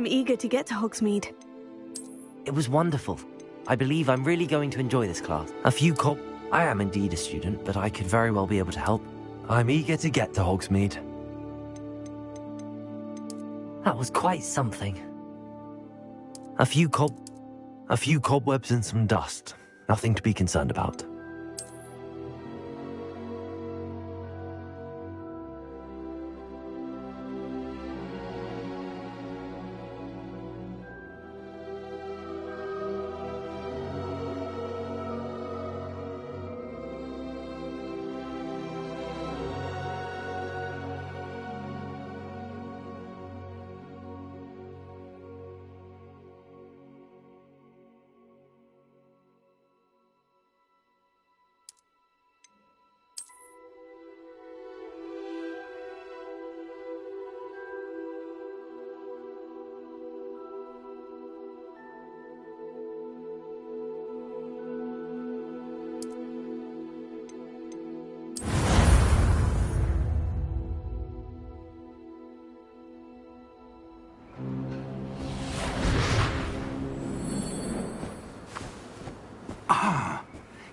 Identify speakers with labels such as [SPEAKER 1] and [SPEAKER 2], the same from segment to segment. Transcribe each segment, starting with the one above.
[SPEAKER 1] I'm eager to get to Hogsmeade.
[SPEAKER 2] It was wonderful. I believe I'm really going to enjoy this class. I am indeed a student, but I could very well be able to help.
[SPEAKER 3] I'm eager to get to Hogsmeade.
[SPEAKER 2] That was quite something.
[SPEAKER 3] A few cobwebs and some dust. Nothing to be concerned about.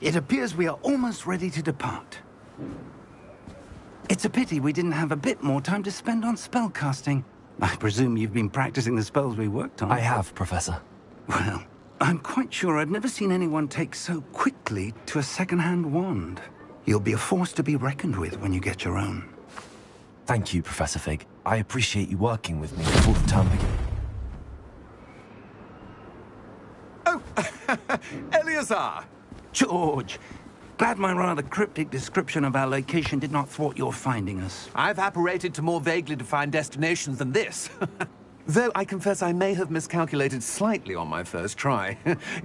[SPEAKER 4] It appears we are almost ready to depart. It's a pity we didn't have a bit more time to spend on spellcasting. I presume you've been practicing the spells we worked on.
[SPEAKER 3] I have, Professor.
[SPEAKER 4] Well, I'm quite sure I've never seen anyone take so quickly to a second-hand wand. You'll be a force to be reckoned with when you get your own.
[SPEAKER 3] Thank you, Professor Fig. I appreciate you working with me before the term begins.
[SPEAKER 5] Oh, Eleazar!
[SPEAKER 4] George, glad my rather cryptic description of our location did not thwart your finding us.
[SPEAKER 5] I've apparated to more vaguely defined destinations than this. Though I confess I may have miscalculated slightly on my first try.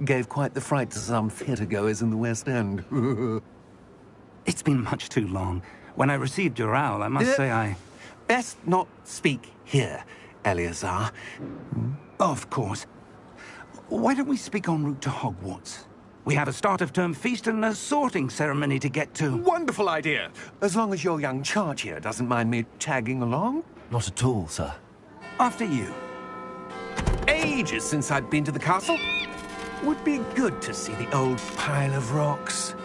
[SPEAKER 5] Gave quite the fright to some theatre-goers in the West End.
[SPEAKER 4] It's been much too long. When I received your owl, I must say I...
[SPEAKER 5] Best not speak here, Eleazar.
[SPEAKER 4] Of course. Why don't we speak en route to Hogwarts? We have a start-of-term feast and a sorting ceremony to get to.
[SPEAKER 5] Wonderful idea! As long as your young charge here doesn't mind me tagging along.
[SPEAKER 3] Not at all, sir.
[SPEAKER 4] After you.
[SPEAKER 5] Ages since I'd been to the castle. Would be good to see the old pile of rocks.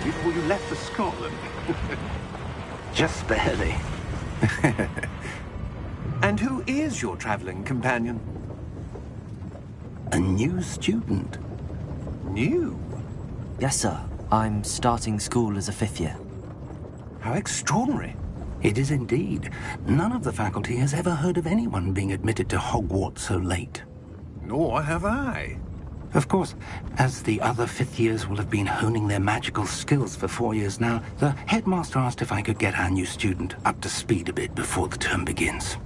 [SPEAKER 4] Before you left for Scotland. Just barely.
[SPEAKER 5] And who is your traveling companion?
[SPEAKER 4] A new student.
[SPEAKER 5] New?
[SPEAKER 2] Yes, sir. I'm starting school as a 5th year.
[SPEAKER 5] How extraordinary.
[SPEAKER 4] It is indeed. None of the faculty has ever heard of anyone being admitted to Hogwarts so late.
[SPEAKER 5] Nor have I.
[SPEAKER 4] Of course, as the other 5th years will have been honing their magical skills for 4 years now, the headmaster asked if I could get our new student up to speed a bit before the term begins.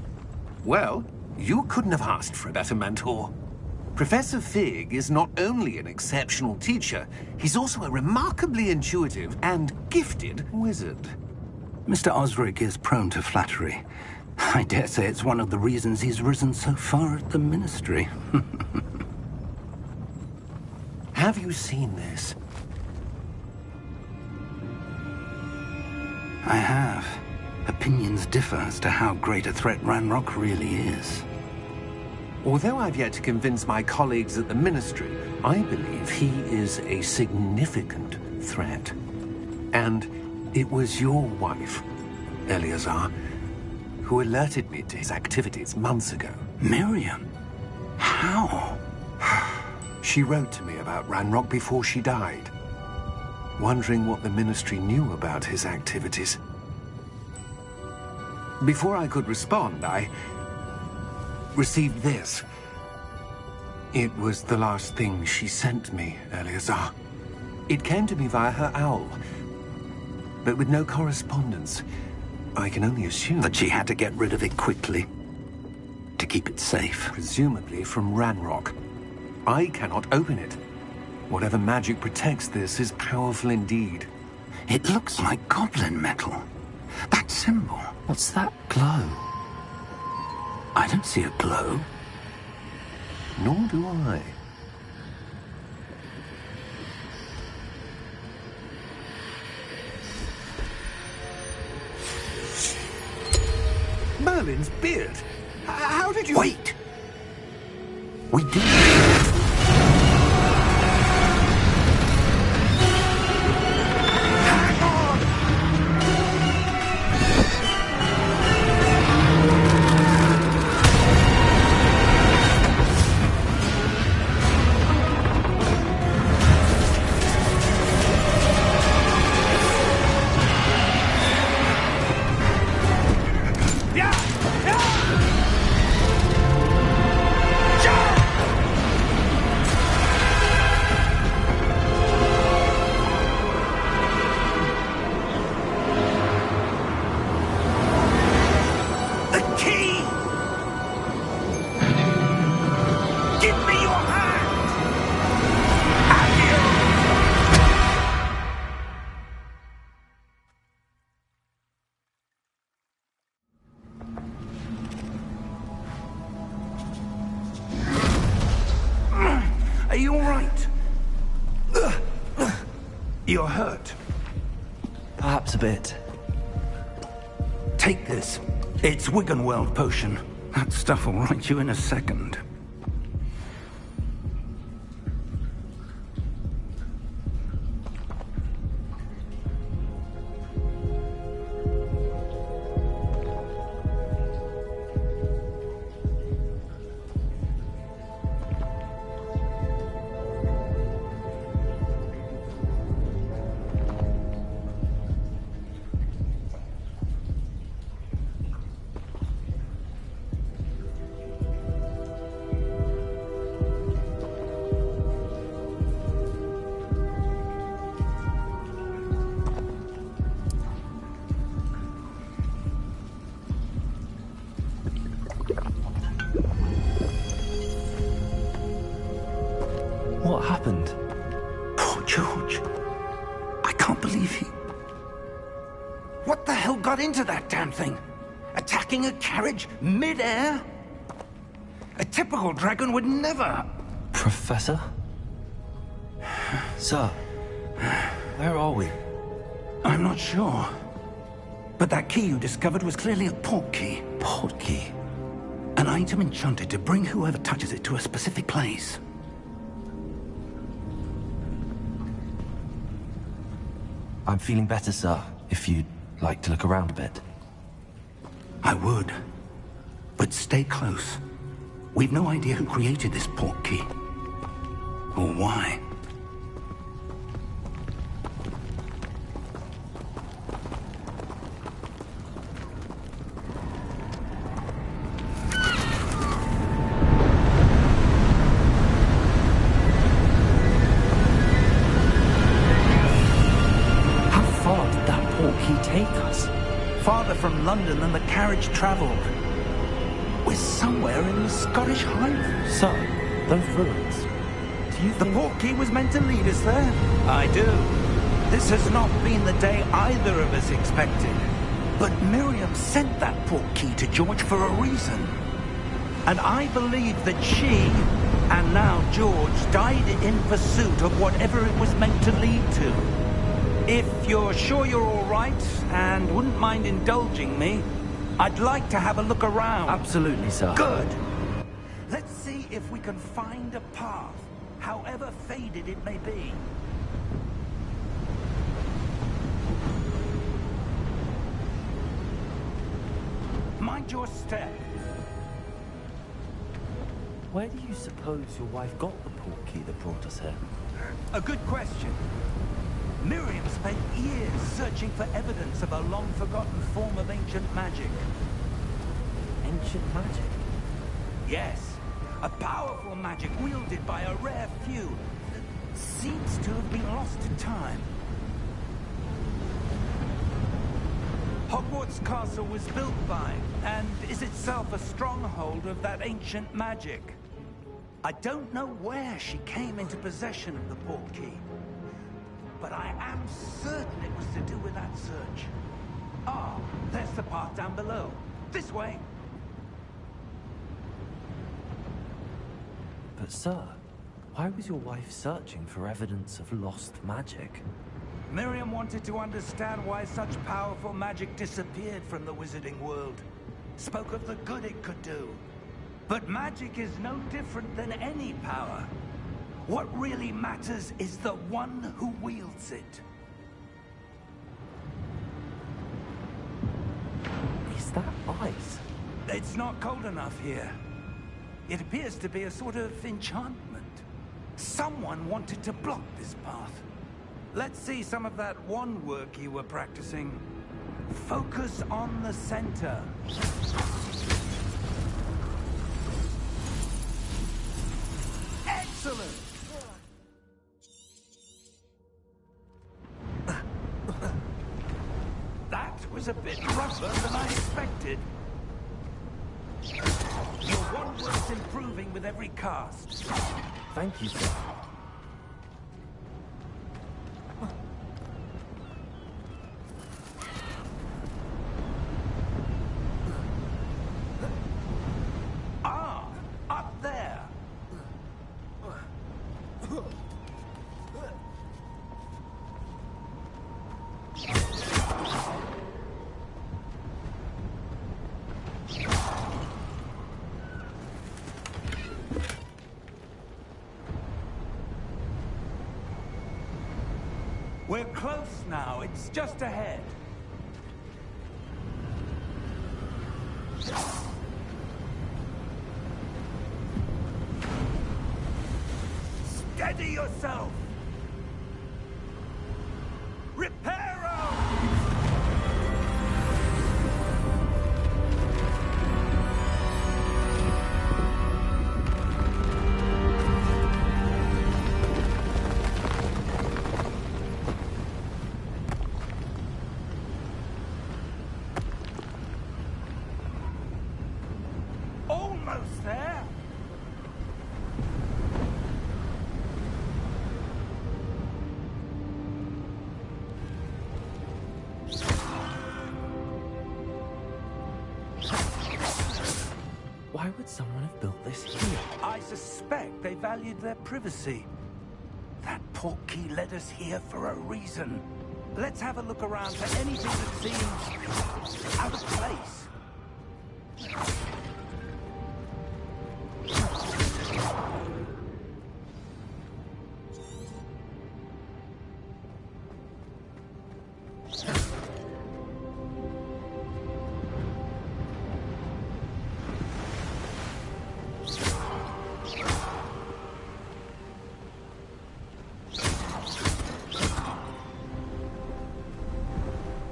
[SPEAKER 5] Well, you couldn't have asked for a better mentor. Professor Fig is not only an exceptional teacher, he's also a remarkably intuitive and gifted wizard.
[SPEAKER 4] Mr. Osric is prone to flattery. I dare say it's one of the reasons he's risen so far at the Ministry.
[SPEAKER 5] Have you seen this?
[SPEAKER 4] I have. Opinions differ as to how great a threat Ranrock really is.
[SPEAKER 5] Although I've yet to convince my colleagues at the Ministry, I believe he is a significant threat. And It was your wife, Eleazar, who alerted me to his activities months ago.
[SPEAKER 4] Miriam? How?
[SPEAKER 5] She wrote to me about Ranrock before she died, wondering what the Ministry knew about his activities. Before I could respond, I received this. It was the last thing she sent me, Eleazar. It came to me via her owl, but with no correspondence. I can only assume
[SPEAKER 4] That she had to get rid of it quickly to keep it safe.
[SPEAKER 5] presumably from Ranrock. I cannot open it. Whatever magic protects this is powerful indeed.
[SPEAKER 4] It looks like goblin metal. That symbol.
[SPEAKER 2] What's that glow?
[SPEAKER 4] I don't see a glow.
[SPEAKER 5] Nor do I. Merlin's beard. How did you...
[SPEAKER 4] Wait! We did.
[SPEAKER 5] Hang on! The key! Give me your hand!
[SPEAKER 4] Are you all right? You're hurt.
[SPEAKER 3] Perhaps a bit.
[SPEAKER 4] Take this. It's Wiggenweld potion. That stuff will right you in a second.
[SPEAKER 3] What happened?
[SPEAKER 4] Poor George. I can't believe he... What the hell got into that damn thing? Attacking a carriage mid-air? A typical dragon would never...
[SPEAKER 3] Professor? Sir, where are we?
[SPEAKER 4] I'm not sure. But that key you discovered was clearly a port key.
[SPEAKER 3] Port key?
[SPEAKER 4] An item enchanted to bring whoever touches it to a specific place.
[SPEAKER 3] I'm feeling better, sir, if you'd like to look around a bit.
[SPEAKER 4] I would. But stay close. We've no idea who created this port key. Or why. Farther from London than the carriage travelled. We're somewhere in the Scottish Highlands.
[SPEAKER 3] Sir, those ruins. Do you
[SPEAKER 4] The
[SPEAKER 3] think...
[SPEAKER 4] port key was meant to lead us there? I do. This has not been the day either of us expected. But Miriam sent that port key to George for a reason. And I believe that she, and now George, died in pursuit of whatever it was meant to lead to. If you're sure you're all right, and wouldn't mind indulging me, I'd like to have a look around.
[SPEAKER 3] Absolutely, sir.
[SPEAKER 4] Good. Let's see if we can find a path, however faded it may be. Mind your step.
[SPEAKER 3] Where do you suppose your wife got the portkey that brought us here?
[SPEAKER 4] A good question. Miriam spent years searching for evidence of a long-forgotten form of ancient magic.
[SPEAKER 3] Ancient magic?
[SPEAKER 4] Yes, a powerful magic wielded by a rare few that seems to have been lost to time. Hogwarts Castle was built by, and is itself a stronghold of that ancient magic. I don't know where she came into possession of the portkey, but I am certain it was to do with that search. Ah, there's the path down below. This way.
[SPEAKER 3] But sir, why was your wife searching for evidence of lost magic?
[SPEAKER 4] Miriam wanted to understand why such powerful magic disappeared from the wizarding world. Spoke of the good it could do. But magic is no different than any power. What really matters is the one who wields it.
[SPEAKER 3] Is that ice?
[SPEAKER 4] It's not cold enough here. It appears to be a sort of enchantment. Someone wanted to block this path. Let's see some of that wand work you were practicing. Focus on the center. Excellent! That was a bit rougher than I expected. Your wand work's improving with every cast.
[SPEAKER 3] Thank you, sir.
[SPEAKER 4] Up there! We're close now. It's just ahead. Steady yourself! Reparo! Almost there!
[SPEAKER 3] Why would someone have built this here?
[SPEAKER 4] I suspect they valued their privacy. That portkey led us here for a reason. Let's have a look around for anything that seems out of place.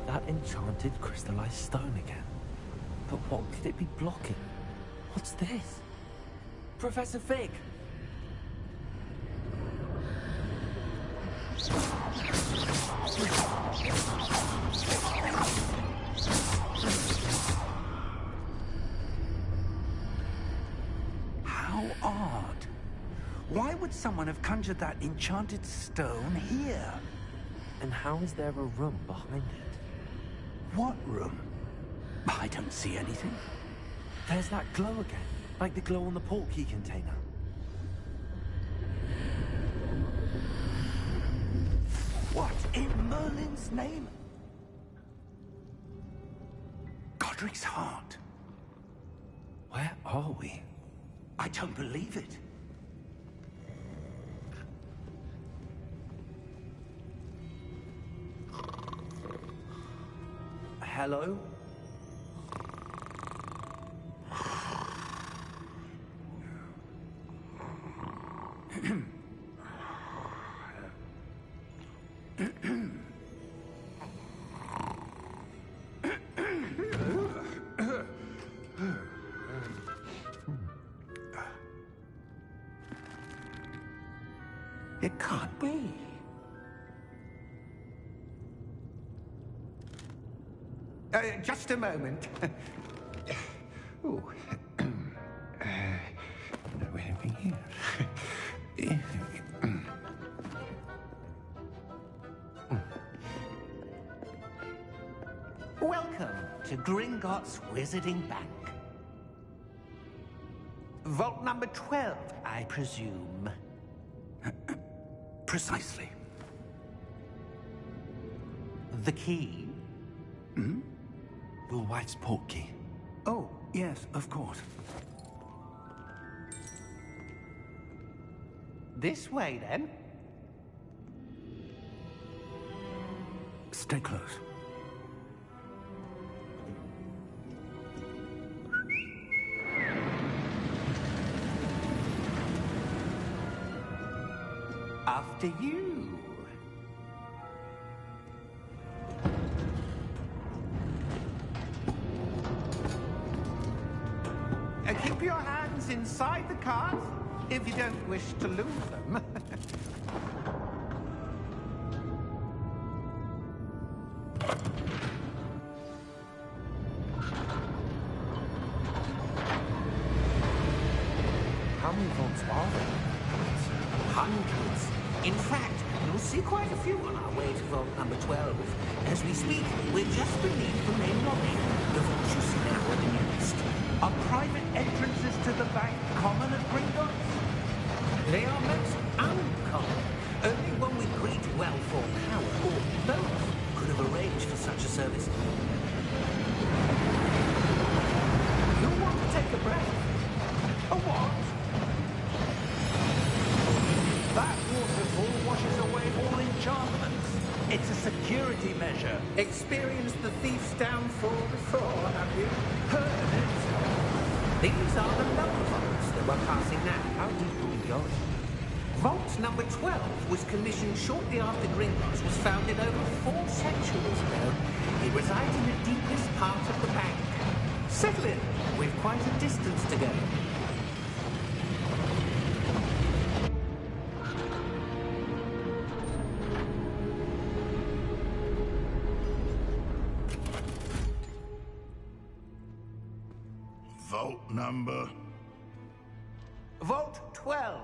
[SPEAKER 3] That enchanted crystallized stone again. But what could it be blocking? What's this? Professor Fig!
[SPEAKER 4] How odd. Why would someone have conjured that enchanted stone here?
[SPEAKER 3] And how is there a room behind it?
[SPEAKER 4] What room? I don't see anything.
[SPEAKER 3] There's that glow again, like the glow on the portkey container.
[SPEAKER 4] What in Merlin's name? Godric's heart.
[SPEAKER 3] Where are we?
[SPEAKER 4] I don't believe it.
[SPEAKER 3] Hello?
[SPEAKER 4] It can't be. Just a moment. Oh. No anything here. Welcome to Gringotts Wizarding Bank. Vault number 12, I presume. Precisely. The key?
[SPEAKER 3] Hmm? Will White's portkey.
[SPEAKER 4] Oh, yes, of course. This way, then. Stay close. After you. Keep your hands inside the cart if you don't wish to lose them.
[SPEAKER 3] How many vaults are there?
[SPEAKER 4] Hundreds. In fact, you'll see quite a few on our way to vault number 12. As we speak, we're just beneath the main lobby. The vaults you see now are the newest. Are private entrances to the bank common at Gringotts? They are most uncommon. Only one with great wealth or power, or both, could have arranged for such a service. You'll want to take a breath. A what? That waterfall washes away all enchantments. It's a security measure. Experienced the thief's downfall before, have you? Heard it? These are the lower vaults that we're passing now.
[SPEAKER 3] How deep are we going?
[SPEAKER 4] Vault number 12 was commissioned shortly after Gringotts was founded over 4 centuries ago. It resides in the deepest part of the bank. Settle in. We've quite a distance to go.
[SPEAKER 1] Vault number?
[SPEAKER 4] Vault 12.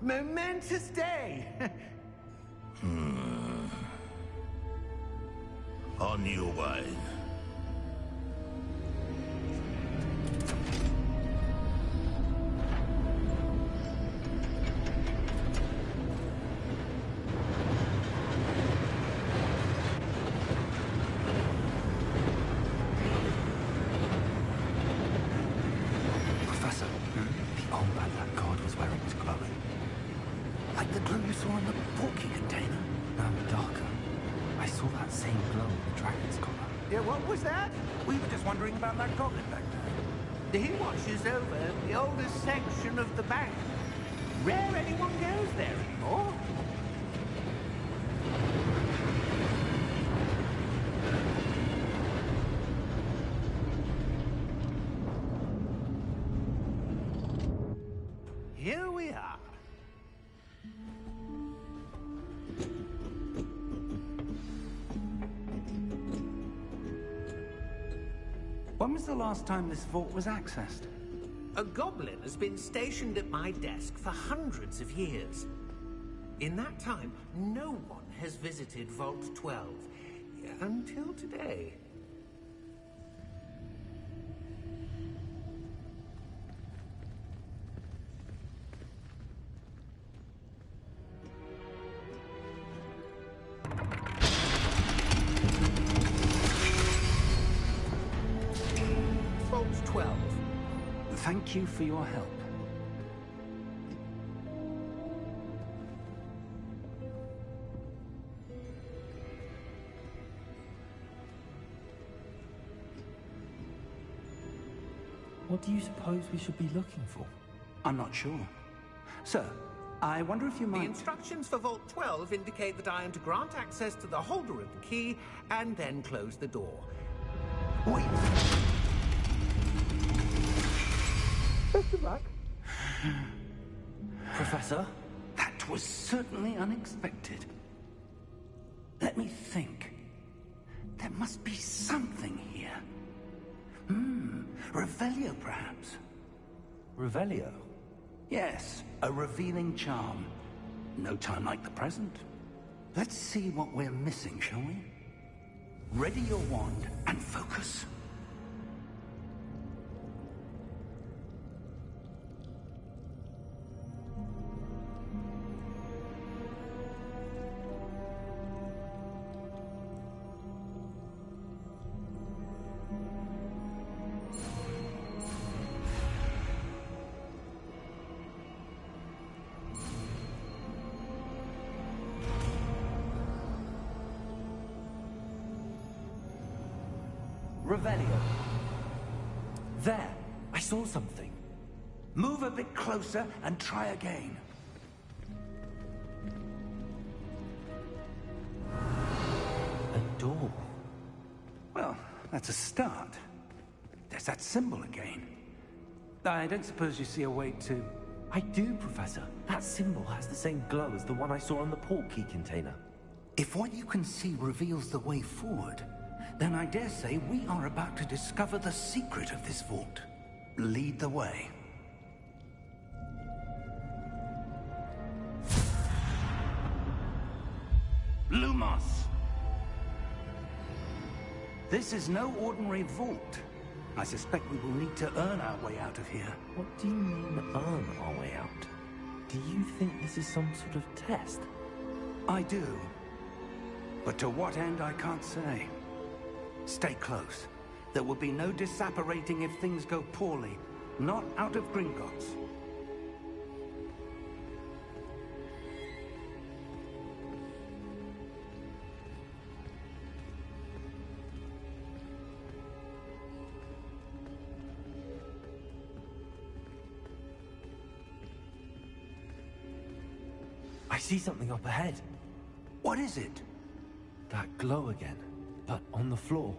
[SPEAKER 4] Momentous day.
[SPEAKER 1] On your way.
[SPEAKER 3] Professor, the armband that guard was wearing was glowing.
[SPEAKER 4] Like the glow you saw in the portkey container.
[SPEAKER 3] No, darker. I saw that same glow in the dragon's collar.
[SPEAKER 4] Yeah, what was that?
[SPEAKER 1] We were just wondering about that goblin back there.
[SPEAKER 4] He watches over the oldest section of the bank. Rare anyone goes there anymore. Here we are.
[SPEAKER 6] When was the last time this vault was accessed?
[SPEAKER 4] A goblin has been stationed at my desk for hundreds of years. In that time, no one has visited Vault 12. Until today. Vault 12.
[SPEAKER 6] Thank you for your help.
[SPEAKER 3] What do you suppose we should be looking for?
[SPEAKER 6] I'm not sure. Sir, I wonder if you
[SPEAKER 4] The
[SPEAKER 6] might...
[SPEAKER 4] instructions for Vault 12 indicate that I am to grant access to the holder of the key and then close the door. Wait. Best of luck.
[SPEAKER 3] Professor?
[SPEAKER 6] That That was certainly unexpected. Let me think. There must be something here. Revelio, perhaps.
[SPEAKER 3] Revelio?
[SPEAKER 6] Yes, a revealing charm. No time like the present. Let's see what we're missing, shall we? Ready your wand and focus.
[SPEAKER 3] Revelio. There, I saw something.
[SPEAKER 6] Move a bit closer and try again.
[SPEAKER 3] A door.
[SPEAKER 6] Well, that's a start. There's that symbol again. I don't suppose you see a way to...
[SPEAKER 3] I do, Professor. That symbol has the same glow as the one I saw on the portkey container.
[SPEAKER 6] If what you can see reveals the way forward, then I dare say we are about to discover the secret of this vault. Lead the way. Lumos! This is no ordinary vault. I suspect we will need to earn our way out of here.
[SPEAKER 3] What do you mean, earn our way out? Do you think this is some sort of test?
[SPEAKER 6] I do. But to what end, I can't say. Stay close. There will be no disapparating if things go poorly. Not out of Gringotts.
[SPEAKER 3] I see something up ahead.
[SPEAKER 6] What is it?
[SPEAKER 3] That glow again, but on the floor.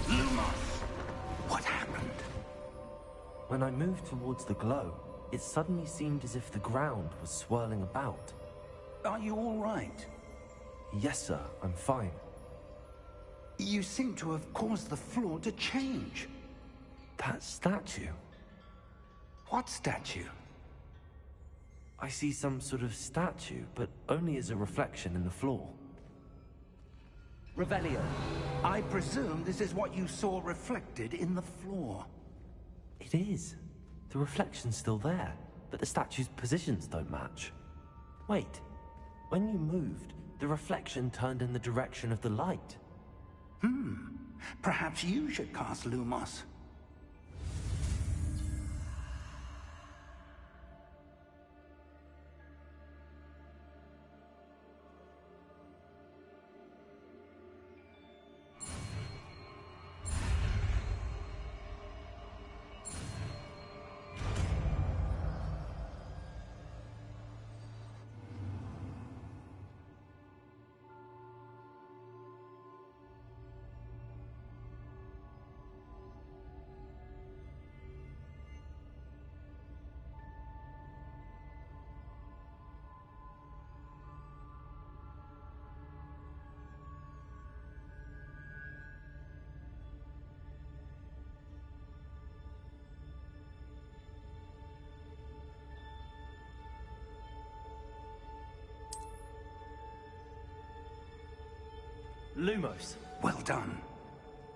[SPEAKER 6] Lumos! What happened?
[SPEAKER 3] When I moved towards the glow, it suddenly seemed as if the ground was swirling about.
[SPEAKER 6] Are you all right?
[SPEAKER 3] Yes, sir, I'm fine.
[SPEAKER 6] You seem to have caused the floor to change.
[SPEAKER 3] That statue.
[SPEAKER 6] What statue?
[SPEAKER 3] I see some sort of statue, but only as a reflection in the floor.
[SPEAKER 6] Revelio, I presume this is what you saw reflected in the floor.
[SPEAKER 3] It is. The reflection's still there, but the statue's positions don't match. Wait, when you moved, the reflection turned in the direction of the light.
[SPEAKER 6] Perhaps you should cast Lumos.
[SPEAKER 3] Lumos.
[SPEAKER 6] Well done.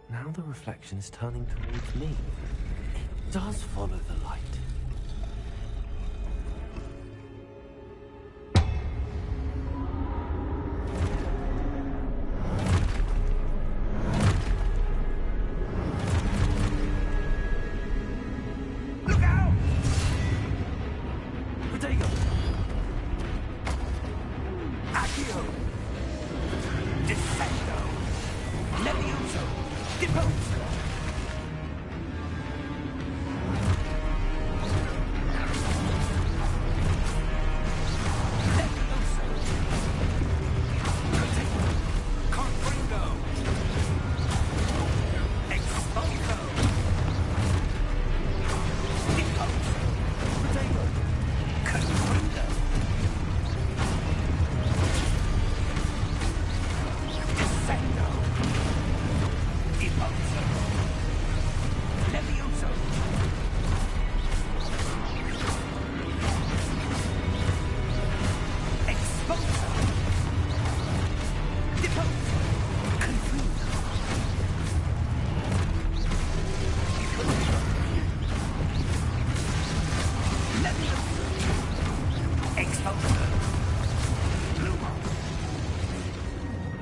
[SPEAKER 3] Now the reflection is turning towards me. It does follow the light.
[SPEAKER 6] Look out!
[SPEAKER 3] Protego!
[SPEAKER 6] Accio! Defendo! Levioso! Depose!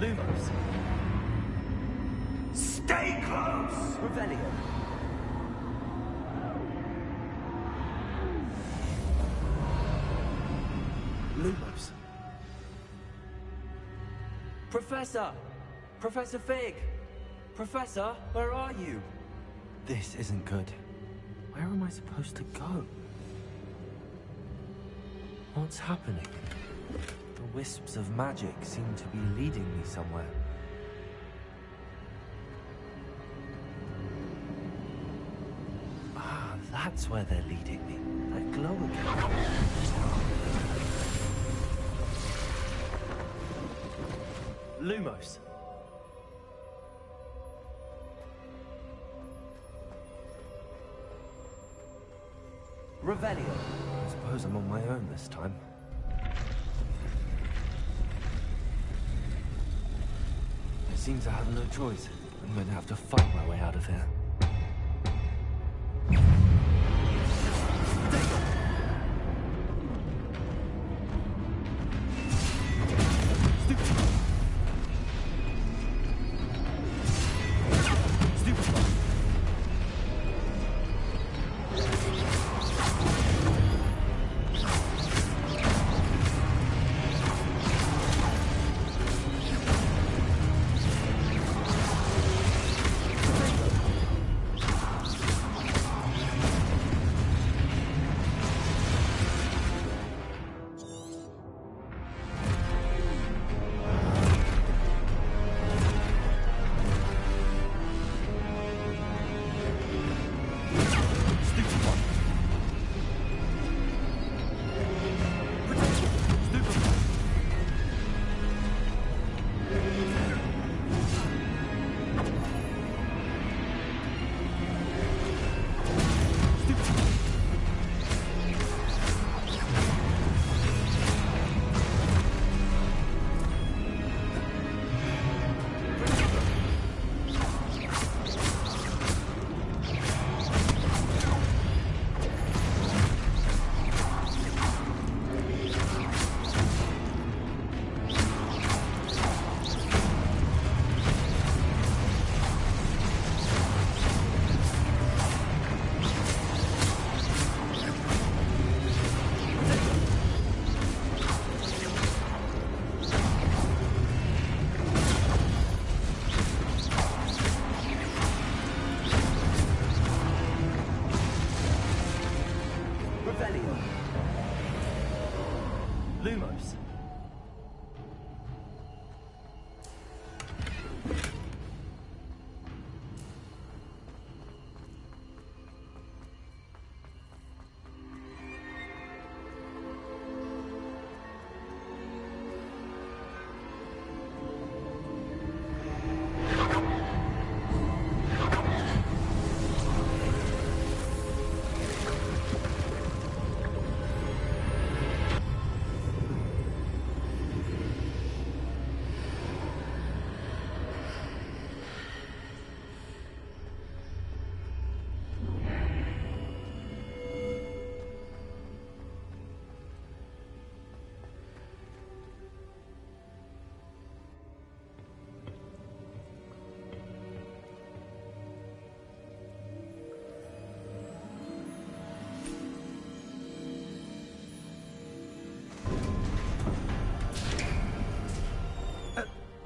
[SPEAKER 3] Lumos.
[SPEAKER 6] Stay close!
[SPEAKER 3] Revelio. Lumos. Professor! Professor Fig! Professor, where are you? This isn't good. Where am I supposed to go? What's happening? The wisps of magic seem to be leading me somewhere. Ah, that's where they're leading me. That glow again. Lumos. Revelio. I suppose I'm on my own this time. I seem to have no choice. I'm going to have to fight my way out of here. Lumos.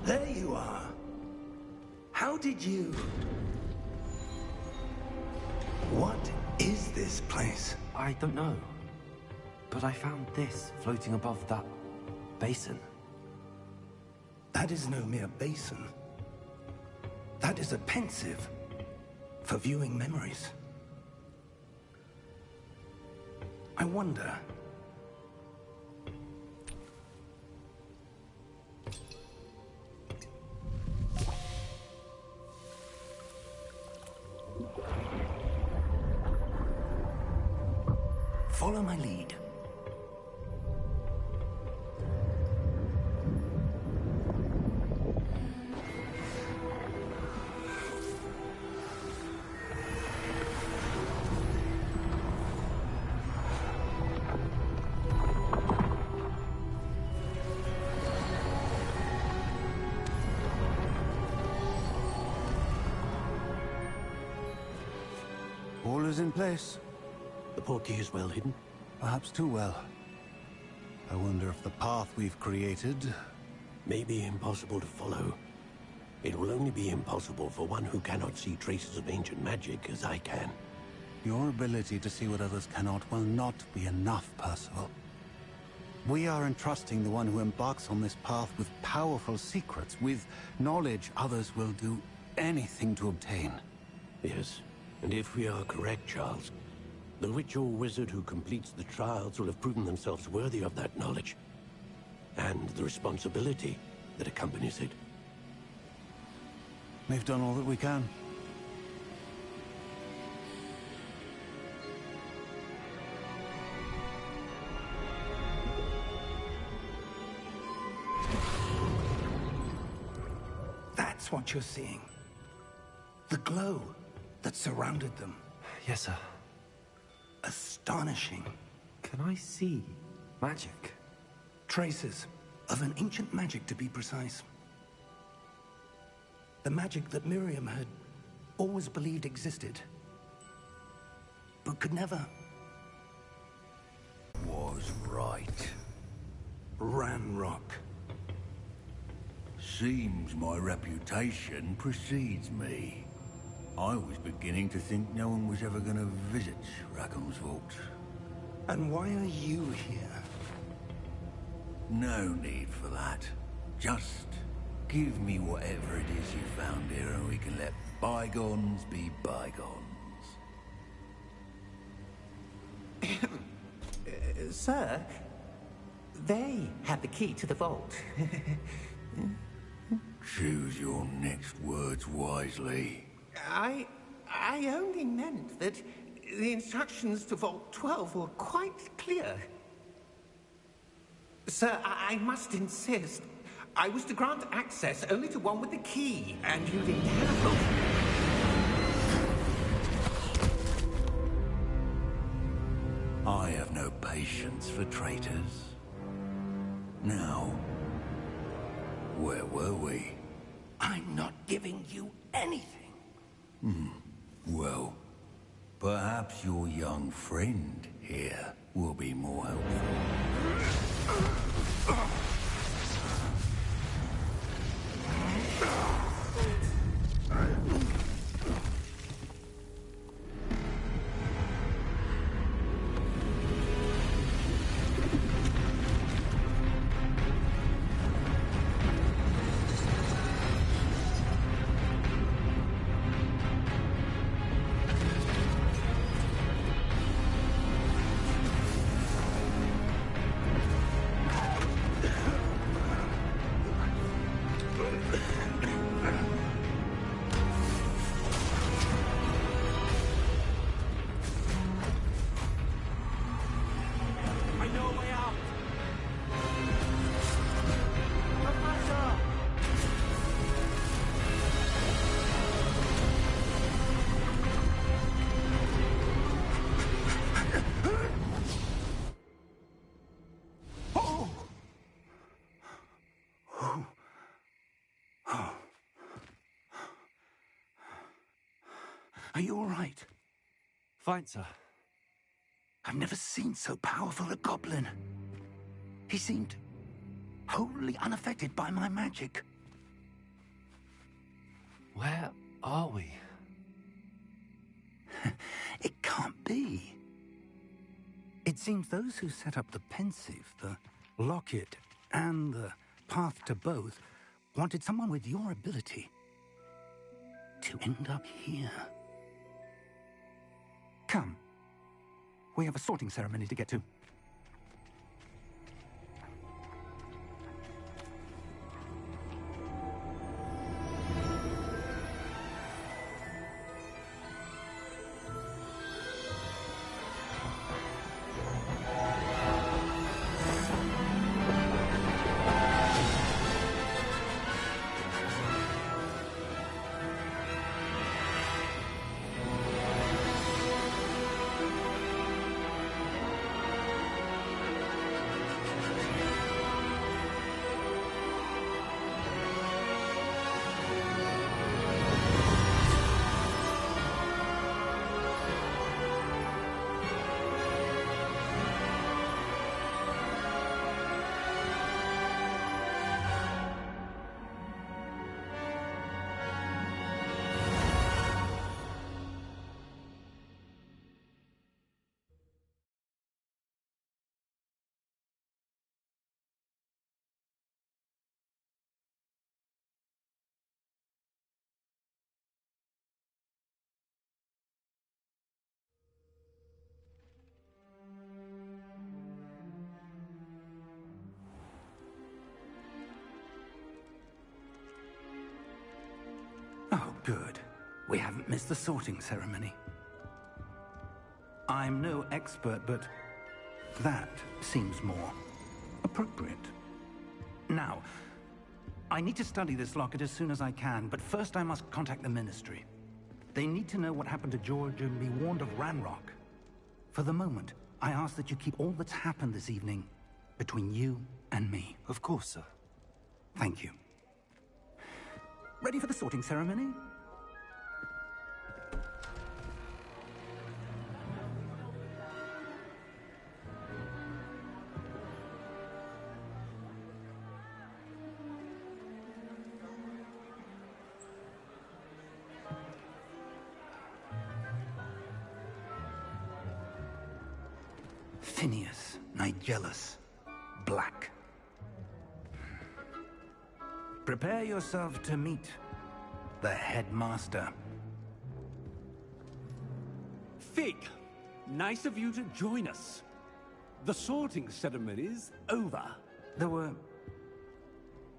[SPEAKER 6] There you are. How did you... What is this place?
[SPEAKER 3] I don't know. But I found this floating above that basin.
[SPEAKER 6] That is no mere basin. That is a pensive for viewing memories. I wonder... Follow my lead.
[SPEAKER 7] All is in place.
[SPEAKER 8] The portkey is well hidden?
[SPEAKER 7] Perhaps too well. I wonder if the path we've created...
[SPEAKER 8] May be impossible to follow. It will only be impossible for one who cannot see traces of ancient magic as I can.
[SPEAKER 7] Your ability to see what others cannot will not be enough, Percival. We are entrusting the one who embarks on this path with powerful secrets, with knowledge others will do anything to obtain.
[SPEAKER 8] Yes, and if we are correct, Charles, the witch or wizard who completes the trials will have proven themselves worthy of that knowledge, and the responsibility that accompanies it.
[SPEAKER 7] We've done all that we can.
[SPEAKER 6] That's what you're seeing. The glow that surrounded them.
[SPEAKER 3] Yes, sir.
[SPEAKER 6] Astonishing.
[SPEAKER 3] Can I see magic?
[SPEAKER 6] Traces of an ancient magic, to be precise. The magic that Miriam had always believed existed, but could never...
[SPEAKER 1] Was right.
[SPEAKER 6] Ranrock.
[SPEAKER 1] Seems my reputation precedes me. I was beginning to think no one was ever going to visit Rackham's vault.
[SPEAKER 6] And why are you here?
[SPEAKER 1] No need for that. Just give me whatever it is you found here and we can let bygones be bygones.
[SPEAKER 9] Sir, they have the key to the vault.
[SPEAKER 1] Choose your next words wisely.
[SPEAKER 9] I only meant that the instructions to Vault 12 were quite clear. Sir, I must insist. I was to grant access only to one with the key, and you didn't have it.
[SPEAKER 1] I have no patience for traitors. Now, where were we?
[SPEAKER 6] I'm not giving you anything.
[SPEAKER 1] Well, perhaps your young friend here will be more helpful.
[SPEAKER 6] Are you all right?
[SPEAKER 3] Fine, sir.
[SPEAKER 6] I've never seen so powerful a goblin. He seemed wholly unaffected by my magic.
[SPEAKER 3] Where are we?
[SPEAKER 6] It can't be. It seems those who set up the pensive, the locket, and the path to both wanted someone with your ability to end up here. Come. We have a sorting ceremony to get to. Oh, good. We haven't missed the sorting ceremony. I'm no expert, but that seems more appropriate. Now, I need to study this locket as soon as I can, but first I must contact the Ministry. They need to know what happened to George and be warned of Ranrock. For the moment, I ask that you keep all that's happened this evening between you and me.
[SPEAKER 3] Of course, sir.
[SPEAKER 6] Thank you. Ready for the sorting ceremony? Phineas, Nigellus, Black. Prepare yourself to meet the headmaster.
[SPEAKER 10] Fig, nice of you to join us. The sorting ceremony's over.
[SPEAKER 6] There were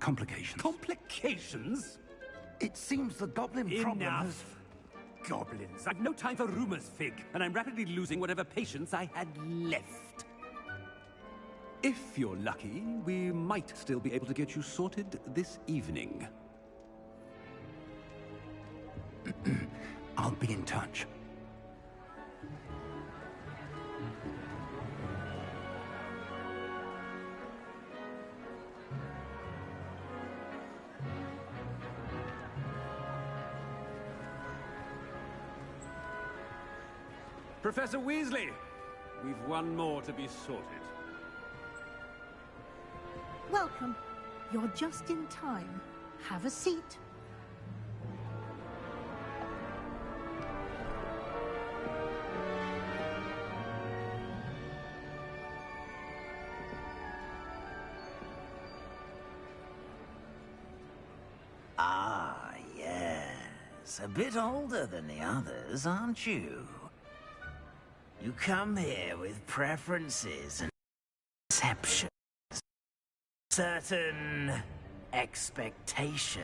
[SPEAKER 6] complications.
[SPEAKER 10] Complications?
[SPEAKER 6] It seems the goblin problem has...
[SPEAKER 10] Enough! Goblins. I've no time for rumors, Fig, and I'm rapidly losing whatever patience I had left. If you're lucky, we might still be able to get you sorted this evening.
[SPEAKER 6] I'll be in touch.
[SPEAKER 10] Professor Weasley, we've one more to be sorted.
[SPEAKER 11] Welcome. You're just in time. Have a seat.
[SPEAKER 12] Ah, yes. A bit older than the others, aren't you? You come here with preferences and perceptions. Certain expectations.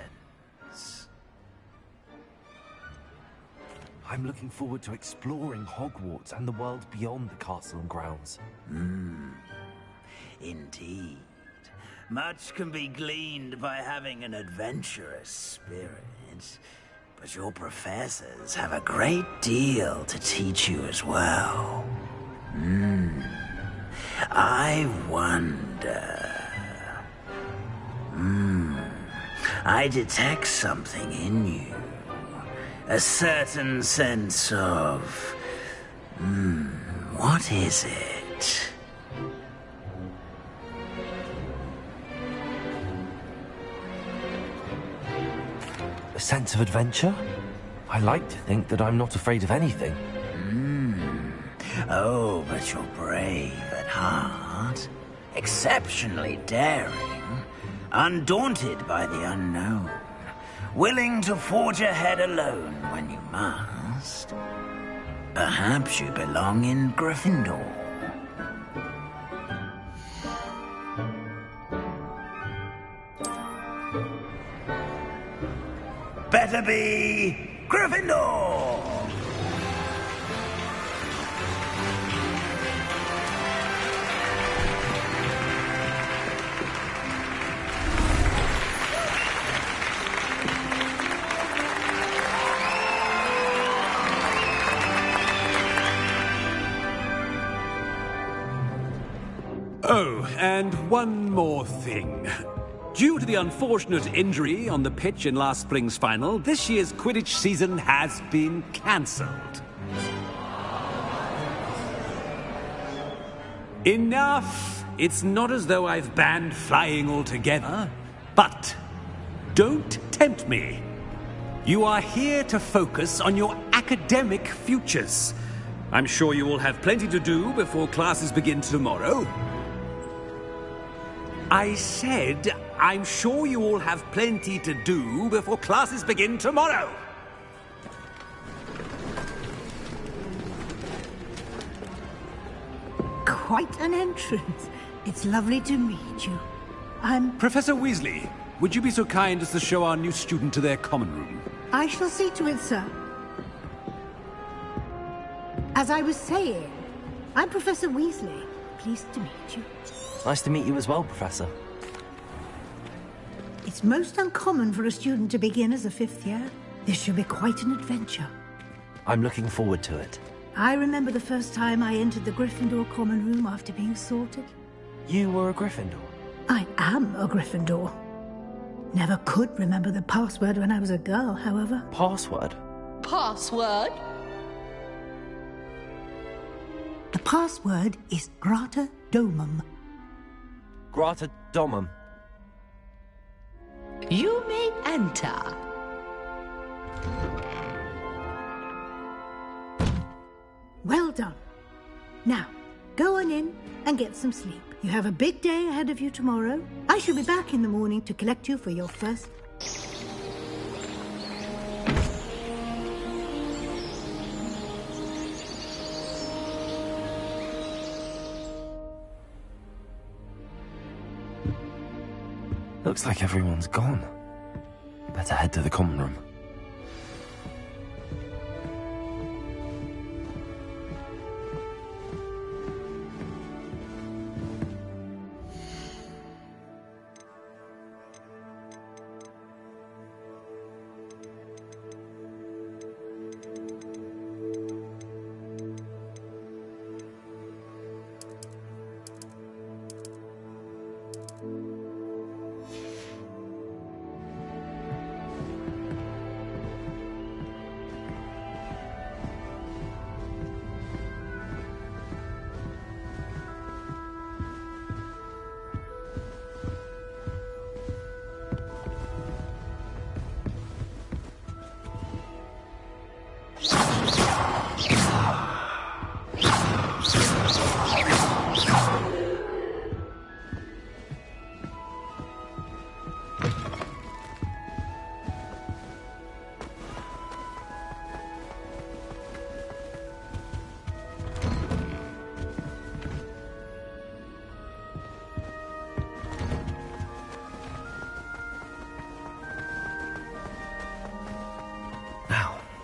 [SPEAKER 3] I'm looking forward to exploring Hogwarts and the world beyond the castle and grounds.
[SPEAKER 12] Indeed. Much can be gleaned by having an adventurous spirit. But your professors have a great deal to teach you as well. I wonder... I detect something in you. A certain sense of... what is it?
[SPEAKER 3] A sense of adventure? I like to think that I'm not afraid of anything.
[SPEAKER 12] Oh, but you're brave at heart. Exceptionally daring. Undaunted by the unknown. Willing to forge ahead alone when you must. Perhaps you belong in Gryffindor. Better be Gryffindor!
[SPEAKER 10] Oh, and one more thing. Due to the unfortunate injury on the pitch in last spring's final, this year's Quidditch season has been cancelled. Enough! It's not as though I've banned flying altogether, but don't tempt me. You are here to focus on your academic futures. I'm sure you will have plenty to do before classes begin tomorrow. I said, I'm sure you all have plenty to do before classes begin tomorrow.
[SPEAKER 11] Quite an entrance. It's lovely to meet you. I'm...
[SPEAKER 10] Professor Weasley, would you be so kind as to show our new student to their common room?
[SPEAKER 11] I shall see to it, sir. As I was saying, I'm Professor Weasley. Pleased to meet you.
[SPEAKER 2] Nice to meet you as well, Professor.
[SPEAKER 11] It's most uncommon for a student to begin as a 5th year. This should be quite an adventure.
[SPEAKER 2] I'm looking forward to it.
[SPEAKER 11] I remember the first time I entered the Gryffindor common room after being sorted.
[SPEAKER 2] You were a Gryffindor?
[SPEAKER 11] I am a Gryffindor. Never could remember the password when I was a girl, however.
[SPEAKER 2] Password?
[SPEAKER 13] Password?
[SPEAKER 11] The password is Grata Domum.
[SPEAKER 2] Grata Domum.
[SPEAKER 13] You may enter.
[SPEAKER 11] Well done. Now, go on in and get some sleep. You have a big day ahead of you tomorrow. I shall be back in the morning to collect you for your first...
[SPEAKER 2] Looks like everyone's gone. Better head to the common room.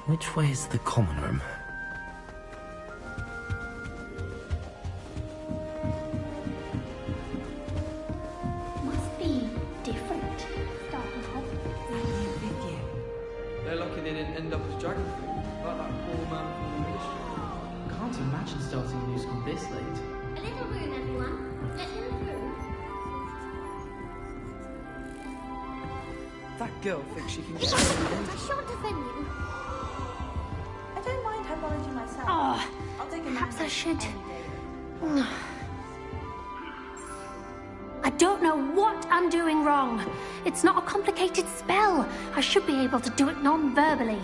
[SPEAKER 2] Which way is the common room?
[SPEAKER 14] Must be different. Starting off.
[SPEAKER 15] They're lucky they didn't end up as dragon fruit, like that poor man from the ministry. Can't imagine starting a new school this late.
[SPEAKER 14] A little room, everyone. Let him through.
[SPEAKER 15] That girl thinks she can get
[SPEAKER 14] I shan't defend you.
[SPEAKER 16] I don't mind herbology myself.
[SPEAKER 14] Oh,
[SPEAKER 16] I'll take a
[SPEAKER 14] perhaps I should. I don't know what I'm doing wrong. It's not a complicated spell. I should be able to do it non-verbally.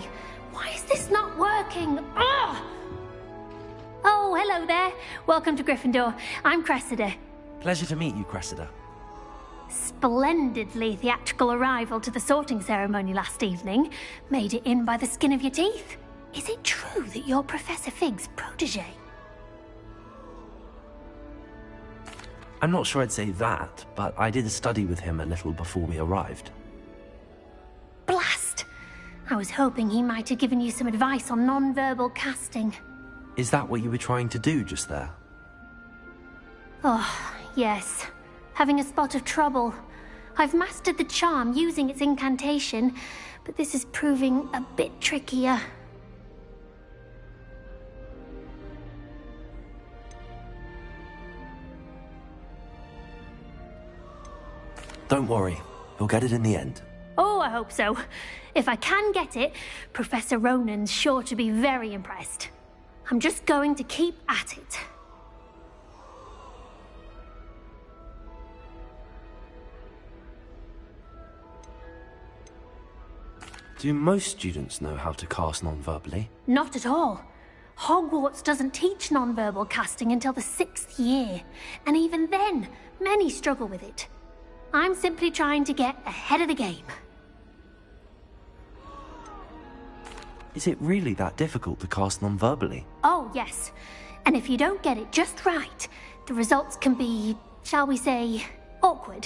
[SPEAKER 14] Why is this not working? Ugh! Oh, hello there. Welcome to Gryffindor. I'm Cressida.
[SPEAKER 2] Pleasure to meet you, Cressida.
[SPEAKER 14] Splendidly theatrical arrival to the sorting ceremony last evening. Made it in by the skin of your teeth. Is it true that you're Professor Fig's protege?
[SPEAKER 2] I'm not sure I'd say that, but I did study with him a little before we arrived.
[SPEAKER 14] Blast! I was hoping he might have given you some advice on non-verbal casting.
[SPEAKER 2] Is that what you were trying to do just there?
[SPEAKER 14] Oh, yes. Having a spot of trouble. I've mastered the charm using its incantation, but this is proving a bit trickier.
[SPEAKER 2] Don't worry, you'll get it in the end.
[SPEAKER 14] Oh, I hope so. If I can get it, Professor Ronan's sure to be very impressed. I'm just going to keep at it.
[SPEAKER 2] Do most students know how to cast non-verbally?
[SPEAKER 14] Not at all. Hogwarts doesn't teach non-verbal casting until the 6th year, and even then, many struggle with it. I'm simply trying to get ahead of the game.
[SPEAKER 2] Is it really that difficult to cast non-verbally?
[SPEAKER 14] Oh, yes. And if you don't get it just right, the results can be, shall we say, awkward.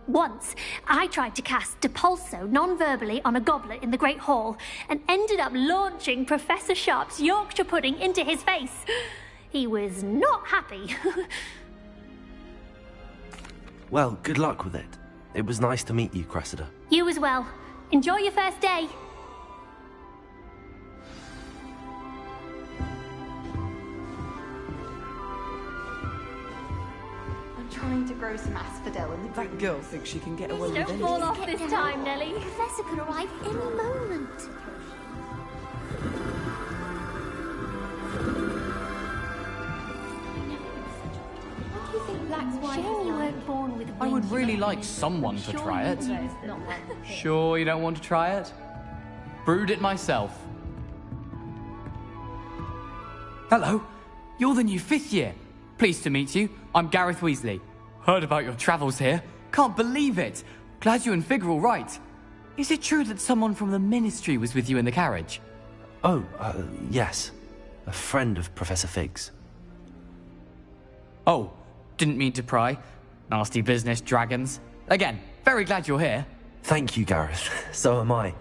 [SPEAKER 14] Once, I tried to cast Depulso non-verbally on a goblet in the Great Hall and ended up launching Professor Sharp's Yorkshire pudding into his face. He was not happy.
[SPEAKER 3] Well, good luck with it. It was nice to meet you, Cressida.
[SPEAKER 14] You as well. Enjoy your first day.
[SPEAKER 16] I'm trying to grow some asphodel in the
[SPEAKER 15] That girl thinks she can get away with
[SPEAKER 14] Don't
[SPEAKER 15] anything.
[SPEAKER 14] fall off this time, Nellie.
[SPEAKER 17] The professor could arrive any moment.
[SPEAKER 16] What do you think Black's wife
[SPEAKER 14] Shame you weren't born with
[SPEAKER 15] I would
[SPEAKER 14] wings.
[SPEAKER 15] really like someone to try it.
[SPEAKER 16] Not like
[SPEAKER 15] Sure you don't want to try it? Brewed it myself. Hello, you're the new 5th year. Pleased to meet you. I'm Gareth Weasley. Heard about your travels here. Can't believe it. Glad you and Fig are all right. Is it true that someone from the Ministry was with you in the carriage?
[SPEAKER 3] Oh, yes. A friend of Professor Fig's.
[SPEAKER 15] Oh, didn't mean to pry. Nasty business, dragons. Again, very glad you're here.
[SPEAKER 3] Thank you, Gareth. So am I.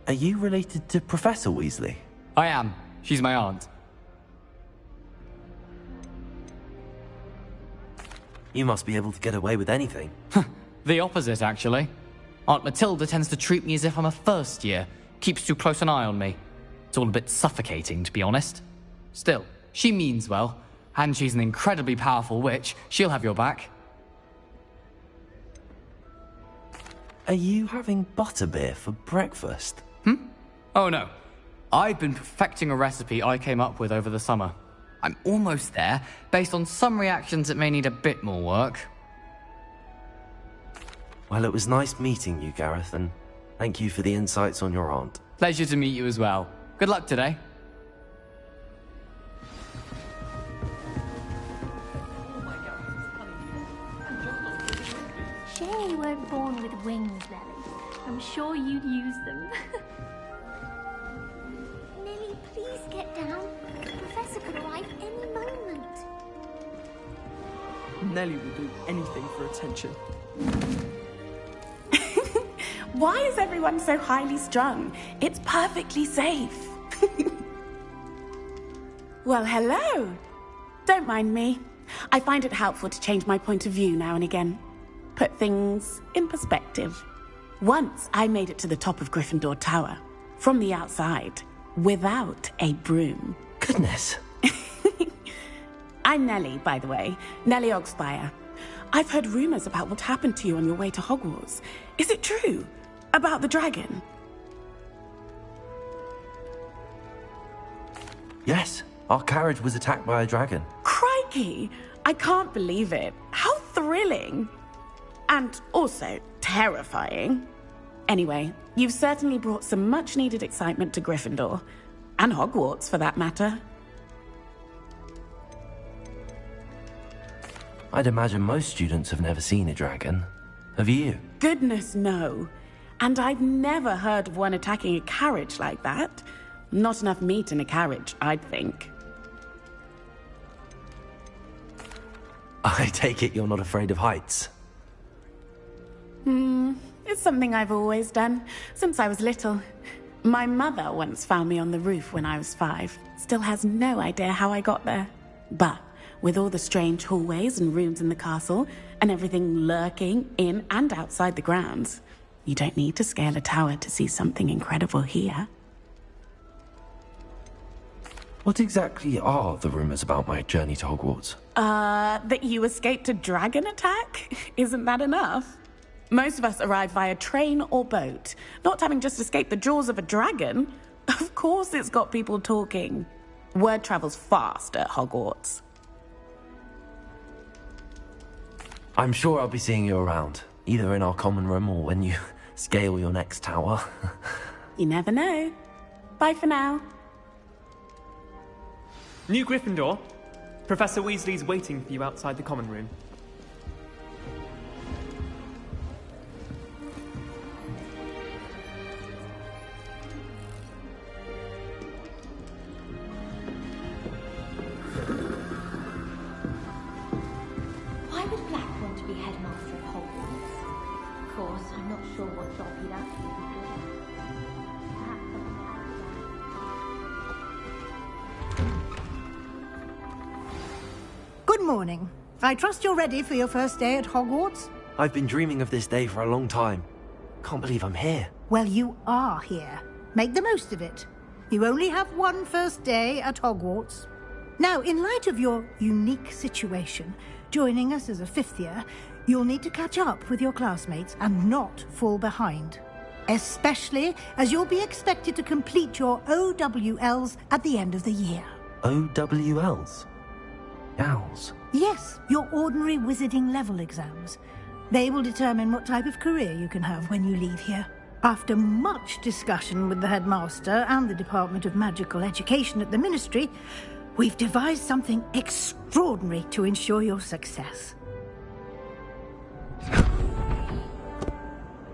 [SPEAKER 3] Are you related to Professor Weasley?
[SPEAKER 15] I am. She's my aunt.
[SPEAKER 3] You must be able to get away with anything.
[SPEAKER 15] The opposite, actually. Aunt Matilda tends to treat me as if I'm a first year. Keeps too close an eye on me. It's all a bit suffocating, to be honest. Still, she means well. And she's an incredibly powerful witch. She'll have your back.
[SPEAKER 3] Are you having butterbeer for breakfast?
[SPEAKER 15] Oh no. I've been perfecting a recipe I came up with over the summer. I'm almost there, based on some reactions that may need a bit more work.
[SPEAKER 3] Well, it was nice meeting you, Gareth, and thank you for the insights on your aunt.
[SPEAKER 15] Pleasure to meet you as well. Good luck today.
[SPEAKER 14] Shame you weren't born with wings, Nellie. I'm sure you'd use them.
[SPEAKER 17] Nellie, please get down. The professor could arrive any moment.
[SPEAKER 18] Nellie will do anything for attention.
[SPEAKER 19] Why is everyone so highly strung? It's perfectly safe. Well, hello. Don't mind me. I find it helpful to change my point of view now and again. Put things in perspective. Once I made it to the top of Gryffindor Tower, from the outside, without a broom.
[SPEAKER 3] Goodness.
[SPEAKER 19] I'm Nellie, by the way. Nellie Ogspire. I've heard rumors about what happened to you on your way to Hogwarts. Is it true? About the dragon?
[SPEAKER 3] Yes, our carriage was attacked by a dragon.
[SPEAKER 19] Crikey! I can't believe it. How thrilling! And also terrifying. Anyway, you've certainly brought some much-needed excitement to Gryffindor. And Hogwarts, for that matter.
[SPEAKER 3] I'd imagine most students have never seen a dragon. Have you?
[SPEAKER 19] Goodness, no. And I've never heard of one attacking a carriage like that. Not enough meat in a carriage, I'd think.
[SPEAKER 3] I take it you're not afraid of heights.
[SPEAKER 19] It's something I've always done, since I was little. My mother once found me on the roof when I was 5. Still has no idea how I got there. But with all the strange hallways and rooms in the castle, and everything lurking in and outside the grounds, you don't need to scale a tower to see something incredible here.
[SPEAKER 3] What exactly are the rumors about my journey to Hogwarts?
[SPEAKER 19] That you escaped a dragon attack? Isn't that enough? Most of us arrive via train or boat, not having just escaped the jaws of a dragon. Of course it's got people talking. Word travels fast at Hogwarts.
[SPEAKER 3] I'm sure I'll be seeing you around, either in our common room or when you scale your next tower.
[SPEAKER 19] You never know. Bye for now.
[SPEAKER 18] New Gryffindor. Professor Weasley's waiting for you outside the common room.
[SPEAKER 16] Why would Black want to be headmaster of Hogwarts?
[SPEAKER 11] morning. I trust you're ready for your first day at Hogwarts?
[SPEAKER 2] I've been dreaming of this day for a long time. Can't believe I'm here.
[SPEAKER 11] Well, you are here. Make the most of it. You only have one first day at Hogwarts. Now, in light of your unique situation, joining us as a fifth year, you'll need to catch up with your classmates and not fall behind. Especially as you'll be expected to complete your OWLs at the end of the year.
[SPEAKER 2] OWLs? Owls?
[SPEAKER 11] Yes, your ordinary wizarding level exams. They will determine what type of career you can have when you leave here. After much discussion with the headmaster and the Department of Magical Education at the Ministry, we've devised something extraordinary to ensure your success.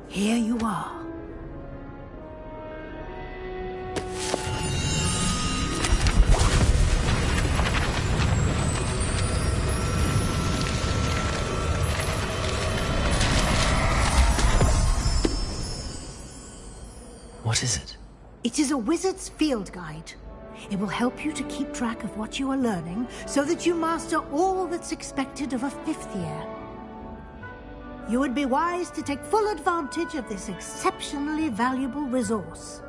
[SPEAKER 11] Here you are.
[SPEAKER 2] What is it?
[SPEAKER 11] It is a wizard's field guide. It will help you to keep track of what you are learning so that you master all that's expected of a fifth year. You would be wise to take full advantage of this exceptionally valuable resource.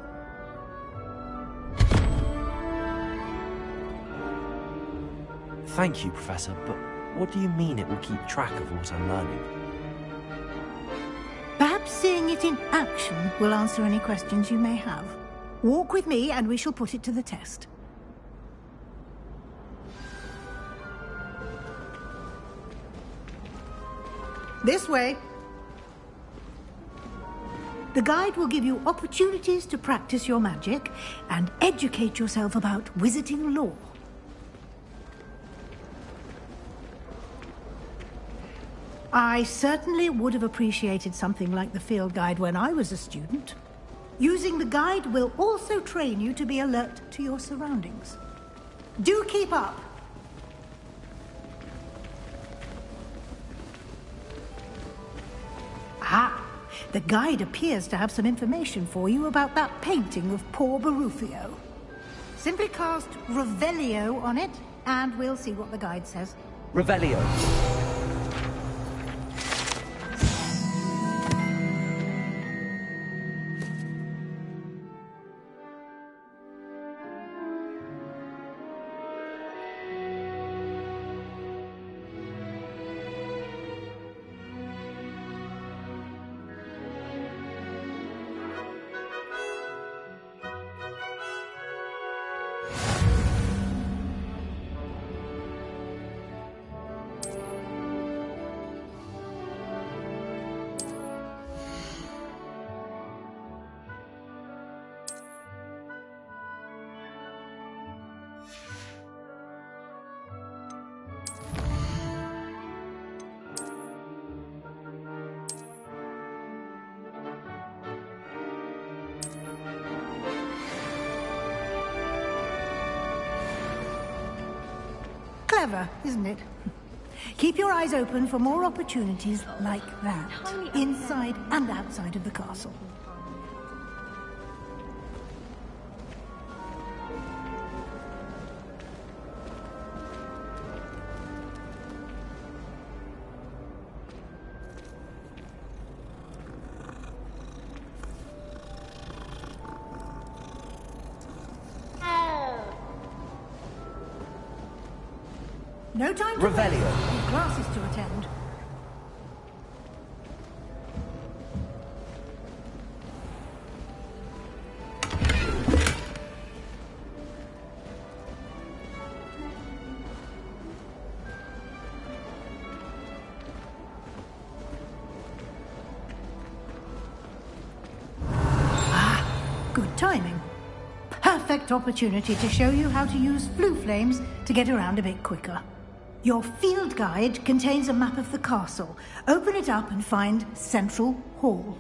[SPEAKER 2] Thank you, Professor, but what do you mean it will keep track of what I'm learning?
[SPEAKER 11] Perhaps seeing it in action will answer any questions you may have. Walk with me and we shall put it to the test. This way. The guide will give you opportunities to practice your magic and educate yourself about wizarding lore. I certainly would have appreciated something like the field guide when I was a student. Using the guide will also train you to be alert to your surroundings. Do keep up! Ah, the guide appears to have some information for you about that painting of poor Barufio. Simply cast Revelio on it, and we'll see what the guide says.
[SPEAKER 2] Revelio.
[SPEAKER 11] Clever, isn't it? Keep your eyes open for more opportunities like that, inside and outside of the castle. No time to
[SPEAKER 2] Revelio.
[SPEAKER 11] wait. Classes to attend. Good timing. Perfect opportunity to show you how to use flue flames to get around a bit quicker. Your field guide contains a map of the castle. Open it up and find Central Hall.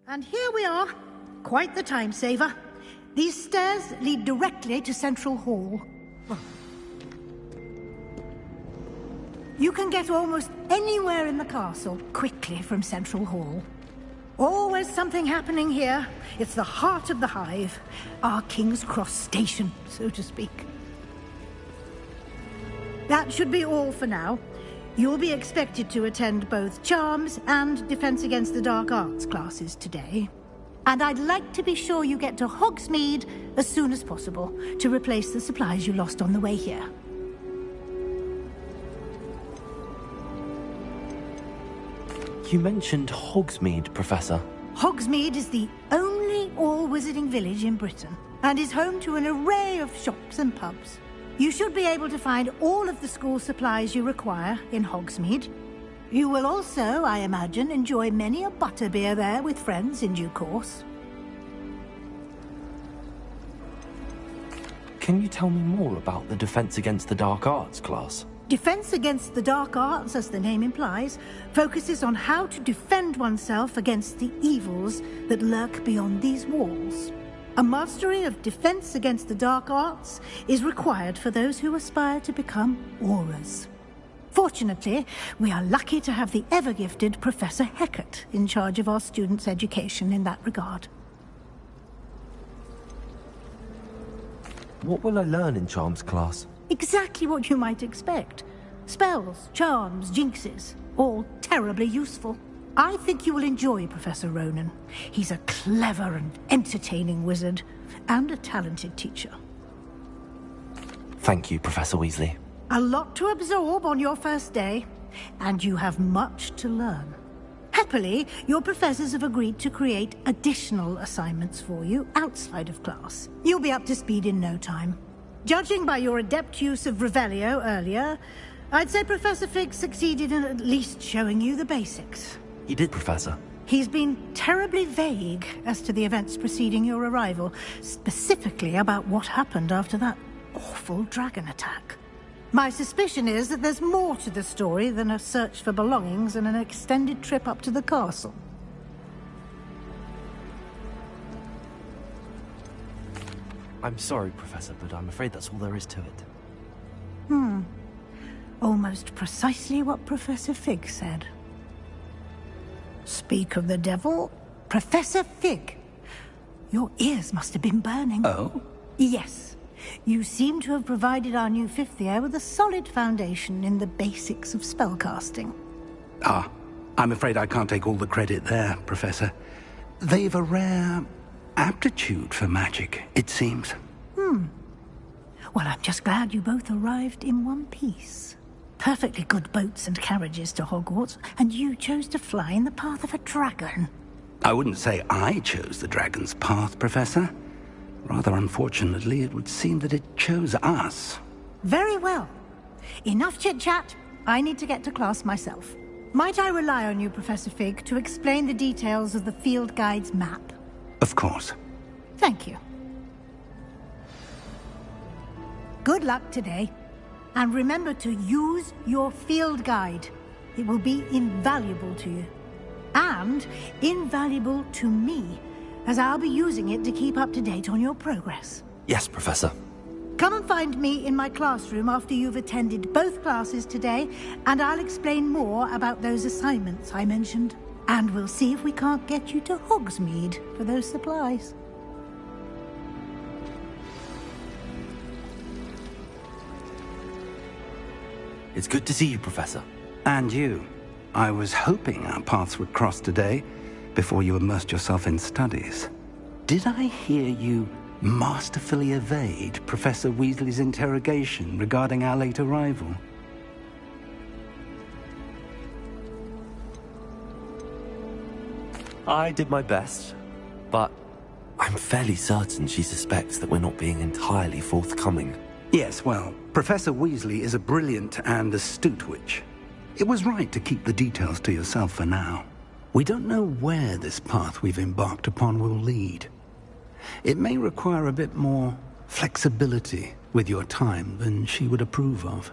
[SPEAKER 11] And here we are. Quite the time saver. These stairs lead directly to Central Hall. You can get almost anywhere in the castle quickly from Central Hall. Always something happening here. It's the heart of the Hive. Our King's Cross station, so to speak. That should be all for now. You'll be expected to attend both Charms and Defense Against the Dark Arts classes today. And I'd like to be sure you get to Hogsmeade as soon as possible to replace the supplies you lost on the way here.
[SPEAKER 3] You mentioned Hogsmeade, Professor.
[SPEAKER 11] Hogsmeade is the only all-wizarding village in Britain and is home to an array of shops and pubs. You should be able to find all of the school supplies you require in Hogsmeade. You will also, I imagine, enjoy many a butterbeer there with friends in due course.
[SPEAKER 3] Can you tell me more about the Defense Against the Dark Arts class?
[SPEAKER 11] Defense Against the Dark Arts, as the name implies, focuses on how to defend oneself against the evils that lurk beyond these walls. A mastery of Defense Against the Dark Arts is required for those who aspire to become Aurors. Fortunately, we are lucky to have the ever-gifted Professor Hecat in charge of our students' education in that regard.
[SPEAKER 3] What will I learn in Charms class?
[SPEAKER 11] Exactly what you might expect. Spells, charms, jinxes, all terribly useful. I think you will enjoy Professor Ronan. He's a clever and entertaining wizard, and a talented teacher.
[SPEAKER 3] Thank you, Professor Weasley.
[SPEAKER 11] A lot to absorb on your first day, and you have much to learn. Happily, your professors have agreed to create additional assignments for you outside of class. You'll be up to speed in no time. Judging by your adept use of Revelio earlier, I'd say Professor Fig succeeded in at least showing you the basics.
[SPEAKER 3] He did, Professor.
[SPEAKER 11] He's been terribly vague as to the events preceding your arrival, specifically about what happened after that awful dragon attack. My suspicion is that there's more to the story than a search for belongings and an extended trip up to the castle.
[SPEAKER 3] I'm sorry, Professor, but I'm afraid that's all there is to it.
[SPEAKER 11] Almost precisely what Professor Fig said. Speak of the devil, Professor Fig. Your ears must have been burning.
[SPEAKER 6] Oh?
[SPEAKER 11] Yes. You seem to have provided our new fifth year with a solid foundation in the basics of spellcasting.
[SPEAKER 6] Ah, I'm afraid I can't take all the credit there, Professor. They've a rare aptitude for magic, it seems.
[SPEAKER 11] Well, I'm just glad you both arrived in one piece. Perfectly good boats and carriages to Hogwarts, and you chose to fly in the path of a dragon.
[SPEAKER 6] I wouldn't say I chose the dragon's path, Professor. Rather unfortunately, it would seem that it chose us.
[SPEAKER 11] Very well. Enough chit-chat. I need to get to class myself. Might I rely on you, Professor Fig, to explain the details of the field guide's map?
[SPEAKER 6] Of course.
[SPEAKER 11] Thank you. Good luck today. And remember to use your field guide. It will be invaluable to you. And invaluable to me, as I'll be using it to keep up to date on your progress.
[SPEAKER 3] Yes, Professor.
[SPEAKER 11] Come and find me in my classroom after you've attended both classes today, and I'll explain more about those assignments I mentioned. And we'll see if we can't get you to Hogsmeade for those supplies.
[SPEAKER 3] It's good to see you, Professor.
[SPEAKER 6] And you. I was hoping our paths would cross today, before you immersed yourself in studies. Did I hear you masterfully evade Professor Weasley's interrogation regarding our late arrival?
[SPEAKER 3] I did my best, but I'm fairly certain she suspects that we're not being entirely forthcoming.
[SPEAKER 6] Yes, well, Professor Weasley is a brilliant and astute witch. It was right to keep the details to yourself for now. We don't know where this path we've embarked upon will lead. It may require a bit more flexibility with your time than she would approve of.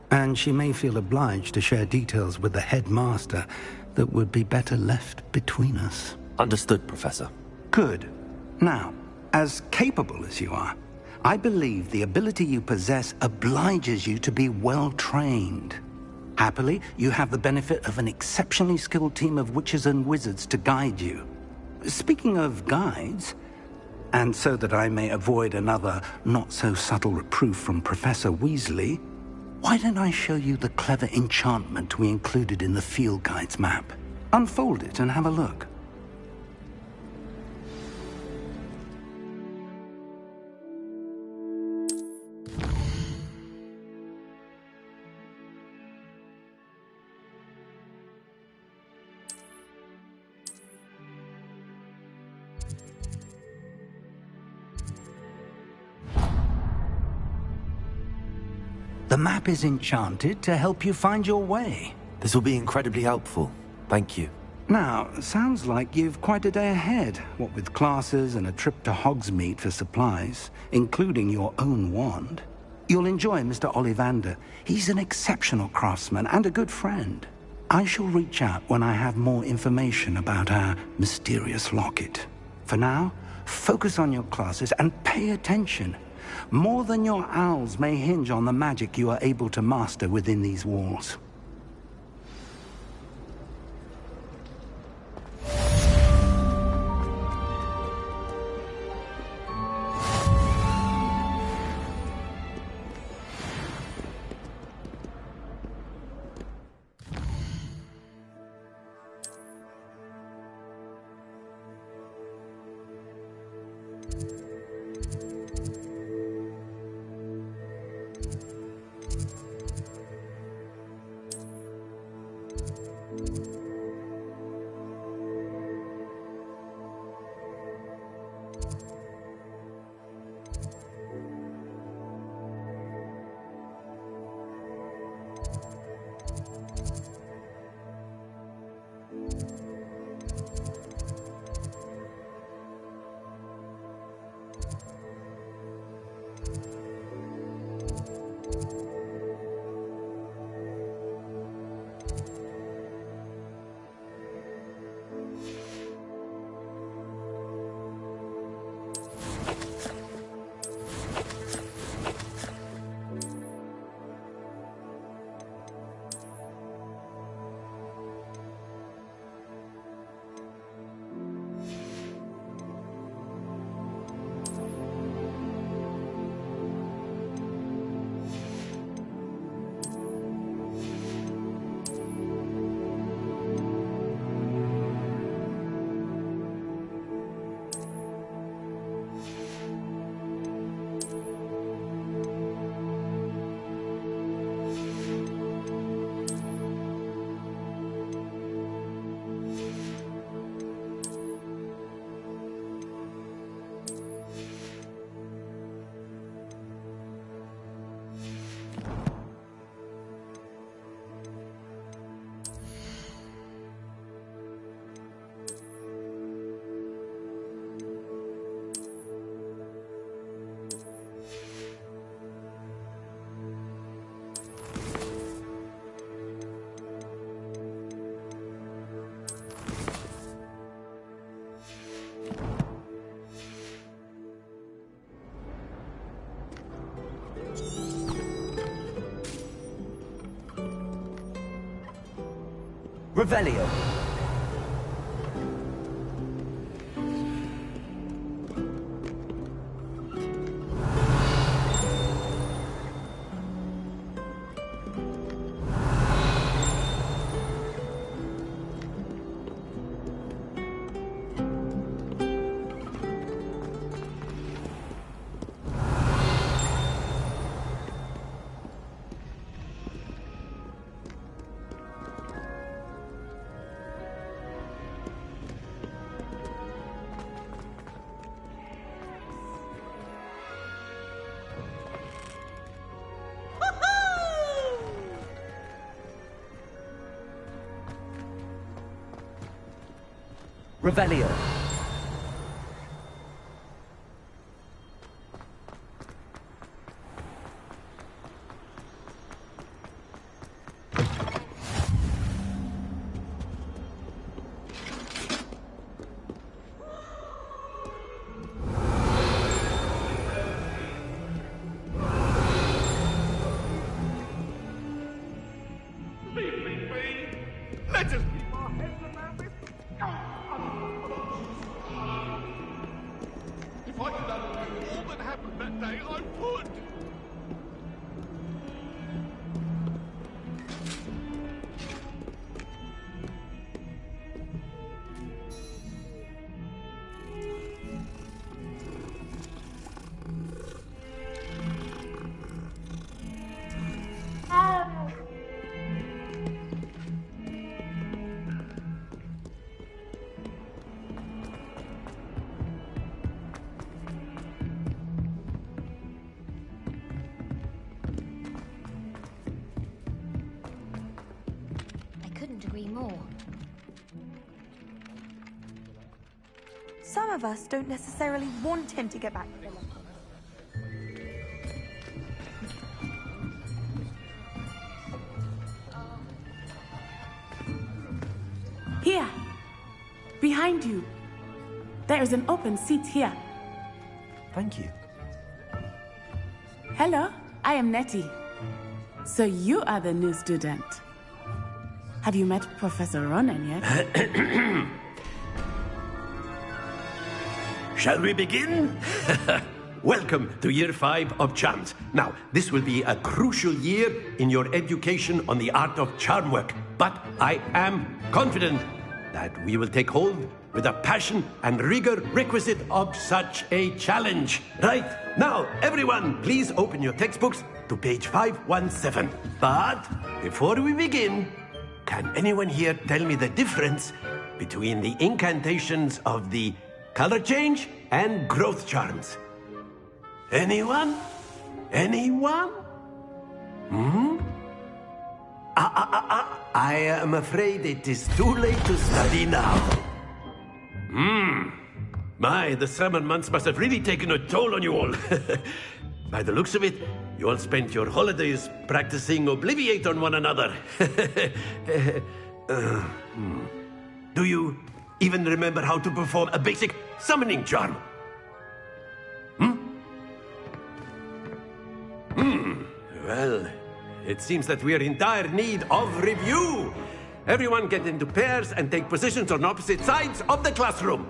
[SPEAKER 6] And she may feel obliged to share details with the headmaster that would be better left between us.
[SPEAKER 3] Understood, Professor.
[SPEAKER 6] Good. Now, as capable as you are, I believe the ability you possess obliges you to be well trained. Happily, you have the benefit of an exceptionally skilled team of witches and wizards to guide you. Speaking of guides, and so that I may avoid another not-so-subtle reproof from Professor Weasley, why don't I show you the clever enchantment we included in the field guide's map? Unfold it and have a look. The map is enchanted to help you find your way.
[SPEAKER 3] This will be incredibly helpful. Thank you.
[SPEAKER 6] Now, sounds like you've quite a day ahead, what with classes and a trip to Hogsmeade for supplies, including your own wand. You'll enjoy Mr. Ollivander. He's an exceptional craftsman and a good friend. I shall reach out when I have more information about our mysterious locket. For now, focus on your classes and pay attention. More than your owls may hinge on the magic you are able to master within these walls.
[SPEAKER 2] Revelio. Revelio.
[SPEAKER 8] birthday I put!
[SPEAKER 17] Couldn't agree more.
[SPEAKER 16] Some of us don't necessarily want him to get back.
[SPEAKER 19] Here. Behind you. There is an open seat here.
[SPEAKER 3] Thank you.
[SPEAKER 19] Hello, I am Nettie. So you are the new student. Have you met Professor Ronan yet?
[SPEAKER 8] Shall we begin? Welcome to Year 5 of Charms. Now, this will be a crucial year in your education on the art of charm work. But I am confident that we will take hold with the passion and rigor requisite of such a challenge. Right, now, everyone, please open your textbooks to page 517. But before we begin, can anyone here tell me the difference between the incantations of the color change and growth charms? Anyone? Anyone? I am afraid it is too late to study now. My, the summer months must have really taken a toll on you all. By the looks of it, you all spent your holidays practicing Obliviate on one another. Do you even remember how to perform a basic summoning charm? Well, it seems that we are in dire need of review. Everyone get into pairs and take positions on opposite sides of the classroom.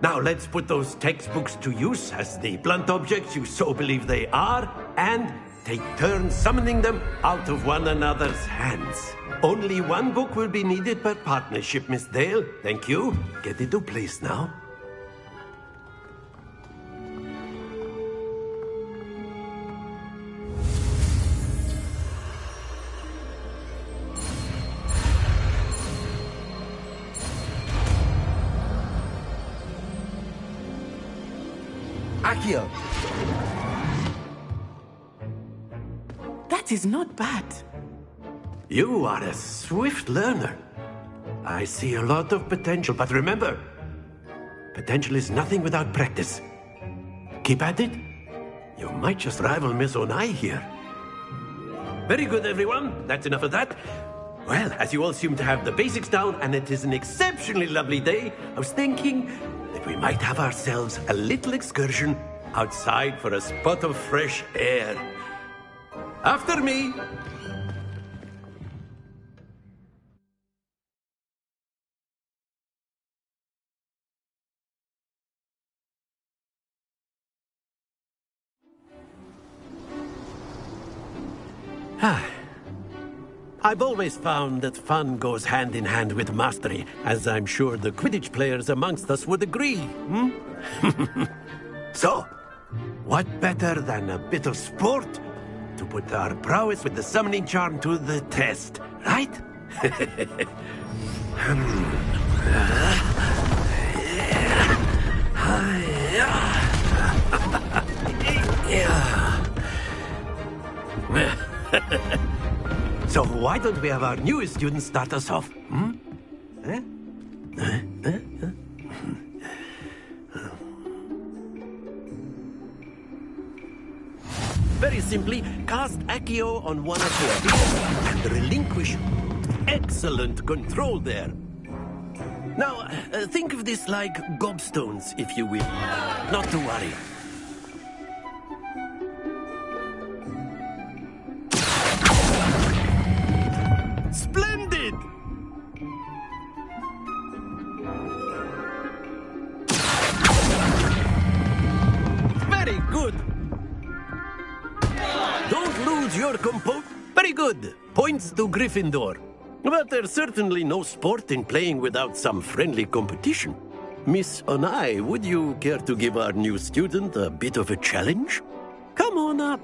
[SPEAKER 8] Now let's put those textbooks to use as the blunt objects you so believe they are, and take turns summoning them out of one another's hands. Only one book will be needed per partnership, Miss Dale. Thank you. Get into place now.
[SPEAKER 3] Accio!
[SPEAKER 19] That is not bad.
[SPEAKER 8] You are a swift learner. I see a lot of potential, but remember, potential is nothing without practice. Keep at it. You might just rival Miss Onai here. Very good, everyone. That's enough of that. Well, as you all seem to have the basics down, and it is an exceptionally lovely day, I was thinking that we might have ourselves a little excursion outside for a spot of fresh air. After me. I've always found that fun goes hand in hand with mastery, as I'm sure the Quidditch players amongst us would agree. So, what better than a bit of sport to put our prowess with the summoning charm to the test, right? So why don't we have our newest student start us off? Very simply, cast Accio on one of your feet and relinquish. Excellent control there. Now, think of this like gobstones, if you will. Not to worry. Splendid! Very good. your Very good. Points to Gryffindor. But there's certainly no sport in playing without some friendly competition. Miss Onai, would you care to give our new student a bit of a challenge? Come on up.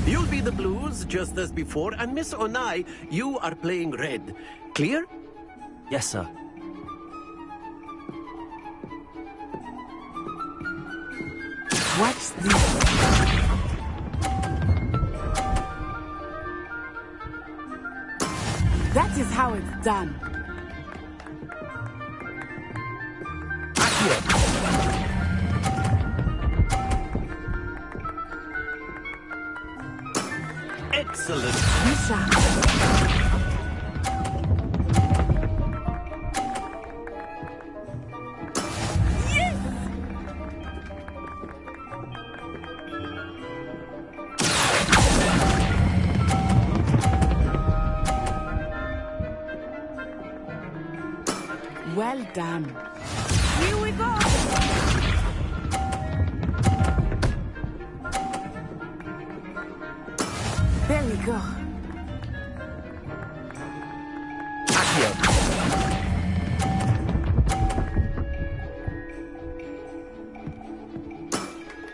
[SPEAKER 8] You'll be the blues, just as before, and Miss Onai, you are playing red. Clear?
[SPEAKER 2] Yes, sir.
[SPEAKER 19] Watch this. That is how it's done.
[SPEAKER 8] Excellent.
[SPEAKER 19] Well done. Here we go. There we go.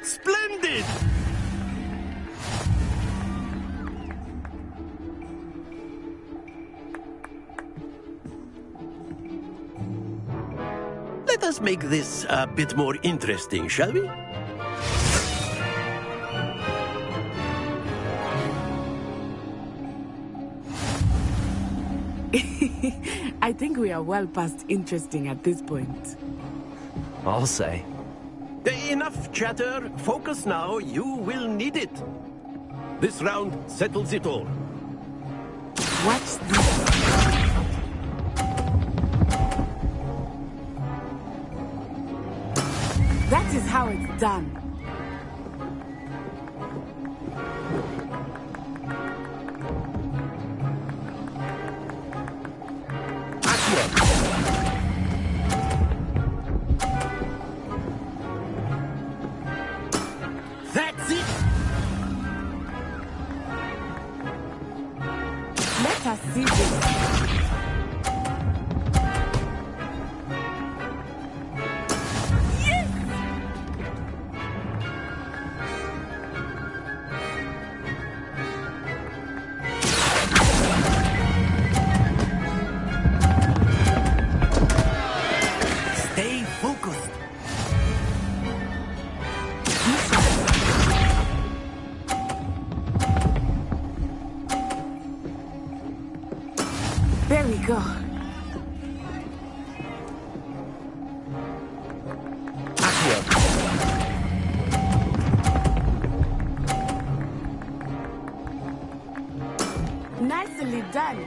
[SPEAKER 8] Splendid! Let us make this a bit more interesting, shall we?
[SPEAKER 19] I think we are well past interesting at this point.
[SPEAKER 2] I'll say.
[SPEAKER 8] Enough chatter. Focus now. You will need it. This round settles it all.
[SPEAKER 19] Watch this. That is how it's done.
[SPEAKER 8] That's it!
[SPEAKER 19] Let us see this.
[SPEAKER 8] Stay focused.
[SPEAKER 19] There we go. Nicely done.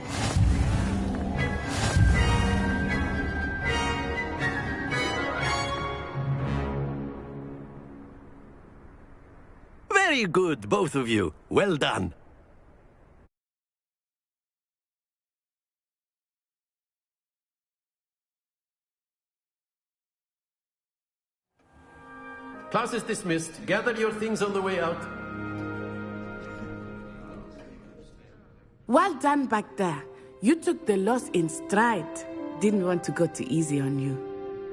[SPEAKER 8] Very good, both of you. Well done. Class is dismissed. Gather your things on the way out.
[SPEAKER 19] Well done back there. You took the loss in stride. Didn't want to go too easy on you.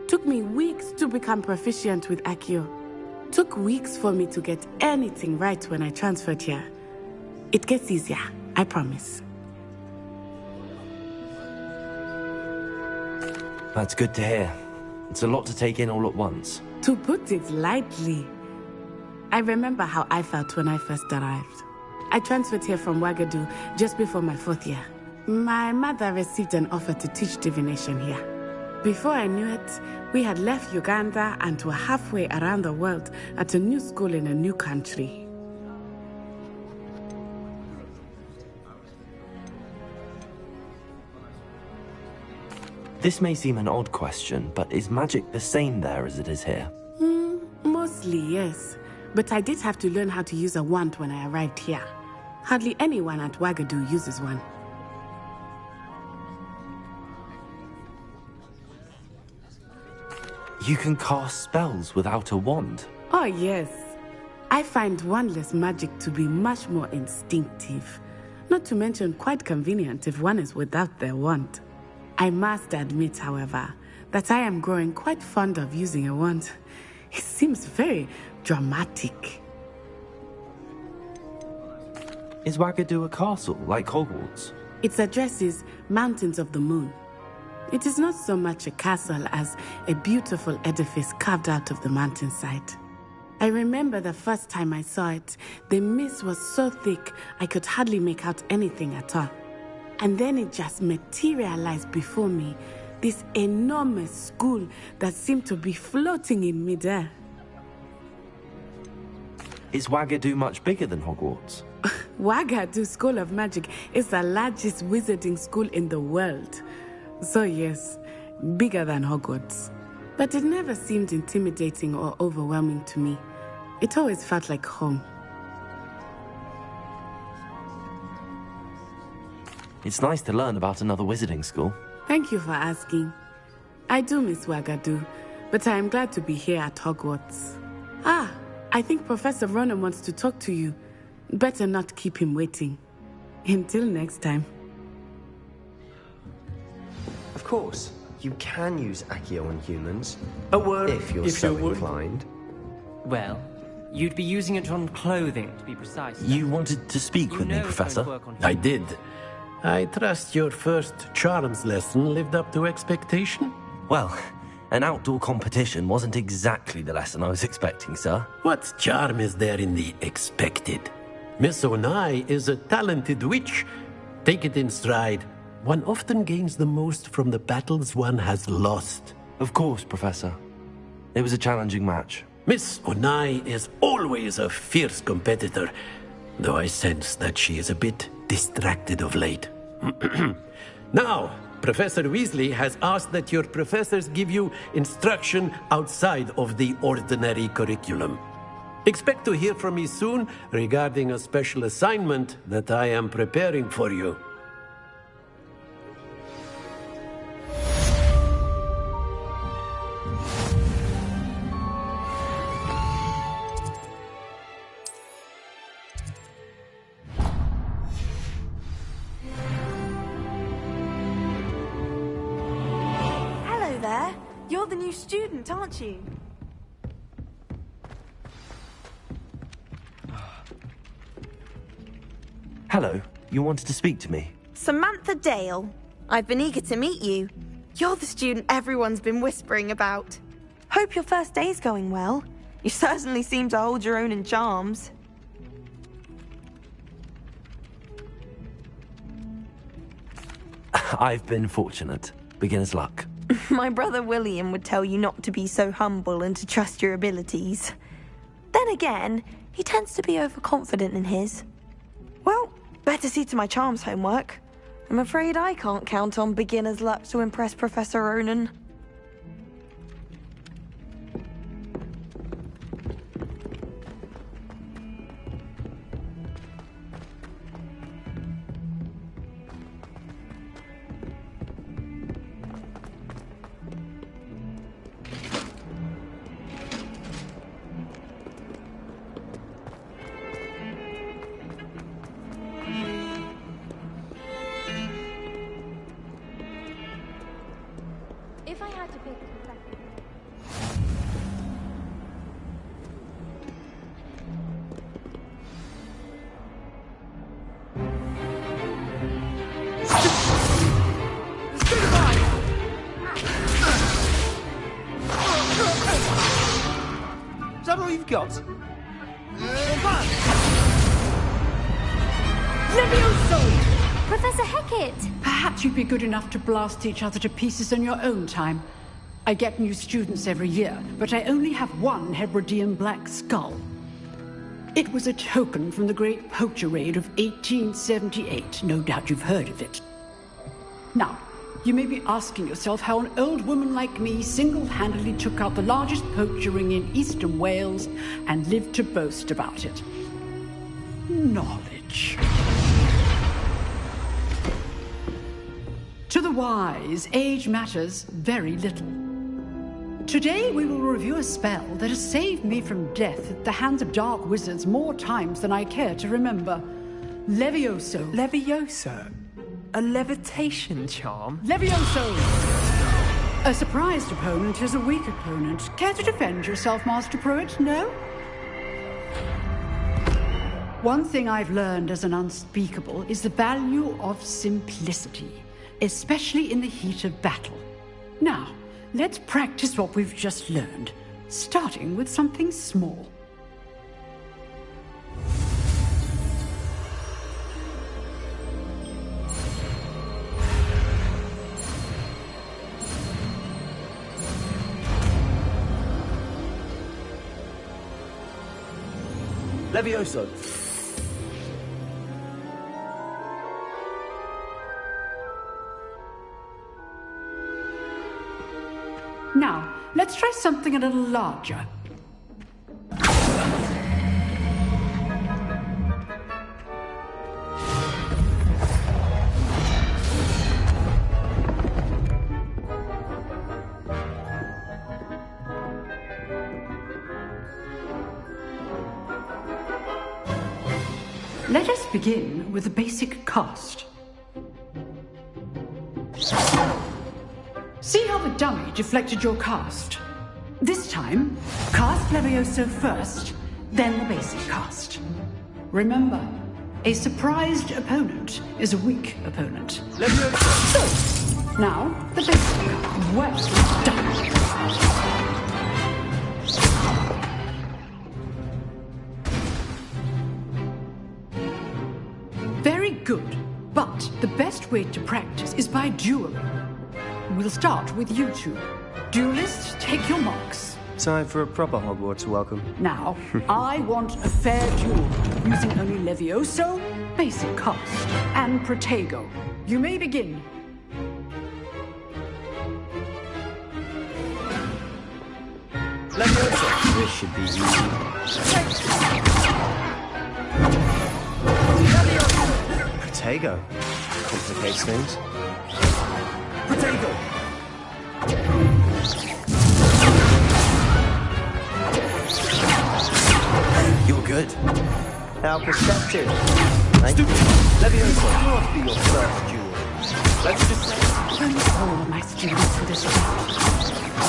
[SPEAKER 19] Took me weeks to become proficient with Accio. Took weeks for me to get anything right when I transferred here. It gets easier, I promise.
[SPEAKER 2] That's good to hear. It's a lot to take in all at once.
[SPEAKER 19] To put it lightly, I remember how I felt when I first arrived. I transferred here from Wagadu just before my 4th year. My mother received an offer to teach divination here. Before I knew it, we had left Uganda and were halfway around the world at a new school in a new country.
[SPEAKER 2] This may seem an odd question, but is magic the same there as it is here?
[SPEAKER 19] Mostly, yes. But I did have to learn how to use a wand when I arrived here. Hardly anyone at Wagadu uses one.
[SPEAKER 2] You can cast spells without a wand?
[SPEAKER 19] Oh, yes. I find wandless magic to be much more instinctive. Not to mention quite convenient if one is without their wand. I must admit, however, that I am growing quite fond of using a wand. It seems very dramatic.
[SPEAKER 3] Is Wagadu a castle, like Hogwarts?
[SPEAKER 19] Its address is Mountains of the Moon. It is not so much a castle as a beautiful edifice carved out of the mountainside. I remember the first time I saw it, the mist was so thick I could hardly make out anything at all. And then it just materialized before me, this enormous school that seemed to be floating in midair.
[SPEAKER 3] Is Wagadu much bigger than Hogwarts?
[SPEAKER 19] Wagadu School of Magic is the largest wizarding school in the world. So yes, bigger than Hogwarts. But it never seemed intimidating or overwhelming to me. It always felt like home.
[SPEAKER 3] It's nice to learn about another wizarding school.
[SPEAKER 19] Thank you for asking. I do miss Wagadu, but I am glad to be here at Hogwarts. I think Professor Ronan wants to talk to you. Better not keep him waiting. Until next time.
[SPEAKER 20] Of course, you can use Accio on humans. If you're so inclined.
[SPEAKER 21] Well, you'd be using it on clothing, to be precise.
[SPEAKER 3] You wanted to speak with me, Professor?
[SPEAKER 8] I did. I trust your first charms lesson lived up to expectation?
[SPEAKER 3] Well, an outdoor competition wasn't exactly the lesson I was expecting, sir.
[SPEAKER 8] What charm is there in the expected? Miss Onai is a talented witch. Take it in stride. One often gains the most from the battles one has lost.
[SPEAKER 3] Of course, Professor. It was a challenging match.
[SPEAKER 8] Miss Onai is always a fierce competitor, though I sense that she is a bit distracted of late. Now, Professor Weasley has asked that your professors give you instruction outside of the ordinary curriculum. Expect to hear from me soon regarding a special assignment that I am preparing for you.
[SPEAKER 16] Hello there. You're the new student, aren't you?
[SPEAKER 3] Hello, you wanted to speak to me?
[SPEAKER 16] Samantha Dale. I've been eager to meet you. You're the student everyone's been whispering about. Hope your first day's going well. You certainly seem to hold your own in charms.
[SPEAKER 3] I've been fortunate. Beginner's luck.
[SPEAKER 16] My brother William would tell you not to be so humble and to trust your abilities. Then again, he tends to be overconfident in his. Well, better see to my charms homework. I'm afraid I can't count on beginner's luck to impress Professor Ronan.
[SPEAKER 17] If I had to pick
[SPEAKER 22] Is that all you've got?
[SPEAKER 17] Levioso! Professor Hecat!
[SPEAKER 23] Perhaps you'd be good enough to blast each other to pieces on your own time. I get new students every year, but I only have one Hebridean black skull. It was a token from the Great Poacher Raid of 1878. No doubt you've heard of it. Now, you may be asking yourself how an old woman like me single-handedly took out the largest poacher ring in eastern Wales and lived to boast about it. Knowledge. To the wise, age matters very little. Today we will review a spell that has saved me from death at the hands of dark wizards more times than I care to remember. Levioso.
[SPEAKER 18] Levioso? A levitation charm?
[SPEAKER 23] Levioso! A surprised opponent is a weak opponent. Care to defend yourself, Master Pruitt? No? One thing I've learned as an unspeakable is the value of simplicity, especially in the heat of battle. Now, let's practice what we've just learned, starting with something small.
[SPEAKER 20] Levioso.
[SPEAKER 23] Now, let's try something a little larger. Let us begin with the basic cast. See how the dummy deflected your cast? This time, cast Levioso first, then the basic cast. Remember, a surprised opponent is a weak opponent. Levioso! So, now, the basic cast. Well done! Very good, but the best way to practice is by dueling. We'll start with you two. Duelists, take your marks.
[SPEAKER 20] Time for a proper Hogwarts welcome.
[SPEAKER 23] Now, I want a fair duel, using only Levioso, basic cast, and Protego. You may begin.
[SPEAKER 20] Levioso. This should be easy. Protego. Complicates things. Protego. You're good. How perceptive. Thank you. Levioso, not be your first duel. Let's just say...
[SPEAKER 23] Don't all my students for this round.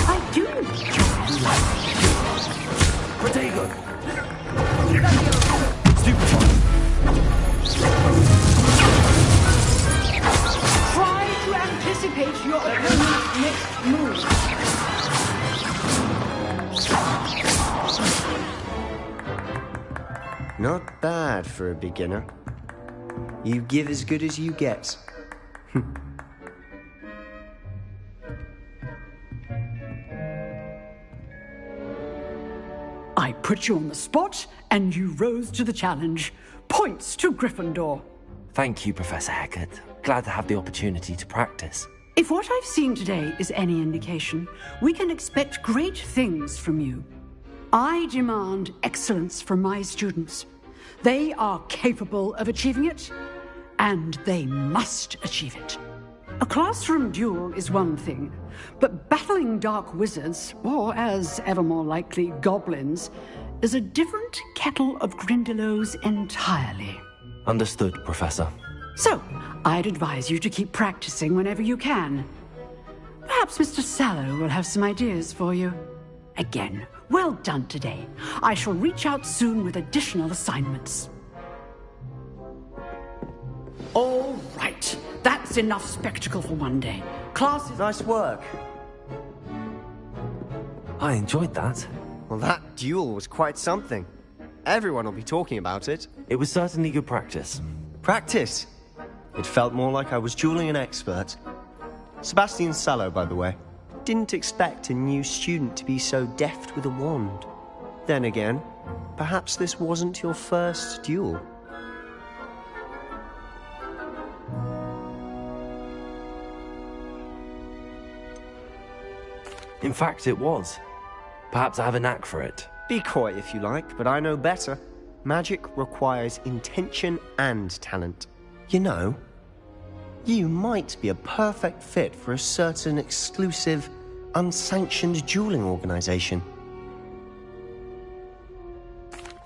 [SPEAKER 23] I do enjoy life.
[SPEAKER 20] Protego. Stupefy.
[SPEAKER 23] Try to anticipate your opponent's next move.
[SPEAKER 20] Not bad for a beginner. You give as good as you get.
[SPEAKER 23] I put you on the spot, and you rose to the challenge. Points to Gryffindor.
[SPEAKER 2] Thank you, Professor Hecat. Glad to have the opportunity to practice.
[SPEAKER 23] If what I've seen today is any indication, we can expect great things from you. I demand excellence from my students. They are capable of achieving it, and they must achieve it. A classroom duel is one thing, but battling dark wizards, or as ever more likely, goblins, is a different kettle of Grindylows entirely.
[SPEAKER 2] Understood, Professor.
[SPEAKER 23] So, I'd advise you to keep practicing whenever you can. Perhaps Mr. Sallow will have some ideas for you. Again, well done today. I shall reach out soon with additional assignments. All right, that's enough spectacle for one day. Class is...
[SPEAKER 20] Nice work.
[SPEAKER 2] I enjoyed that.
[SPEAKER 20] Well, that duel was quite something. Everyone will be talking about it.
[SPEAKER 2] It was certainly good practice.
[SPEAKER 20] Practice? It felt more like I was dueling an expert. Sebastian Sallow, by the way. Didn't expect a new student to be so deft with a wand. Then again, perhaps this wasn't your first duel.
[SPEAKER 2] In fact, it was. Perhaps I have a knack for it.
[SPEAKER 20] Be coy if you like, but I know better. Magic requires intention and talent. You know, you might be a perfect fit for a certain exclusive unsanctioned dueling organization.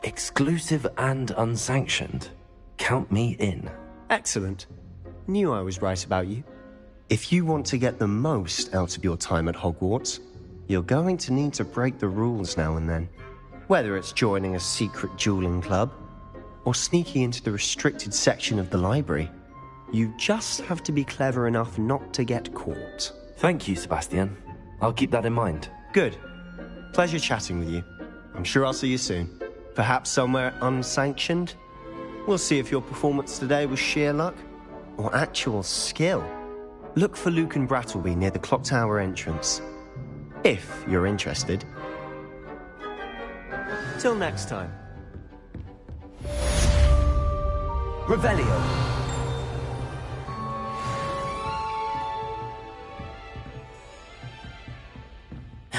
[SPEAKER 2] Exclusive and unsanctioned. Count me in.
[SPEAKER 20] Excellent. Knew I was right about you. If you want to get the most out of your time at Hogwarts, you're going to need to break the rules now and then. Whether it's joining a secret dueling club, or sneaking into the restricted section of the library, you just have to be clever enough not to get caught.
[SPEAKER 2] Thank you, Sebastian. I'll keep that in mind.
[SPEAKER 20] Good. Pleasure chatting with you. I'm sure I'll see you soon. Perhaps somewhere unsanctioned? We'll see if your performance today was sheer luck or actual skill. Look for Luke and Brattleby near the clock tower entrance, if you're interested. Till next time.
[SPEAKER 2] Revelio.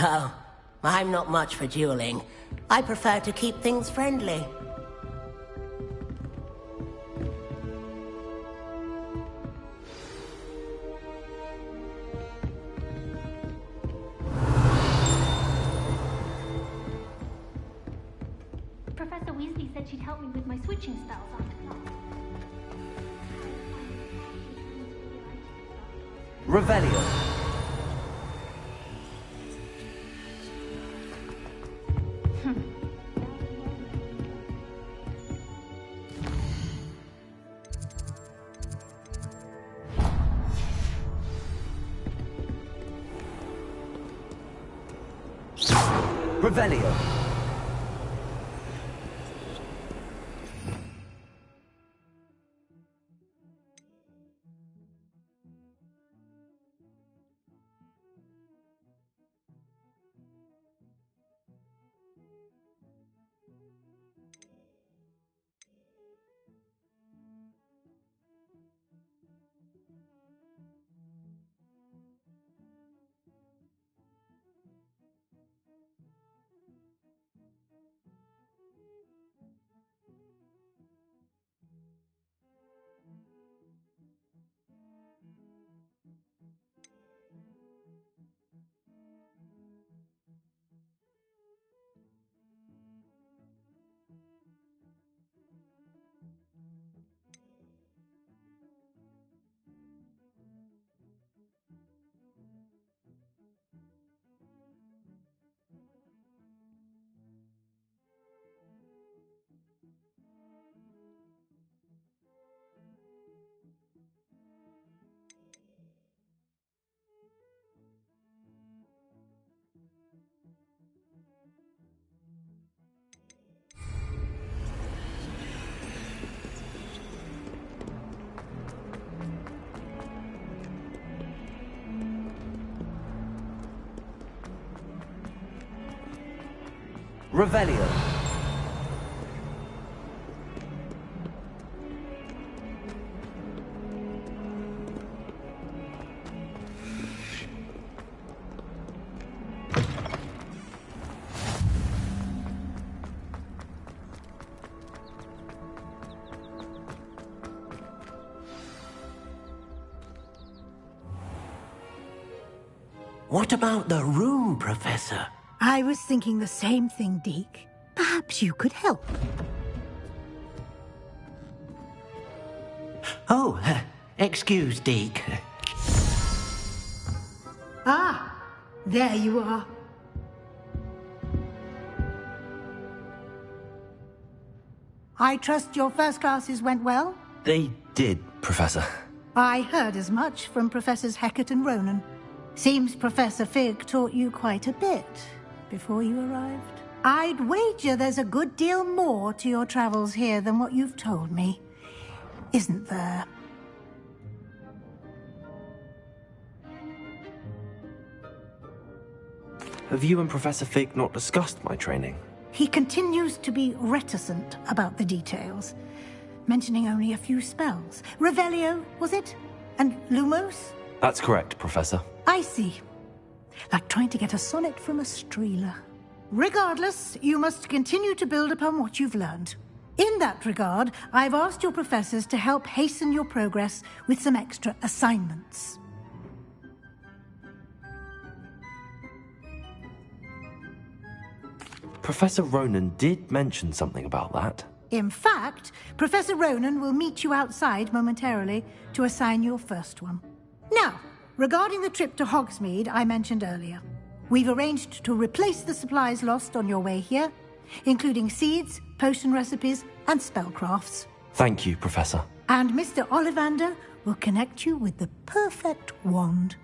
[SPEAKER 4] Oh, I'm not much for dueling. I prefer to keep things friendly.
[SPEAKER 14] Professor Weasley said she'd help me with my switching spells after class.
[SPEAKER 2] Revelio. Revelio. Revelio.
[SPEAKER 12] What about the room, Professor?
[SPEAKER 11] I was thinking the same thing, Deke. Perhaps you could help.
[SPEAKER 12] Oh, excuse, Deke.
[SPEAKER 11] Ah, there you are. I trust your first classes went well?
[SPEAKER 2] They did, Professor.
[SPEAKER 11] I heard as much from Professors Hecat and Ronan. Seems Professor Fig taught you quite a bit before you arrived. I'd wager there's a good deal more to your travels here than what you've told me. Isn't there?
[SPEAKER 2] Have you and Professor Fig not discussed my training?
[SPEAKER 11] He continues to be reticent about the details, mentioning only a few spells. Revelio, was it? And Lumos?
[SPEAKER 2] That's correct, Professor.
[SPEAKER 11] I see. Like trying to get a sonnet from a streeler. Regardless, you must continue to build upon what you've learned. In that regard, I've asked your professors to help hasten your progress with some extra assignments.
[SPEAKER 3] Professor Ronan did mention something about that.
[SPEAKER 11] In fact, Professor Ronan will meet you outside momentarily to assign your first one. Now, regarding the trip to Hogsmeade I mentioned earlier, we've arranged to replace the supplies lost on your way here, including seeds, potion recipes, and spellcrafts.
[SPEAKER 3] Thank you, Professor.
[SPEAKER 11] And Mr. Ollivander will connect you with the perfect wand.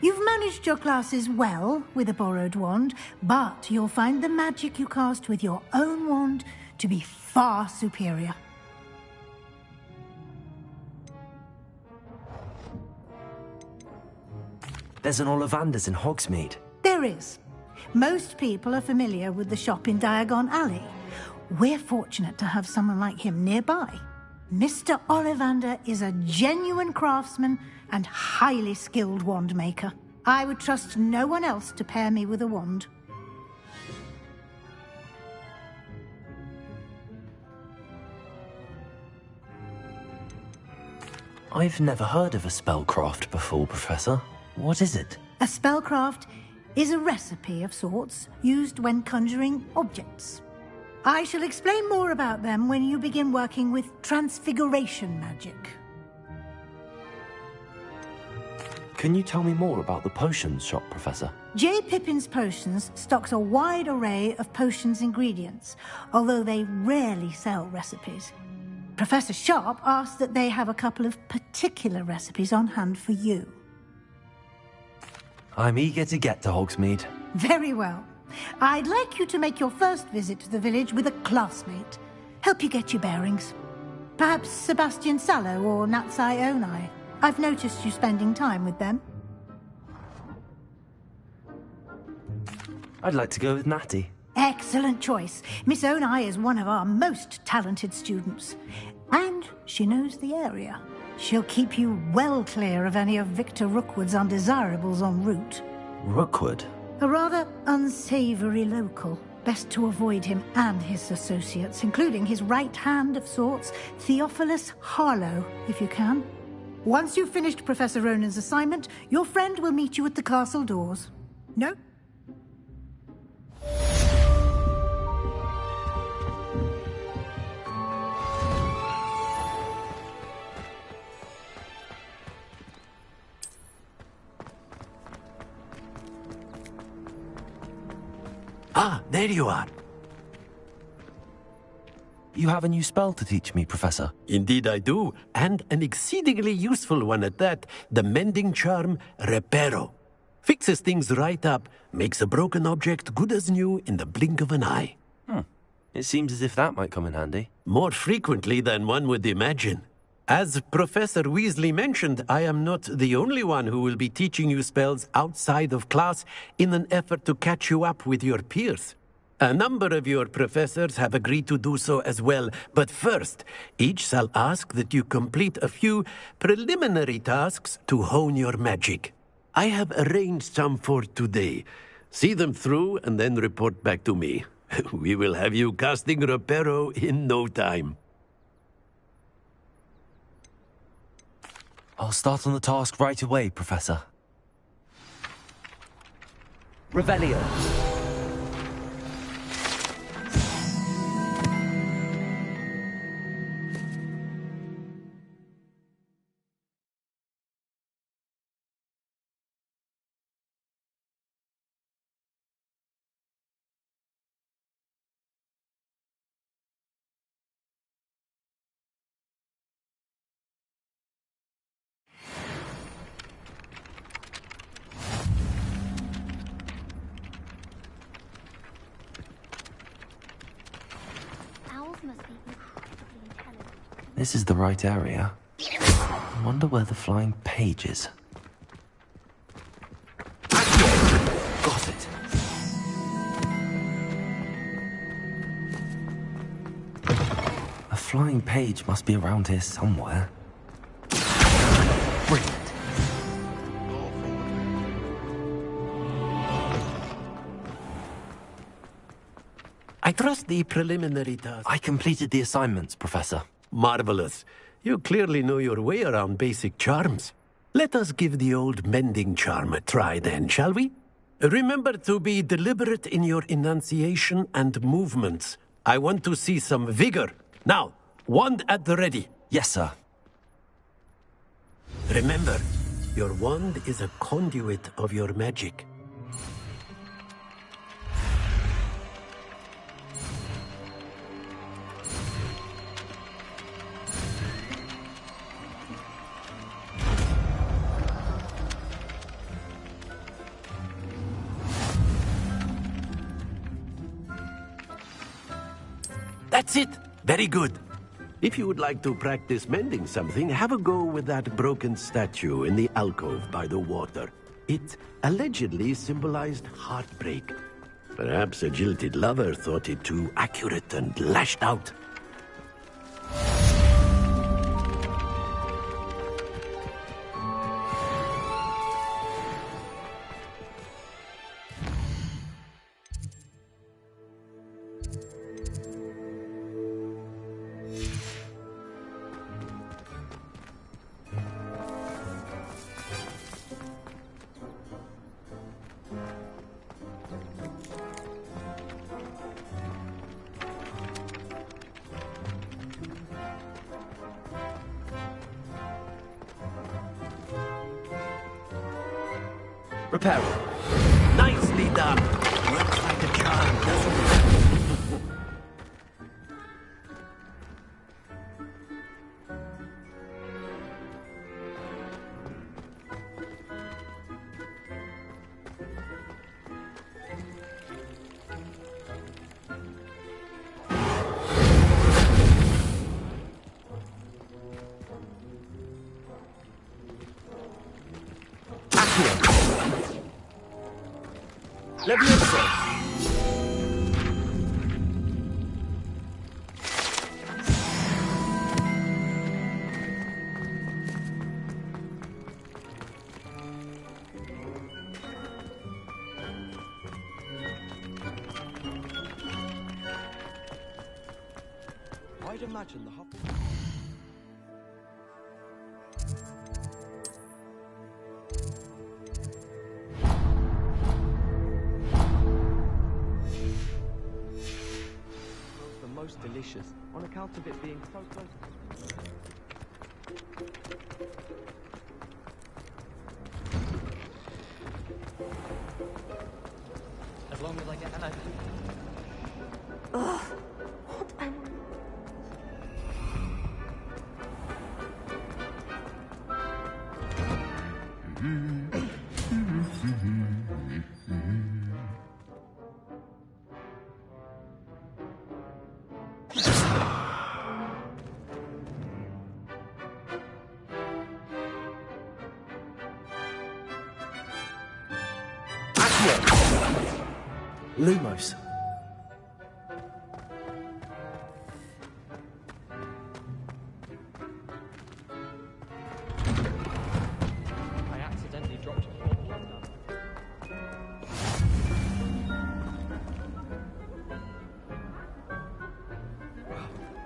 [SPEAKER 11] You've managed your classes well with a borrowed wand, but you'll find the magic you cast with your own wand to be far superior.
[SPEAKER 2] There's an Ollivander's in Hogsmeade.
[SPEAKER 11] There is. Most people are familiar with the shop in Diagon Alley. We're fortunate to have someone like him nearby. Mr. Ollivander is a genuine craftsman and highly skilled wand maker. I would trust no one else to pair me with a wand.
[SPEAKER 2] I've never heard of a spellcraft before, Professor. What is it?
[SPEAKER 11] A spellcraft is a recipe of sorts used when conjuring objects. I shall explain more about them when you begin working with transfiguration magic.
[SPEAKER 3] Can you tell me more about the potions shop, Professor?
[SPEAKER 11] J. Pippin's Potions stocks a wide array of potions ingredients, although they rarely sell recipes. Professor Sharp asked that they have a couple of particular recipes on hand for you.
[SPEAKER 2] I'm eager to get to Hogsmeade.
[SPEAKER 11] Very well. I'd like you to make your first visit to the village with a classmate. Help you get your bearings. Perhaps Sebastian Sallow or Natsai Onai. I've noticed you spending time with them.
[SPEAKER 2] I'd like to go with Natty.
[SPEAKER 11] Excellent choice. Miss Onai is one of our most talented students. And she knows the area. She'll keep you well clear of any of Victor Rookwood's undesirables en route.
[SPEAKER 2] Rookwood?
[SPEAKER 11] A rather unsavory local. Best to avoid him and his associates, including his right hand of sorts, Theophilus Harlow, if you can. Once you've finished Professor Ronan's assignment, your friend will meet you at the castle doors. No?
[SPEAKER 8] Ah, there you are.
[SPEAKER 3] You have a new spell to teach me, Professor.
[SPEAKER 8] Indeed I do, and an exceedingly useful one at that. The mending charm, Reparo. Fixes things right up, makes a broken object good as new in the blink of an eye.
[SPEAKER 3] It seems as if that might come in handy.
[SPEAKER 8] More frequently than one would imagine. As Professor Weasley mentioned, I am not the only one who will be teaching you spells outside of class in an effort to catch you up with your peers. A number of your professors have agreed to do so as well, but first, each shall ask that you complete a few preliminary tasks to hone your magic. I have arranged some for today. See them through and then report back to me. We will have you casting Reparo in no time.
[SPEAKER 2] I'll start on the task right away, Professor. Revelio. This is the right area. I wonder where the flying page is. Got it. A flying page must be around here somewhere. Brilliant.
[SPEAKER 8] I trust the preliminary task.
[SPEAKER 2] I completed the assignments, Professor.
[SPEAKER 8] Marvelous. You clearly know your way around basic charms. Let us give the old mending charm a try then, shall we? Remember to be deliberate in your enunciation and movements. I want to see some vigor. Now, wand at the ready.
[SPEAKER 2] Yes, sir.
[SPEAKER 8] Remember, your wand is a conduit of your magic.
[SPEAKER 2] That's it! Very good.
[SPEAKER 8] If you would like to practice mending something, have a go with that broken statue in the alcove by the water. It allegedly symbolized heartbreak. Perhaps a jilted lover thought it too accurate and lashed out.
[SPEAKER 2] Repair.
[SPEAKER 8] Nicely done. Works like a charm, doesn't it?
[SPEAKER 2] Leviosa.
[SPEAKER 20] I'd imagine the Hogwarts. Most delicious, on account of it being so close.
[SPEAKER 15] As long as I get an open.
[SPEAKER 16] Ugh, what an...
[SPEAKER 2] Lumos.
[SPEAKER 15] I accidentally dropped it.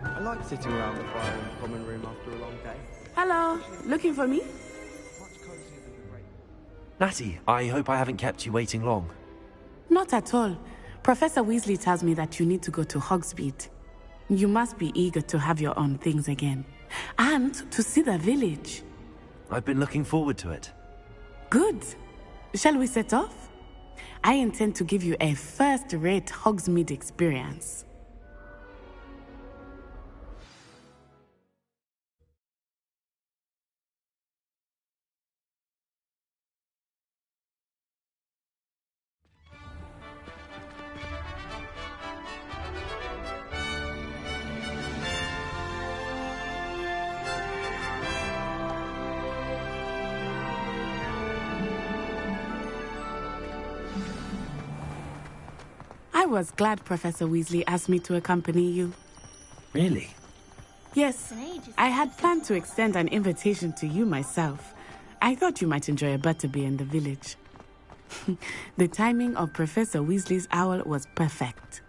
[SPEAKER 20] I like sitting around the fire in the common room after a long day.
[SPEAKER 19] Hello, looking for me?
[SPEAKER 2] Natty, I hope I haven't kept you waiting long.
[SPEAKER 19] Not at all. Professor Weasley tells me that you need to go to Hogsmeade. You must be eager to have your own things again. And to see the village.
[SPEAKER 2] I've been looking forward to it.
[SPEAKER 19] Good. Shall we set off? I intend to give you a first-rate Hogsmeade experience. I was glad Professor Weasley asked me to accompany you.
[SPEAKER 2] Really?
[SPEAKER 19] Yes, I had planned to extend an invitation to you myself. I thought you might enjoy a butterbeer in the village. The timing of Professor Weasley's owl was perfect.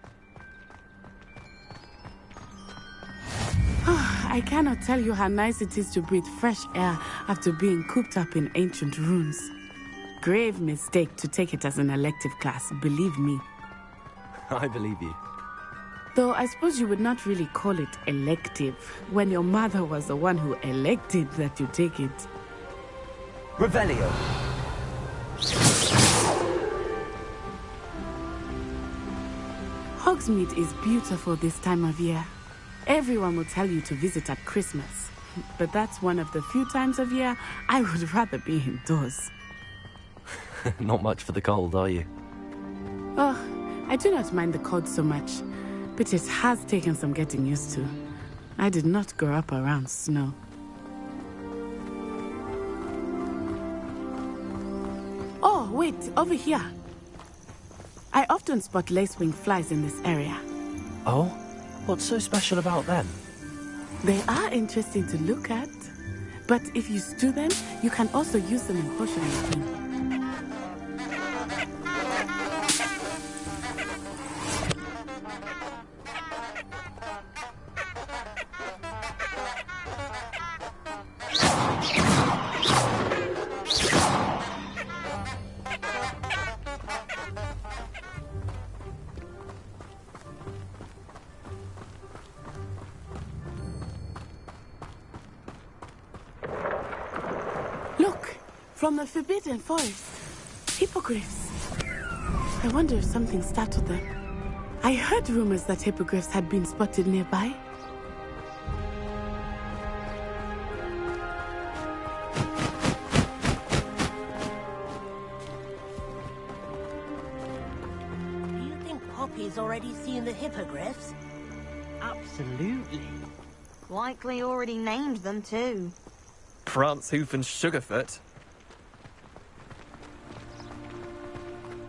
[SPEAKER 19] I cannot tell you how nice it is to breathe fresh air after being cooped up in ancient rooms. grave mistake to take it as an elective class, believe me.
[SPEAKER 20] I believe you.
[SPEAKER 19] Though I suppose you would not really call it elective when your mother was the one who elected that you take it.
[SPEAKER 2] Revelio.
[SPEAKER 19] Hogsmeade is beautiful this time of year. Everyone will tell you to visit at Christmas. But that's one of the few times of year I would rather be indoors.
[SPEAKER 2] Not much for the cold, are you?
[SPEAKER 19] Oh, I do not mind the cold so much, but it has taken some getting used to. I did not grow up around snow. Oh, wait, over here. I often spot lacewing flies in this area.
[SPEAKER 2] Oh? What's so special about them?
[SPEAKER 19] They are interesting to look at, but if you stew them, you can also use them in potion making. From the Forbidden Forest. Hippogriffs. I wonder if something startled them. I heard rumors that hippogriffs had been spotted nearby.
[SPEAKER 4] Do you think Poppy's already seen the hippogriffs?
[SPEAKER 5] Absolutely.
[SPEAKER 16] Likely already named them too.
[SPEAKER 18] Prance, Hoof and Sugarfoot.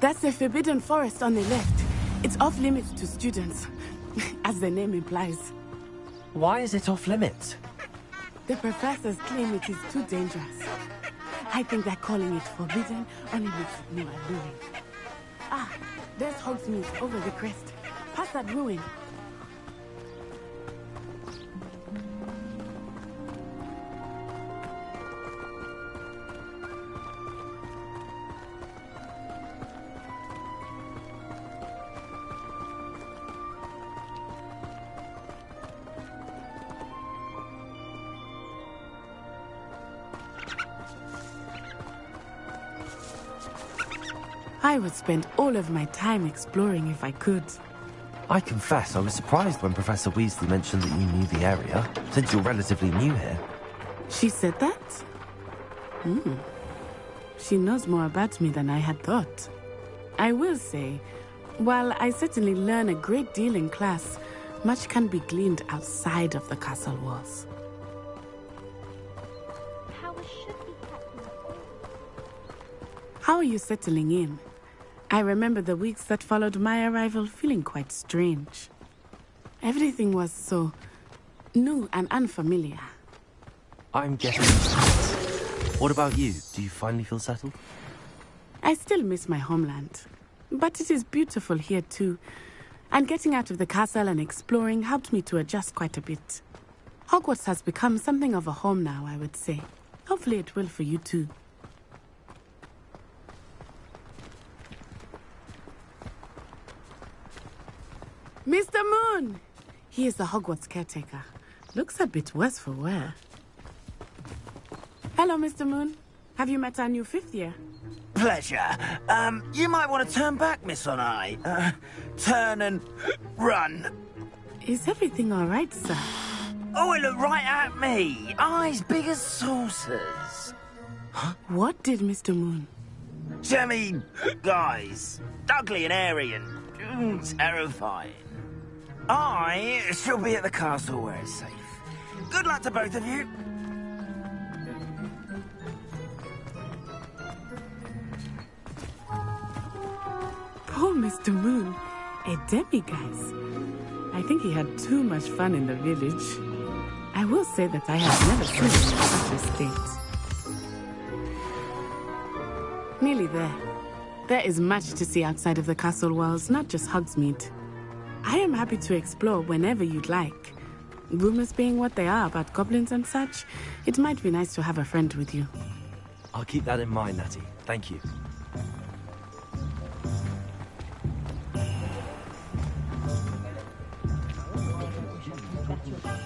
[SPEAKER 19] That's the Forbidden Forest on the left. It's off limits to students, as the name implies.
[SPEAKER 2] Why is it off limits?
[SPEAKER 19] The professors claim it is too dangerous. I think that calling it forbidden only makes it more alluring. Ah, there's Hogsmeade over the crest. Past that ruin. I would spend all of my time exploring if I could.
[SPEAKER 2] I confess I was surprised when Professor Weasley mentioned that you knew the area, since you're relatively new here.
[SPEAKER 19] She said that? She knows more about me than I had thought. I will say, while I certainly learn a great deal in class, much can be gleaned outside of the castle walls. How are you settling in? I remember the weeks that followed my arrival feeling quite strange. Everything was so new and unfamiliar.
[SPEAKER 2] I'm getting... What about you? Do you finally feel settled?
[SPEAKER 19] I still miss my homeland, but it is beautiful here too. And getting out of the castle and exploring helped me to adjust quite a bit. Hogwarts has become something of a home now, I would say. Hopefully it will for you too. Mr. Moon! He is the Hogwarts caretaker. Looks a bit worse for wear. Hello, Mr. Moon. Have you met our new 5th year?
[SPEAKER 12] Pleasure. You might want to turn back, Miss On Eye. Turn and run.
[SPEAKER 19] Is everything all right, sir?
[SPEAKER 12] Oh, it looked right at me. Eyes big as saucers.
[SPEAKER 19] What did Mr. Moon?
[SPEAKER 12] Jemmy, guys. Ugly and airy and terrifying. I shall be at the castle where it's safe. Good luck to both of you.
[SPEAKER 19] Poor Mr. Moon. A demiguise. I think he had too much fun in the village. I will say that I have never seen him in such a state. Nearly there. There is much to see outside of the castle walls, not just Hogsmeade. I am happy to explore whenever you'd like. Rumors being what they are about goblins and such, it might be nice to have a friend with you.
[SPEAKER 2] I'll keep that in mind, Natty. Thank you.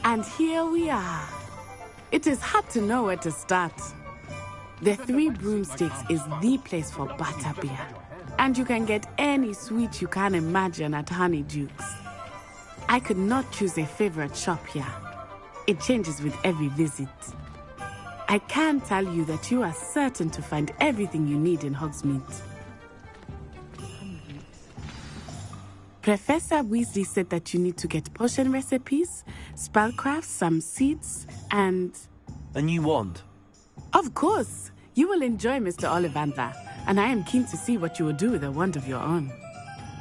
[SPEAKER 19] And here we are. It is hard to know where to start. The Three Broomsticks is the place for butterbeer. And you can get any sweet you can imagine at Honeydukes. I could not choose a favorite shop here. It changes with every visit. I can tell you that you are certain to find everything you need in Hogsmeade. Professor Weasley said that you need to get potion recipes, spellcrafts, some seeds, and...
[SPEAKER 2] A new wand.
[SPEAKER 19] Of course! You will enjoy Mr. Ollivander, and I am keen to see what you will do with a wand of your own.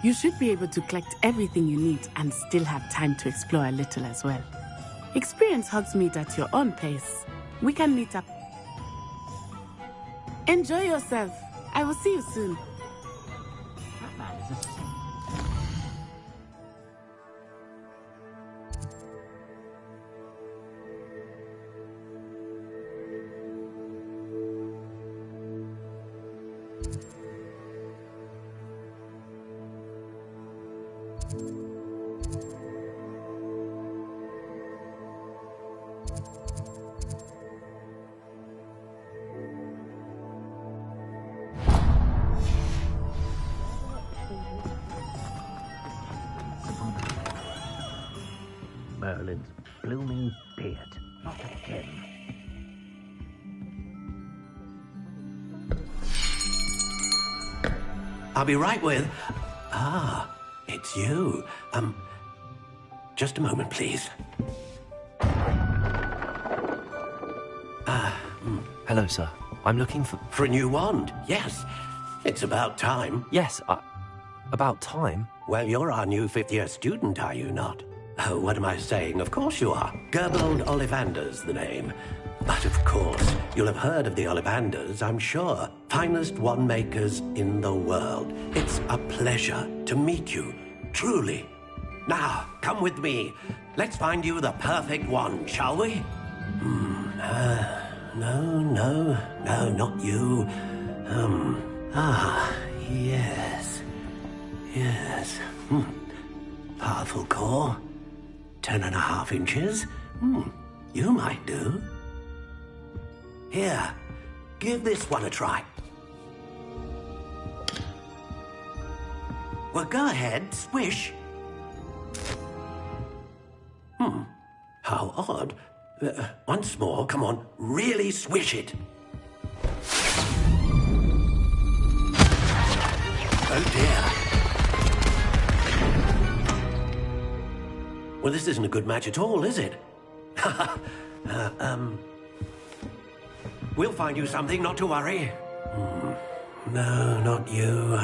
[SPEAKER 19] You should be able to collect everything you need and still have time to explore a little as well. Experience Hogsmeade at your own pace. We can meet up. Enjoy yourself. I will see you soon.
[SPEAKER 12] Merlin's blooming beard, not again.
[SPEAKER 8] I'll be right with... it's you. Just a moment, please.
[SPEAKER 2] Hello, sir. I'm looking for...
[SPEAKER 8] For a new wand, yes. It's about time.
[SPEAKER 2] Yes, about time?
[SPEAKER 8] Well, you're our new fifth-year student, are you not? Oh, what am I saying? Of course you are. Gerbold Ollivander's the name. But of course, you'll have heard of the Ollivanders, I'm sure. Finest wand makers in the world. It's a pleasure to meet you, truly. Now, come with me. Let's find you the perfect wand, shall we? No, not you. Yes. Powerful core. 10.5 inches. You might do. Here, give this one a try. Well, go ahead, swish. How odd. Once more, come on, really swish it. Oh dear. Well, this isn't a good match at all, is it? We'll find you something, not to worry. No, not you.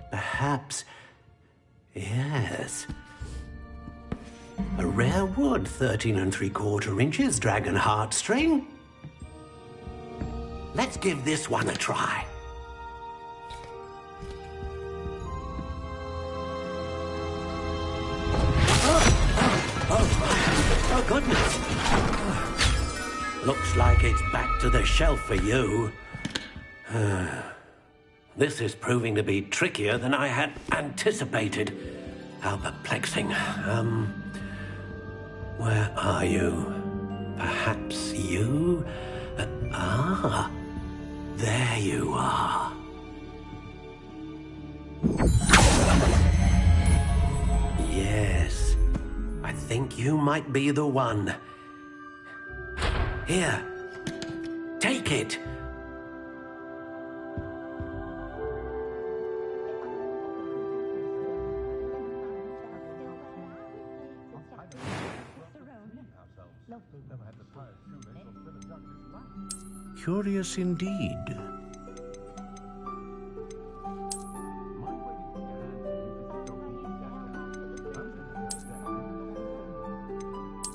[SPEAKER 8] Perhaps... Yes. A rare wood, 13 3/4 inches, dragon heartstring. Let's give this one a try. Oh, goodness. Looks like it's back to the shelf for you. This is proving to be trickier than I had anticipated. How perplexing. Where are you? Perhaps you? There you are. Yes. I think you might be the one. Here. Take it.
[SPEAKER 12] Curious indeed.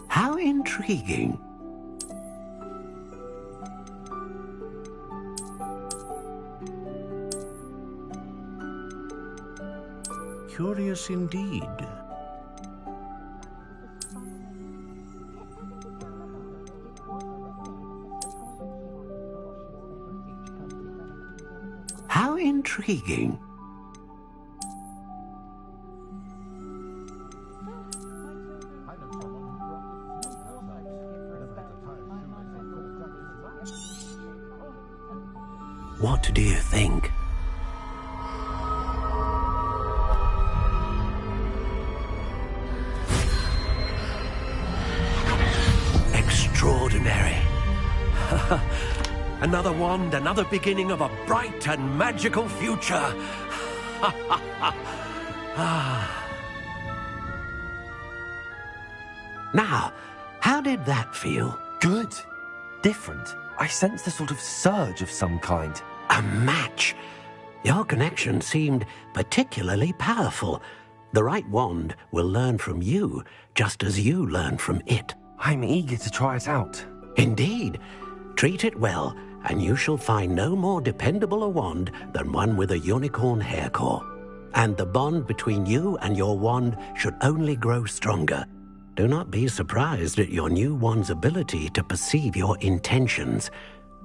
[SPEAKER 8] How intriguing.
[SPEAKER 12] Curious indeed.
[SPEAKER 8] How intriguing. What do you think? Extraordinary. Another wand, another beginning of a bright and magical future. Now, how did that feel?
[SPEAKER 2] Good. Different. I sensed a sort of surge of some kind.
[SPEAKER 8] A match. Your connection seemed particularly powerful. The right wand will learn from you, just as you learn from it.
[SPEAKER 2] I'm eager to try it out.
[SPEAKER 8] Indeed. Treat it well, and you shall find no more dependable a wand than one with a unicorn hair core. And the bond between you and your wand should only grow stronger. Do not be surprised at your new wand's ability to perceive your intentions,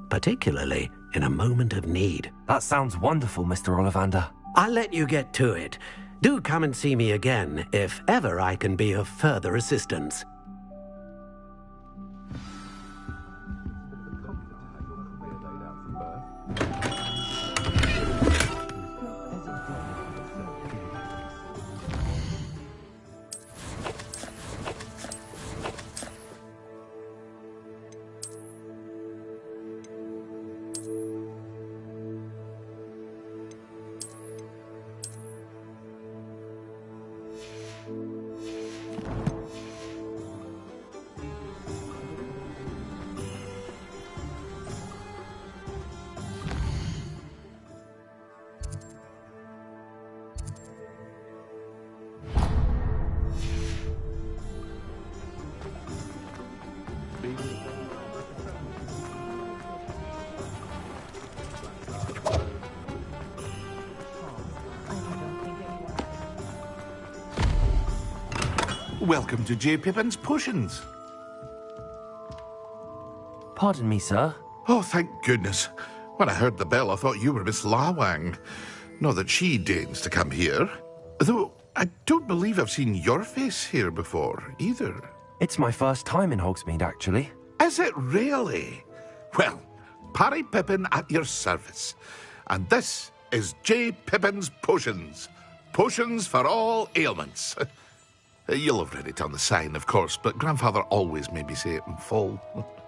[SPEAKER 8] particularly in a moment of need.
[SPEAKER 2] That sounds wonderful, Mr. Ollivander.
[SPEAKER 8] I'll let you get to it. Do come and see me again if ever I can be of further assistance.
[SPEAKER 7] Welcome to J. Pippin's Potions.
[SPEAKER 2] Pardon me, sir.
[SPEAKER 7] Oh, thank goodness. When I heard the bell, I thought you were Miss Lawang. Not that she deigns to come here. Though, I don't believe I've seen your face here before, either.
[SPEAKER 2] It's my first time in Hogsmeade, actually.
[SPEAKER 7] Is it really? Well, Parry Pippin at your service. And this is J. Pippin's Potions. Potions for all ailments. You'll have read it on the sign, of course, but Grandfather always made me say it in full.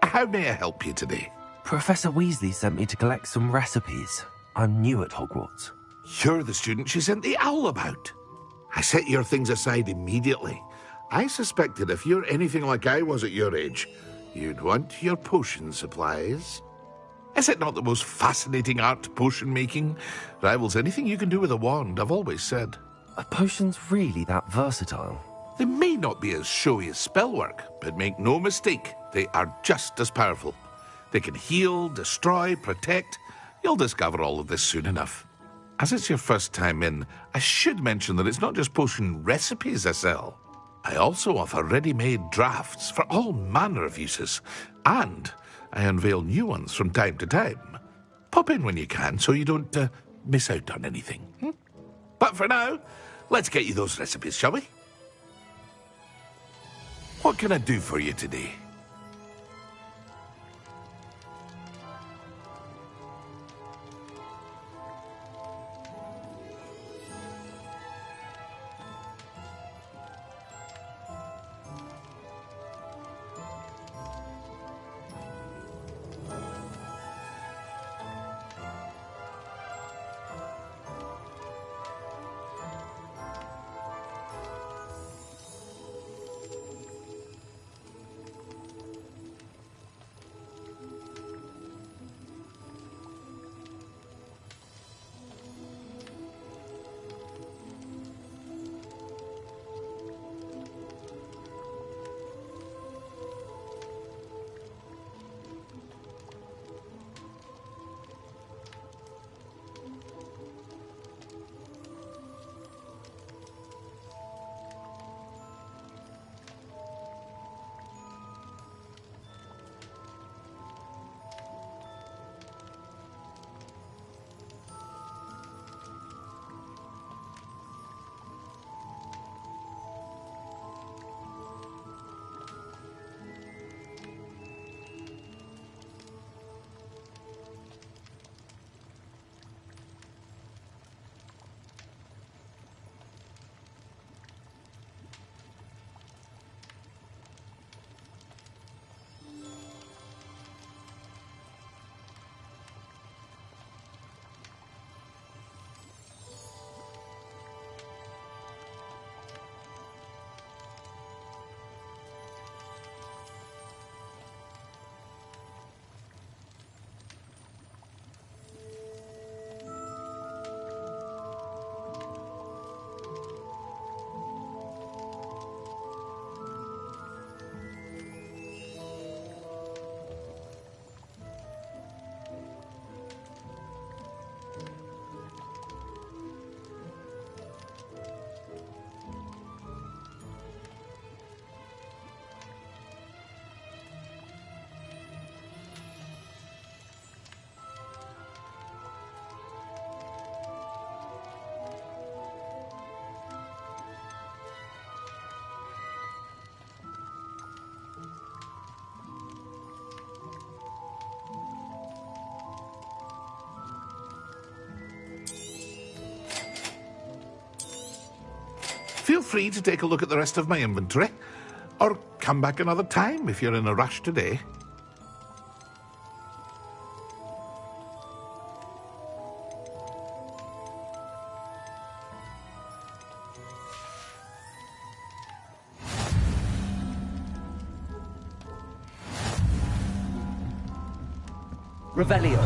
[SPEAKER 7] How may I help you today?
[SPEAKER 2] Professor Weasley sent me to collect some recipes. I'm new at Hogwarts.
[SPEAKER 7] You're the student she sent the owl about. I set your things aside immediately. I suspected if you're anything like I was at your age, you'd want your potion supplies. Is it not the most fascinating art, potion making? Rivals anything you can do with a wand, I've always said.
[SPEAKER 2] Are potions really that versatile?
[SPEAKER 7] They may not be as showy as spellwork, but make no mistake, they are just as powerful. They can heal, destroy, protect. You'll discover all of this soon enough. As it's your first time in, I should mention that it's not just potion recipes I sell. I also offer ready-made drafts for all manner of uses, and I unveil new ones from time to time. Pop in when you can so you don't miss out on anything. But for now, let's get you those recipes, shall we? What can I do for you today? Feel free to take a look at the rest of my inventory, or come back another time if you're in a rush today.
[SPEAKER 2] Revelio.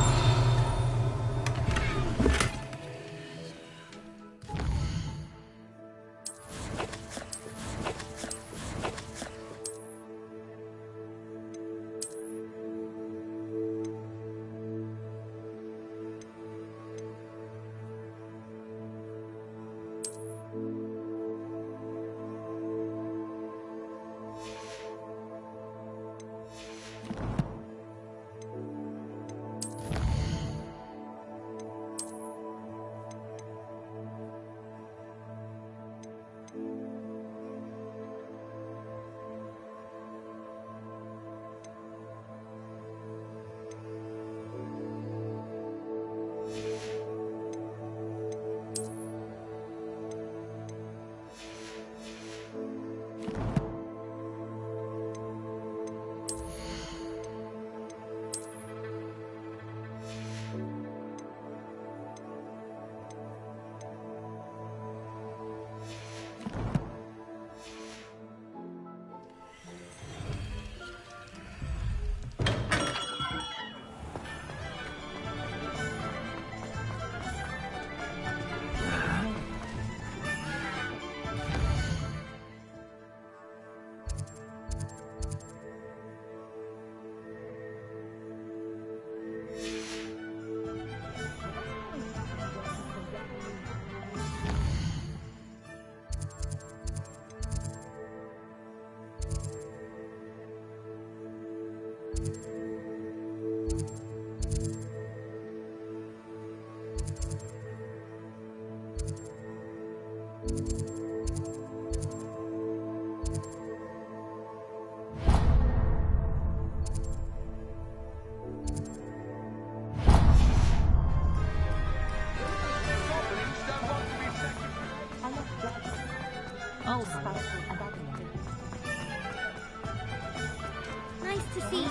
[SPEAKER 17] Nice to see you.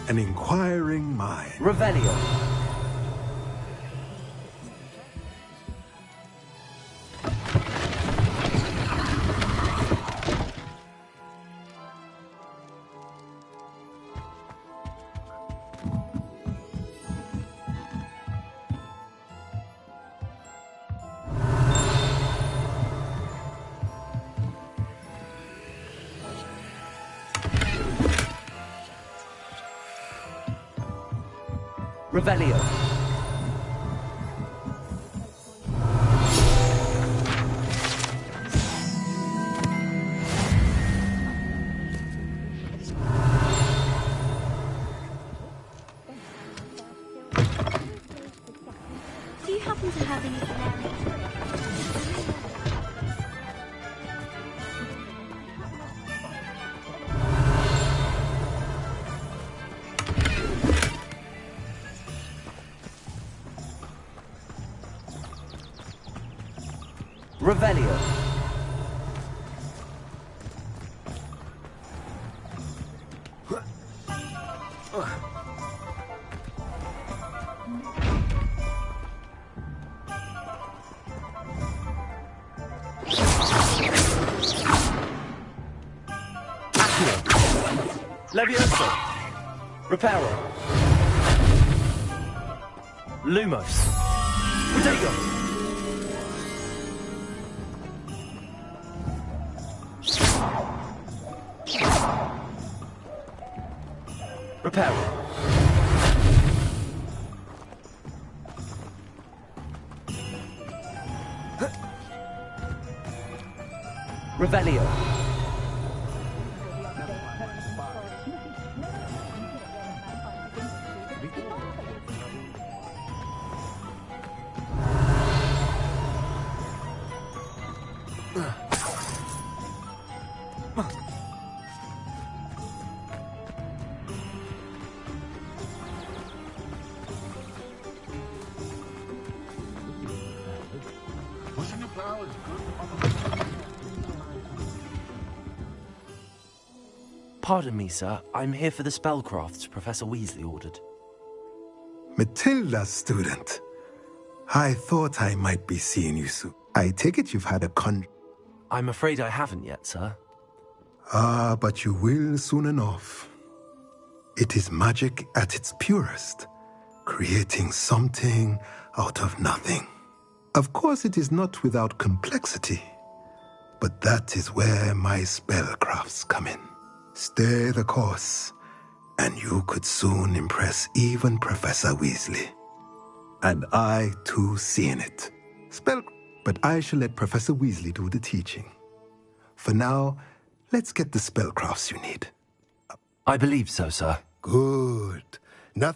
[SPEAKER 1] An inquiring mind.
[SPEAKER 2] Revelio. Revelio.
[SPEAKER 17] Do you happen to have any canary?
[SPEAKER 2] Revelio. Levioso. Reparo. Lumos. Protego. Reparo. Revelio.
[SPEAKER 7] Pushing your powers.
[SPEAKER 3] Pardon me, sir. I'm here for the spellcrafts Professor Weasley ordered.
[SPEAKER 1] Matilda's student. I thought I might be seeing you soon. I take it you've had a
[SPEAKER 3] I'm afraid I haven't yet, sir.
[SPEAKER 1] Ah, but you will soon enough. It is magic at its purest, creating something out of nothing. Of course, it is not without complexity, but that is where my spellcrafts come in. Stay the course, and you could soon impress even Professor Weasley. And I, too, see in it. But I shall let Professor Weasley do the teaching. For now, let's get the spellcrafts you need.
[SPEAKER 3] I believe so, sir.
[SPEAKER 1] Good. Now,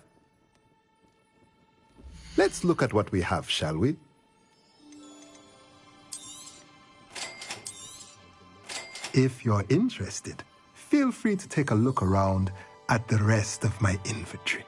[SPEAKER 1] let's look at what we have, shall we? If you're interested, feel free to take a look around at the rest of my inventory.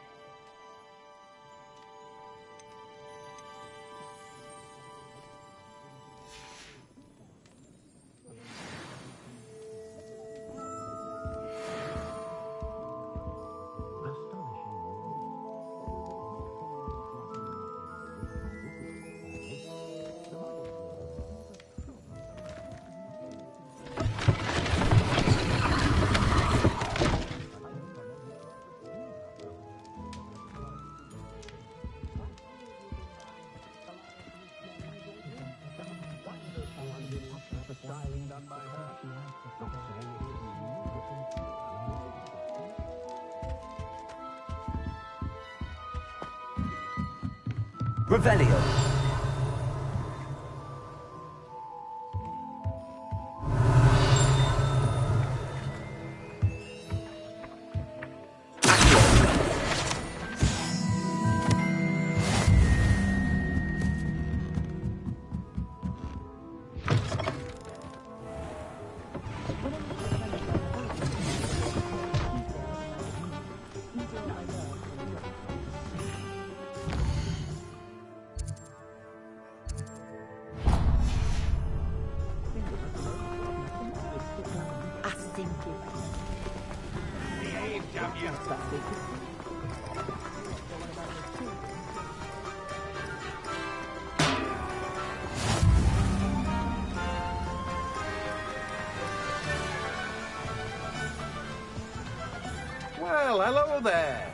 [SPEAKER 2] Revelio.
[SPEAKER 9] Well, hello there.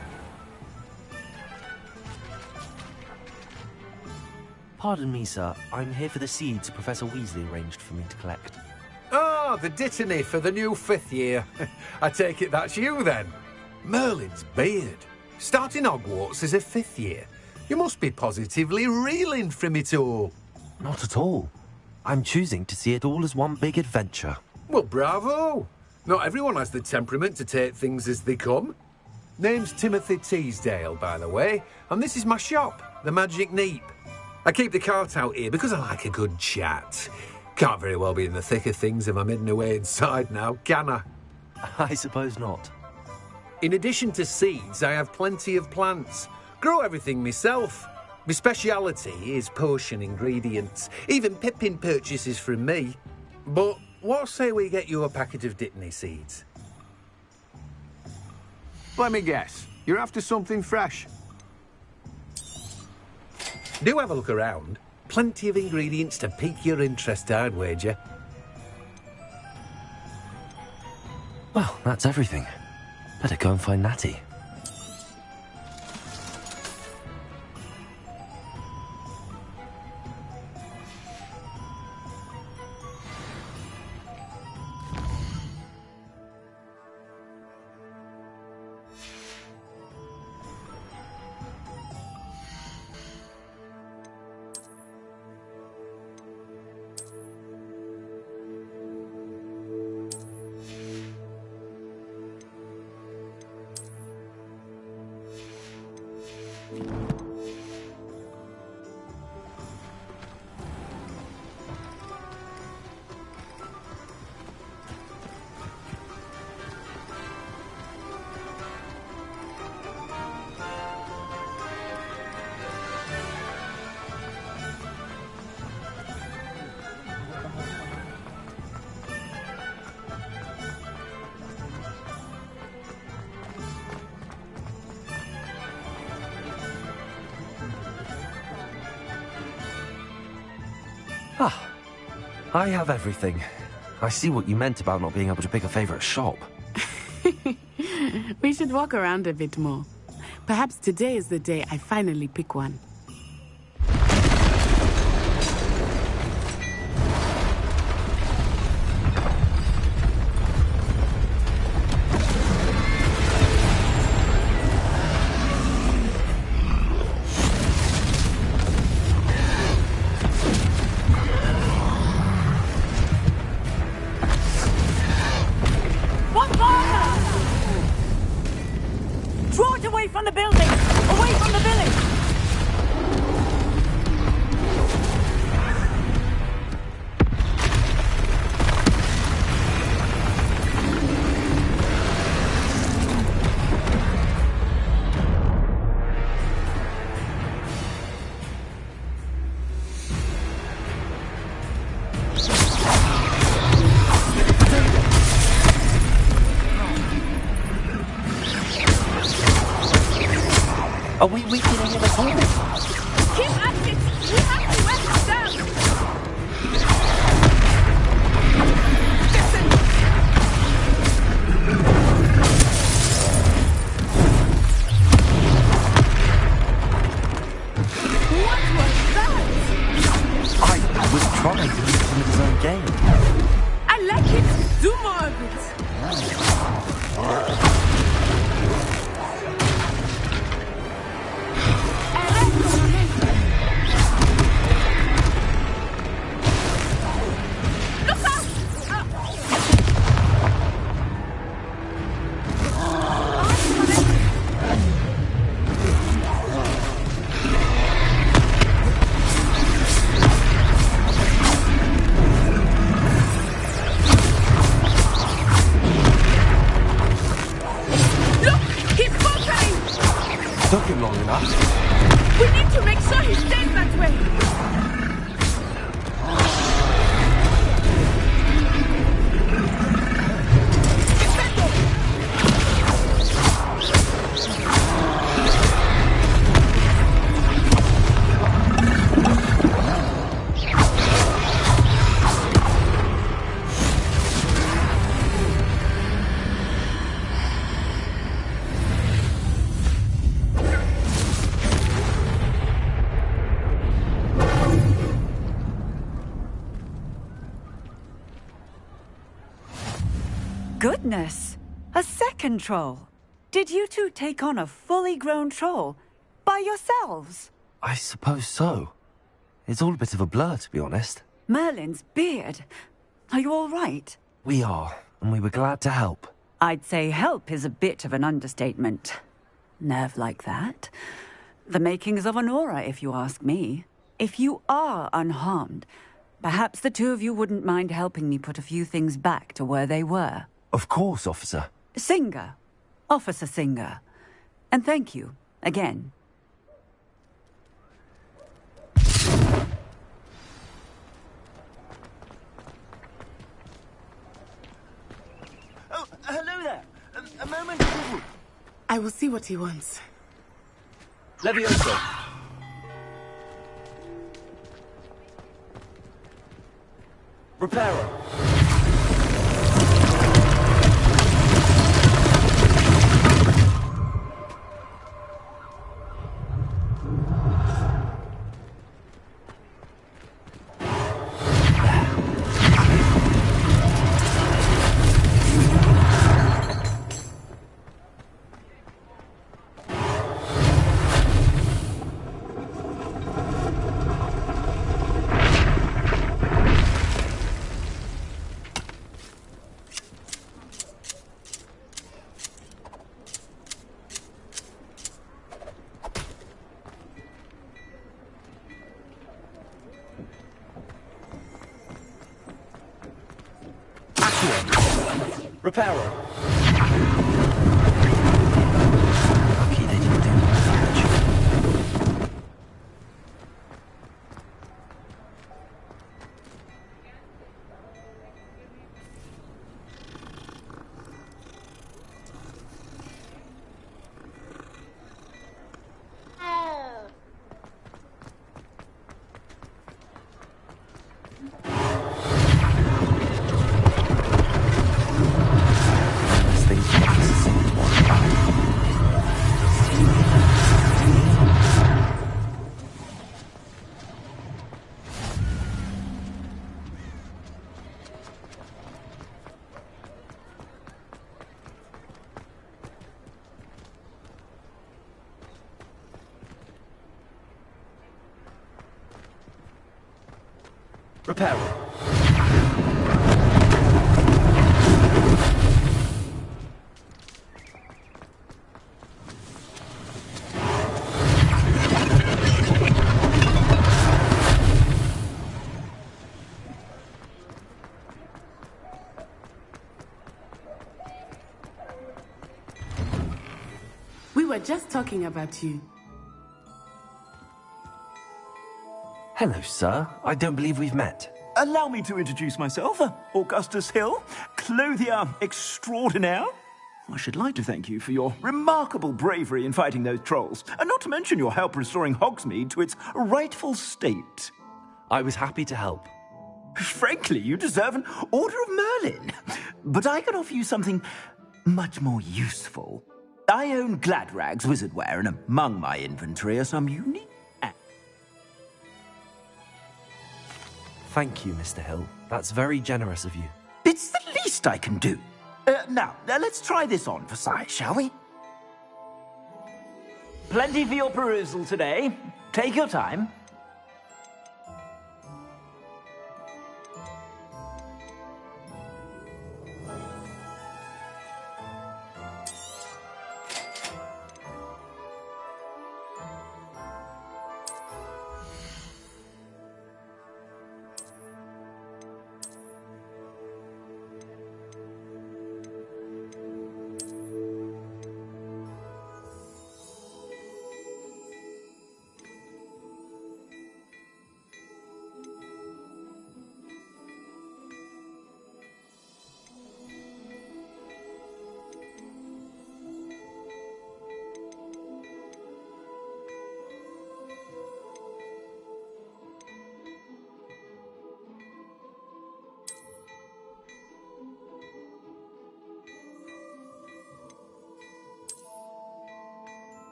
[SPEAKER 3] Pardon me, sir. I'm here for the seeds Professor Weasley arranged for me to collect.
[SPEAKER 9] Oh, the dittany for the new 5th year. I take it that's you, then. Merlin's beard. Starting Hogwarts as a 5th year. You must be positively reeling from it all.
[SPEAKER 3] Not at all. I'm choosing to see it all as one big adventure.
[SPEAKER 9] Well, bravo. Not everyone has the temperament to take things as they come. Name's Timothy Teasdale, by the way, and this is my shop, the Magic Neep. I keep the cart out here because I like a good chat. Can't very well be in the thick of things if I'm hidden away inside now, can I?
[SPEAKER 3] I suppose not.
[SPEAKER 9] In addition to seeds, I have plenty of plants. Grow everything myself. My speciality is potion ingredients. Even Pippin purchases from me. But what say we get you a packet of Dittany seeds?
[SPEAKER 10] Let me guess. You're after something fresh.
[SPEAKER 9] Do have a look around. Plenty of ingredients to pique your interest, I'd wager.
[SPEAKER 3] Well, that's everything. Better go and find Natty.
[SPEAKER 2] Ah, I have everything. I see what you meant about not being able to pick a favorite shop.
[SPEAKER 19] We should walk around a bit more. Perhaps today is the day I finally pick one.
[SPEAKER 5] Draw it away from the building! Away from the village!
[SPEAKER 2] Are we weakening him at all?
[SPEAKER 5] Keep at it! We have to let him down!
[SPEAKER 19] What was that?
[SPEAKER 2] I was trying to beat him in his own game.
[SPEAKER 19] I like it. Do more of it.
[SPEAKER 2] Took him long enough.
[SPEAKER 19] We need to make sure he stays that way.
[SPEAKER 5] Goodness! A second troll! Did you two take on a fully grown troll? By yourselves?
[SPEAKER 2] I suppose so. It's all a bit of a blur, to be honest.
[SPEAKER 5] Merlin's beard. Are you all right?
[SPEAKER 2] We are, and we were glad to help.
[SPEAKER 5] I'd say help is a bit of an understatement. Nerve like that. The makings of an aura, if you ask me. If you are unharmed, perhaps the two of you wouldn't mind helping me put a few things back to where they were.
[SPEAKER 2] Of course, officer.
[SPEAKER 5] Singer. Officer Singer. And thank you, again.
[SPEAKER 12] Oh, hello there. A moment.
[SPEAKER 19] I will see what he wants.
[SPEAKER 2] Levioso. Reparo. Reparo. Lucky they didn't do more damage. Repairing.
[SPEAKER 19] We were just talking about you.
[SPEAKER 2] Hello, sir. I don't believe we've met.
[SPEAKER 6] Allow me to introduce myself, Augustus Hill, clothier extraordinaire. I should like to thank you for your remarkable bravery in fighting those trolls, and not to mention your help restoring Hogsmeade to its rightful state.
[SPEAKER 2] I was happy to help.
[SPEAKER 6] Frankly, you deserve an Order of Merlin. But I can offer you something much more useful. I own Gladrag's wizardwear, and among my inventory are some unique...
[SPEAKER 2] Thank you, Mr. Hill. That's very generous of you.
[SPEAKER 6] It's the least I can do. Now, let's try this on for size, shall we? Plenty for your perusal today. Take your time.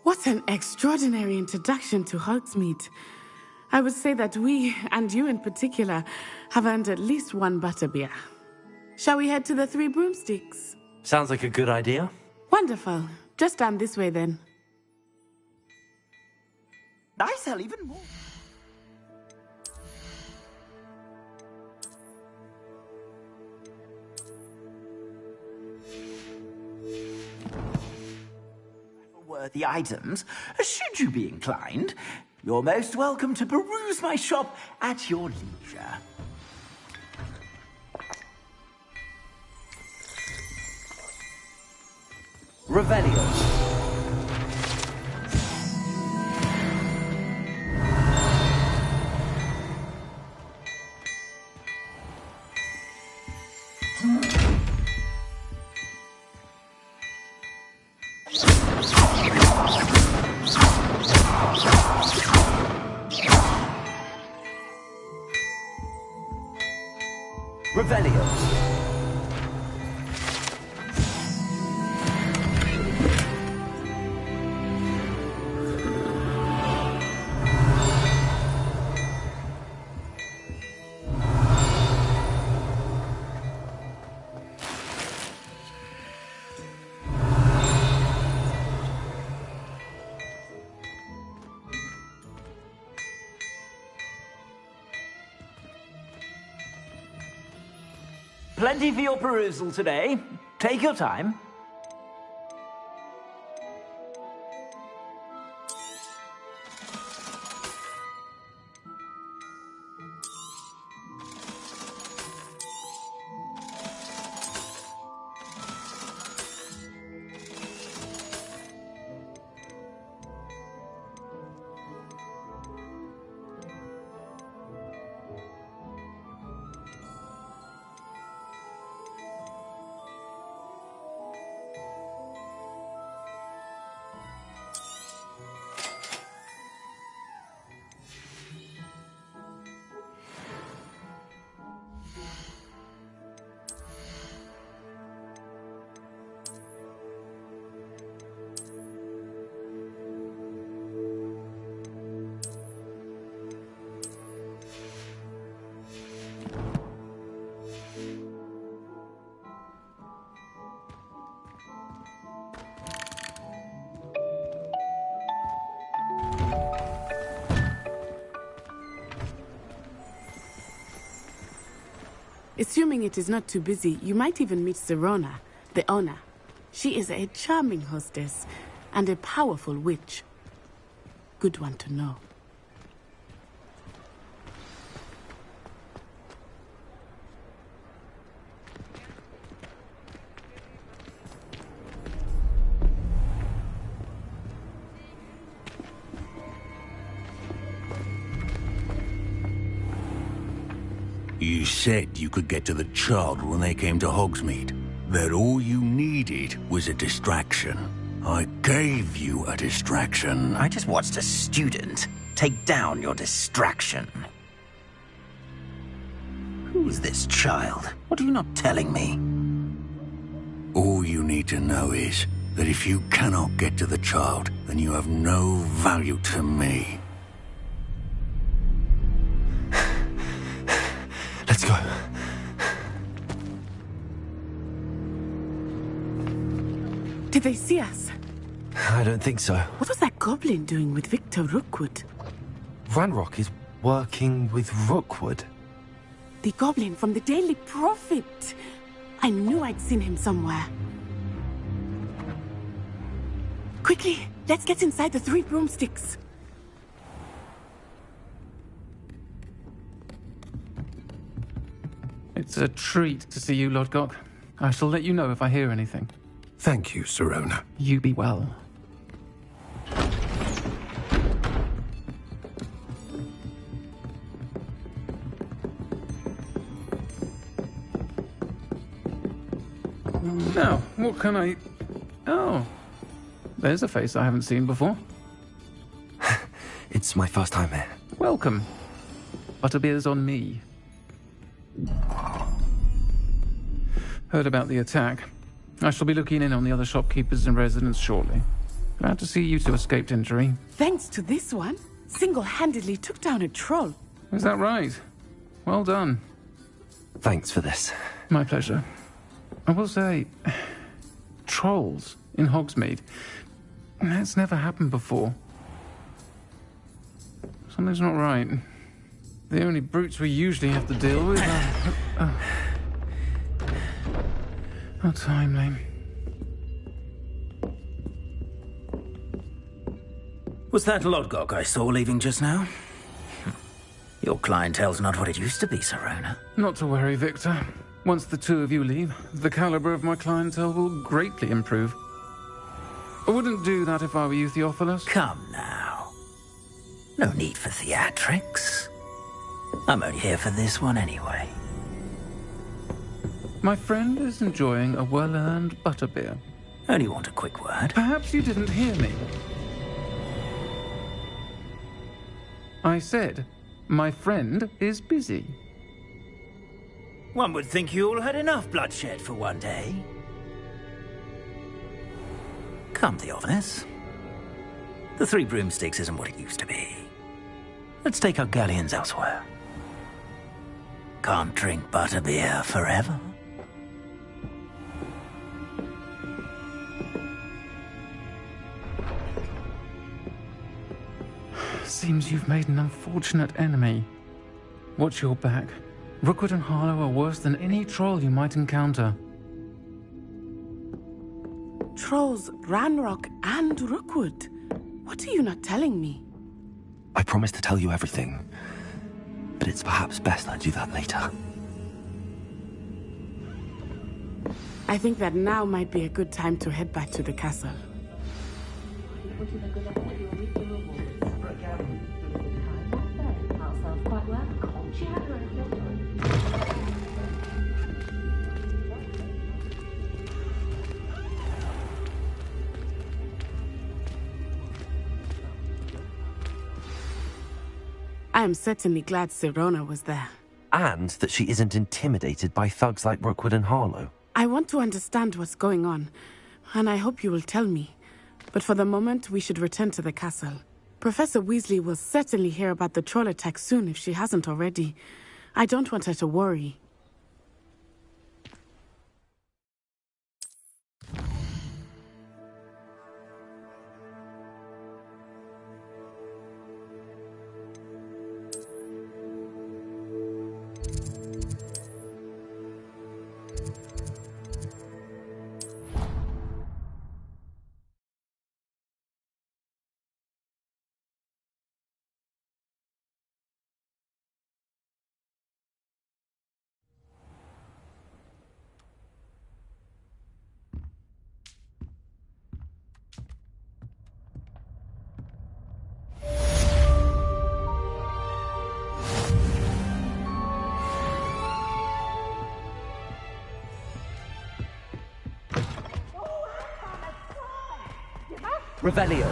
[SPEAKER 19] What an extraordinary introduction to Hogsmeade. I would say that we, and you in particular, have earned at least one butterbeer. Shall we head to the Three Broomsticks?
[SPEAKER 2] Sounds like a good idea.
[SPEAKER 19] Wonderful. Just down this way then.
[SPEAKER 6] I sell even more. Worthy items, should you be inclined, you're most welcome to peruse my shop at your leisure.
[SPEAKER 2] Revelio. Revelio.
[SPEAKER 6] Plenty for your perusal today. Take your time.
[SPEAKER 19] Assuming it is not too busy, you might even meet Sirona, the owner. She is a charming hostess and a powerful witch. Good one to know.
[SPEAKER 13] You said you could get to the child when they came to Hogsmeade. That all you needed was a distraction. I gave you a distraction.
[SPEAKER 12] I just watched a student take down your distraction. Who's this child? What are you not telling me?
[SPEAKER 13] All you need to know is that if you cannot get to the child, then you have no value to me.
[SPEAKER 3] Let's go.
[SPEAKER 19] Did they see us?
[SPEAKER 3] I don't think so.
[SPEAKER 19] What was that goblin doing with Victor Rookwood?
[SPEAKER 3] Ranrock is working with Rookwood.
[SPEAKER 19] The goblin from the Daily Prophet. I knew I'd seen him somewhere. Quickly, let's get inside the 3 broomsticks.
[SPEAKER 21] It's a treat to see you, Lodgok. I shall let you know if I hear anything.
[SPEAKER 1] Thank you, Sirona.
[SPEAKER 21] You be well. Now, what can I... Oh, there's a face I haven't seen before.
[SPEAKER 3] It's my first time here.
[SPEAKER 21] Welcome. Butterbeer's on me. Heard about the attack. I shall be looking in on the other shopkeepers and residents shortly. Glad to see you two escaped injury.
[SPEAKER 19] Thanks to this one, single-handedly took down a troll.
[SPEAKER 21] Is that right? Well done.
[SPEAKER 3] Thanks for this.
[SPEAKER 21] My pleasure. I will say, trolls in Hogsmeade. That's never happened before. Something's not right. The only brutes we usually have to deal with are... How timely.
[SPEAKER 12] Was that Lodgok I saw leaving just now? Your clientele's not what it used to be, Sirona.
[SPEAKER 21] Not to worry, Victor. Once the two of you leave, the caliber of my clientele will greatly improve. I wouldn't do that if I were you, Theophilus.
[SPEAKER 12] Come now. No need for theatrics. I'm only here for this one anyway.
[SPEAKER 21] My friend is enjoying a well-earned butterbeer.
[SPEAKER 12] Only want a quick word.
[SPEAKER 21] Perhaps you didn't hear me. I said, my friend is busy.
[SPEAKER 12] One would think you all had enough bloodshed for one day. Come, Theophilus. The 3 broomsticks isn't what it used to be. Let's take our galleons elsewhere. Can't drink butterbeer forever.
[SPEAKER 21] Seems you've made an unfortunate enemy. Watch your back. Rookwood and Harlow are worse than any troll you might encounter.
[SPEAKER 19] Trolls, Ranrock, and Rookwood. What are you not telling me?
[SPEAKER 3] I promise to tell you everything, but it's perhaps best I do that later.
[SPEAKER 19] I think that now might be a good time to head back to the castle. I am certainly glad Sirona was there.
[SPEAKER 3] And that she isn't intimidated by thugs like Rookwood and Harlow.
[SPEAKER 19] I want to understand what's going on, and I hope you will tell me. But for the moment, we should return to the castle. Professor Weasley will certainly hear about the troll attack soon if she hasn't already. I don't want her to worry.
[SPEAKER 2] Revelio.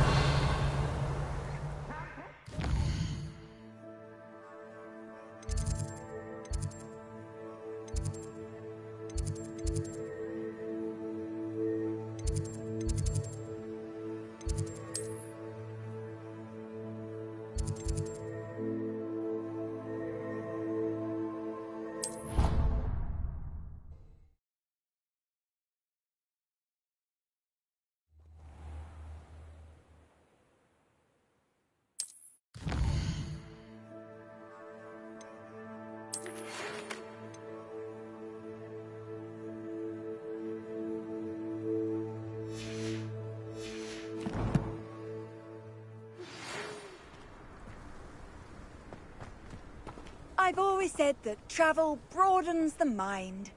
[SPEAKER 14] I've always said that travel broadens the mind.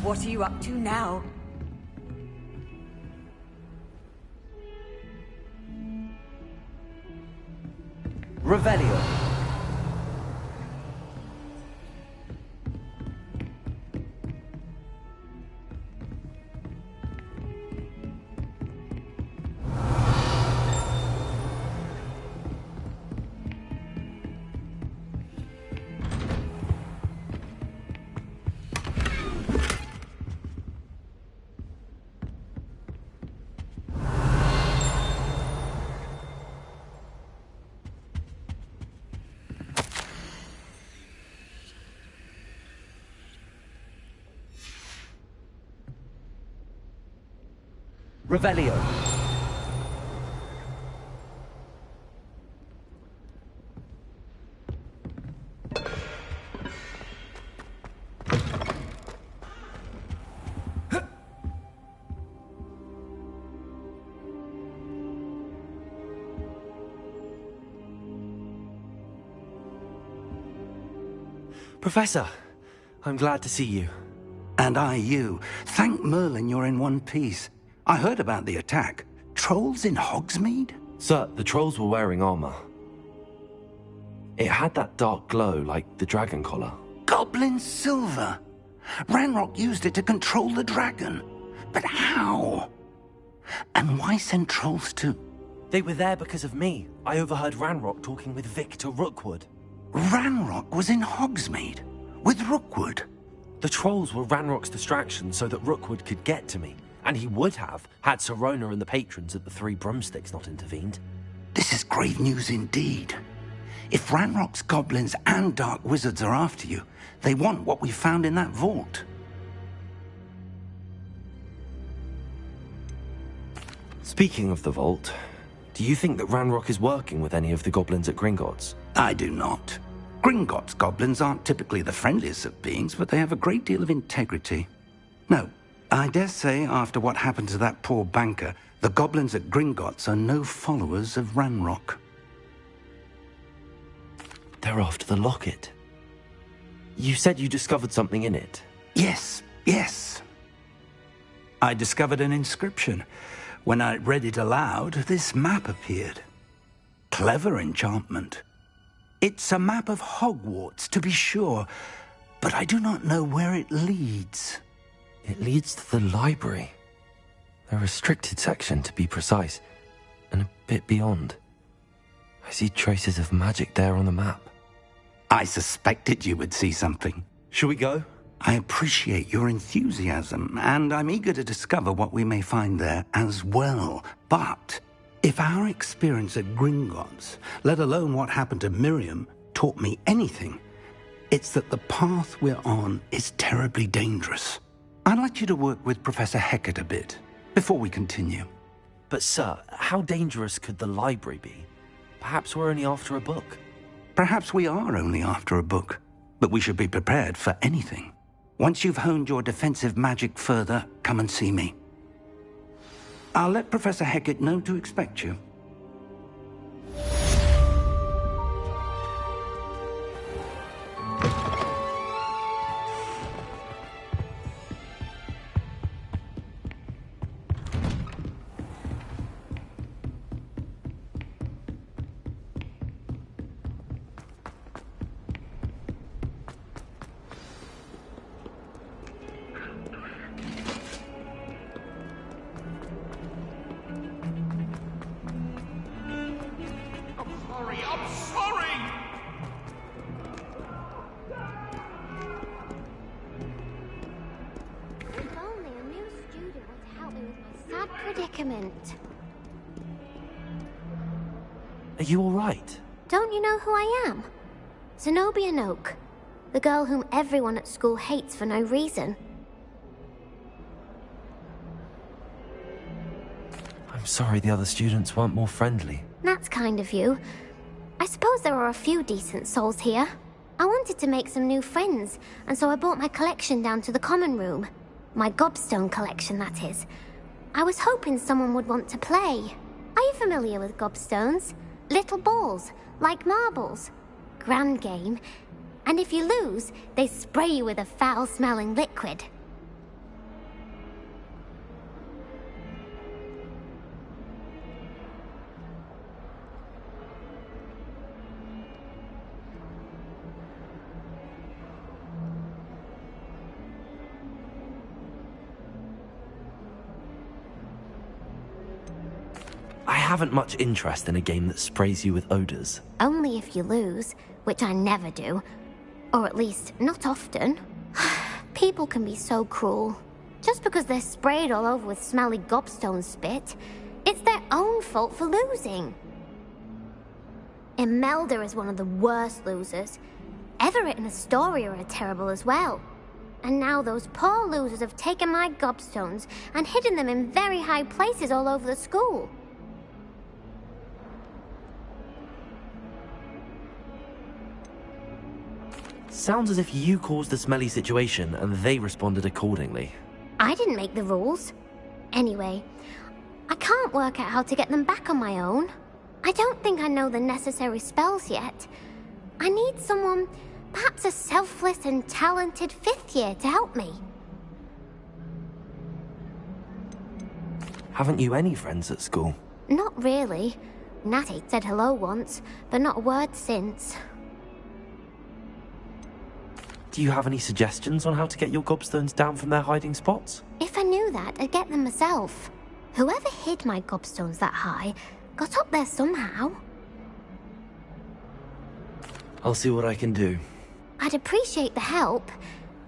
[SPEAKER 14] What are you up to now?
[SPEAKER 2] Revelio. Revelio.
[SPEAKER 3] Professor, I'm glad to see you.
[SPEAKER 13] And I you. Thank Merlin you're in one piece. I heard about the attack. Trolls in Hogsmeade?
[SPEAKER 3] Sir, the trolls were wearing armor. It had that dark glow like the dragon collar.
[SPEAKER 13] Goblin silver. Ranrock used it to control the dragon. But how? And why send trolls too?
[SPEAKER 3] They were there because of me. I overheard Ranrock talking with Victor Rookwood.
[SPEAKER 13] Ranrock was in Hogsmeade? With Rookwood?
[SPEAKER 3] The trolls were Ranrock's distraction so that Rookwood could get to me. And he would have, had Sirona and the patrons at the Three Broomsticks not intervened.
[SPEAKER 13] This is grave news indeed. If Ranrock's goblins and dark wizards are after you, they want what we found in that vault.
[SPEAKER 3] Speaking of the vault, do you think that Ranrock is working with any of the goblins at Gringotts?
[SPEAKER 13] I do not. Gringotts goblins aren't typically the friendliest of beings, but they have a great deal of integrity. No, I dare say after what happened to that poor banker, the goblins at Gringotts are no followers of Ranrock.
[SPEAKER 3] They're after the locket. You said you discovered something in it.
[SPEAKER 13] Yes. I discovered an inscription. When I read it aloud, this map appeared. Clever enchantment. It's a map of Hogwarts, to be sure, but I do not know where it leads.
[SPEAKER 3] It leads to the library. A restricted section, to be precise, and a bit beyond. I see traces of magic there on the map.
[SPEAKER 13] I suspected you would see something.
[SPEAKER 3] Shall we go?
[SPEAKER 13] I appreciate your enthusiasm, and I'm eager to discover what we may find there as well. But if our experience at Gringotts, let alone what happened to Miriam, taught me anything, it's that the path we're on is terribly dangerous. I'd like you to work with Professor Hecat a bit before we continue.
[SPEAKER 3] But sir, how dangerous could the library be? Perhaps we're only after a book.
[SPEAKER 13] Perhaps we are only after a book, but we should be prepared for anything. Once you've honed your defensive magic further, come and see me. I'll let Professor Hecat know to expect you.
[SPEAKER 17] Predicament.
[SPEAKER 3] Are you all right?
[SPEAKER 17] Don't you know who I am? Zenobia Noak, the girl whom everyone at school hates for no reason.
[SPEAKER 3] I'm sorry the other students weren't more friendly.
[SPEAKER 17] That's kind of you. I suppose there are a few decent souls here. I wanted to make some new friends, and so I brought my collection down to the common room. My gobstone collection, that is. I was hoping someone would want to play. Are you familiar with gobstones? Little balls, like marbles. Grand game. And if you lose, they spray you with a foul-smelling liquid.
[SPEAKER 3] I haven't much interest in a game that sprays you with odors.
[SPEAKER 17] Only if you lose, which I never do. Or at least, not often. People can be so cruel. Just because they're sprayed all over with smelly gobstone spit, it's their own fault for losing. Imelda is one of the worst losers. Everett and Astoria are terrible as well. And now those poor losers have taken my gobstones and hidden them in very high places all over the school.
[SPEAKER 3] Sounds as if you caused the smelly situation and they responded accordingly.
[SPEAKER 17] I didn't make the rules. Anyway, I can't work out how to get them back on my own. I don't think I know the necessary spells yet. I need someone, perhaps a selfless and talented 5th year to help me.
[SPEAKER 3] Haven't you any friends at school?
[SPEAKER 17] Not really. Natty said hello once, but not a word since.
[SPEAKER 3] Do you have any suggestions on how to get your gobstones down from their hiding spots?
[SPEAKER 17] If I knew that, I'd get them myself. Whoever hid my gobstones that high got up there somehow.
[SPEAKER 3] I'll see what I can do.
[SPEAKER 17] I'd appreciate the help.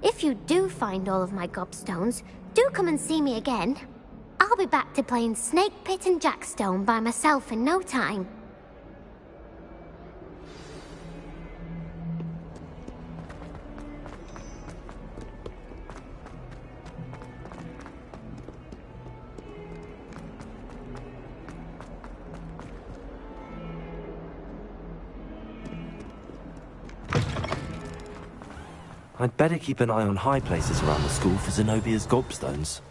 [SPEAKER 17] If you do find all of my gobstones, do come and see me again. I'll be back to playing Snake Pit and Jackstone by myself in no time.
[SPEAKER 3] I'd better keep an eye on high places around the school for Zenobia's gobstones.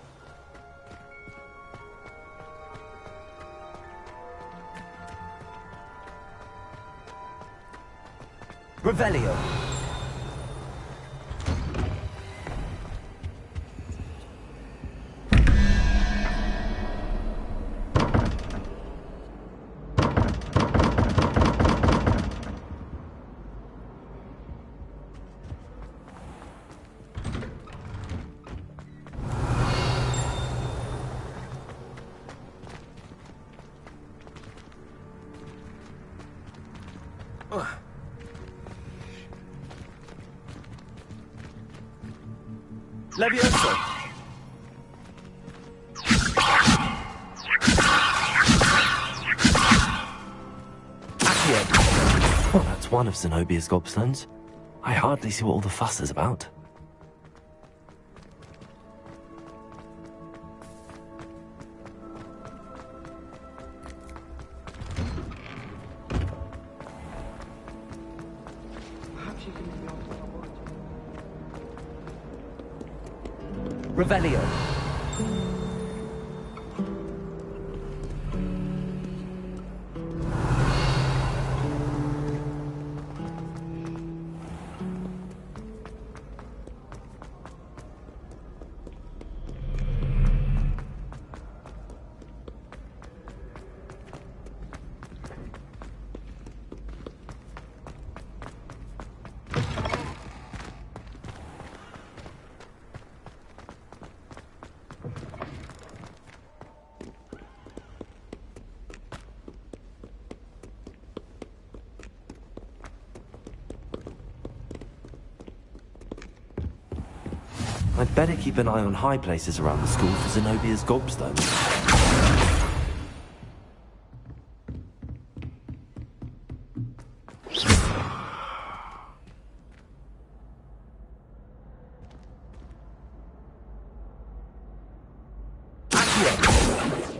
[SPEAKER 2] Revelio.
[SPEAKER 18] Levioso!
[SPEAKER 3] Well, that's one of Zenobia's gobstones. I hardly see what all the fuss is about. Revelio. I'd better keep an eye on high places around the school for Zenobia's gobstones.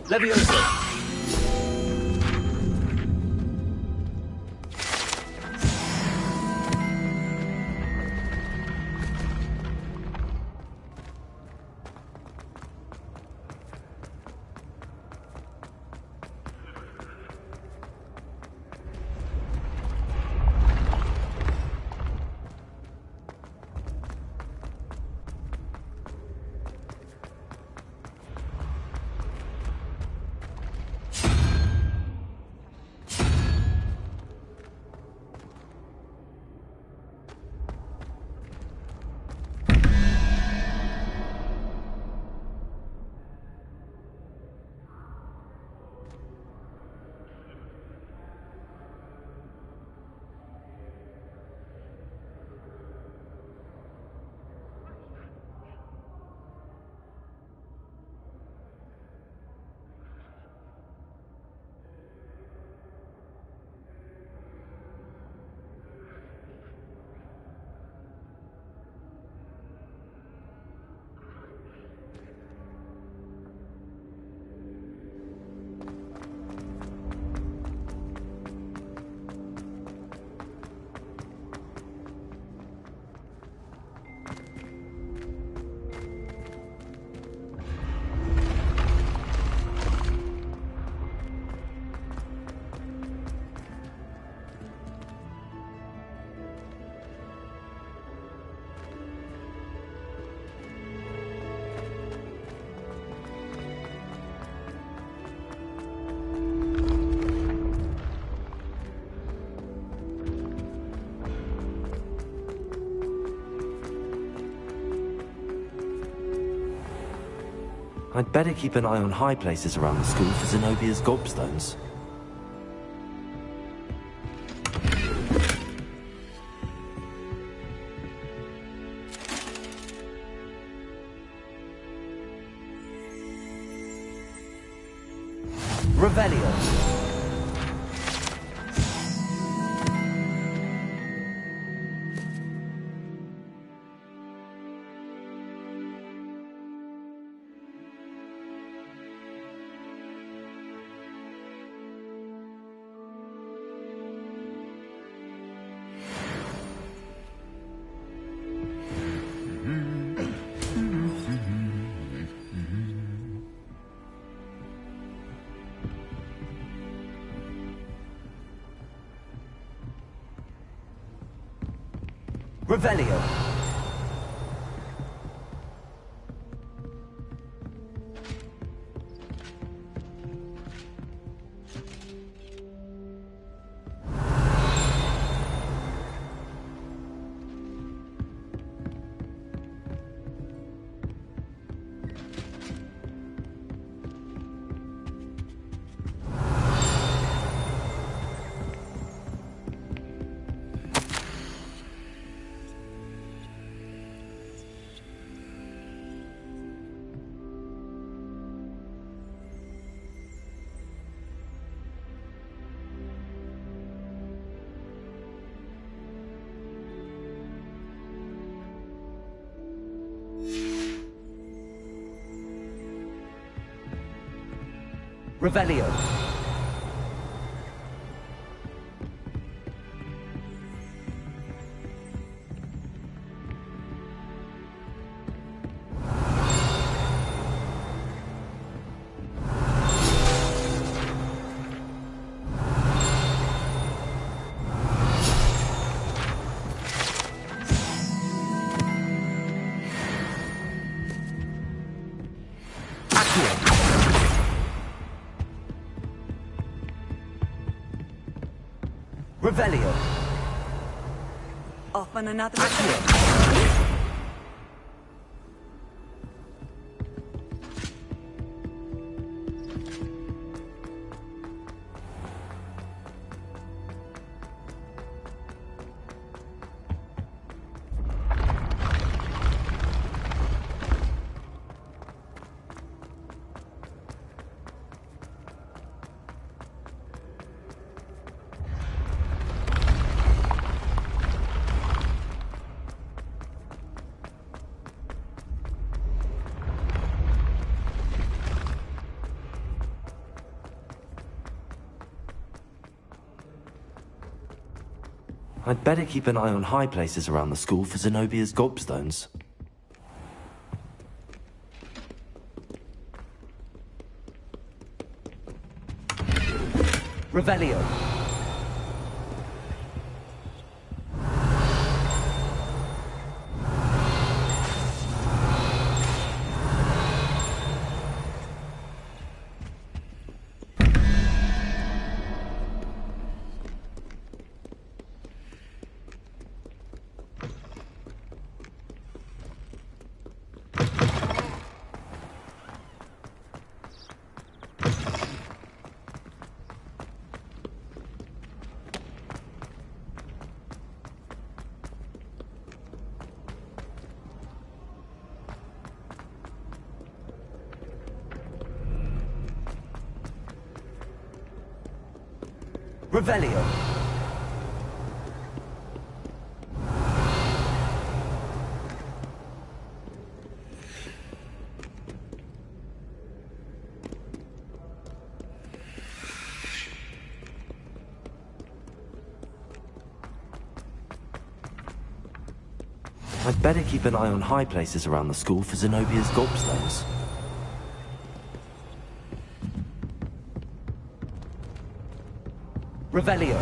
[SPEAKER 3] Levioso! I'd better keep an eye on high places around the school for Zenobia's gobstones. Revelio. Revelio.
[SPEAKER 2] Revelio. Revelio.
[SPEAKER 5] Off on another
[SPEAKER 3] I'd better keep an eye on high places around the school for Zenobia's gobstones.
[SPEAKER 2] Revelio. Revelio.
[SPEAKER 3] I'd better keep an eye on high places around the school for Zenobia's gobstones.
[SPEAKER 2] Revelio.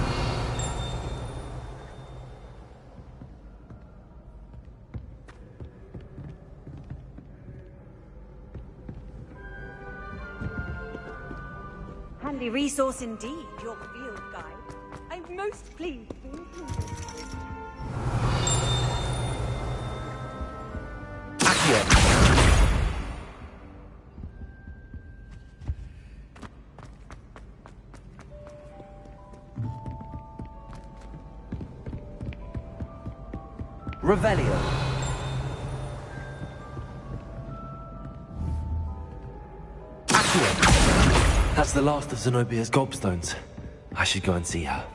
[SPEAKER 14] Handy resource indeed, your field guide. I'm most pleased to include it.
[SPEAKER 2] Revelio.
[SPEAKER 3] That's the last of Zenobia's gobstones. I should go and see her.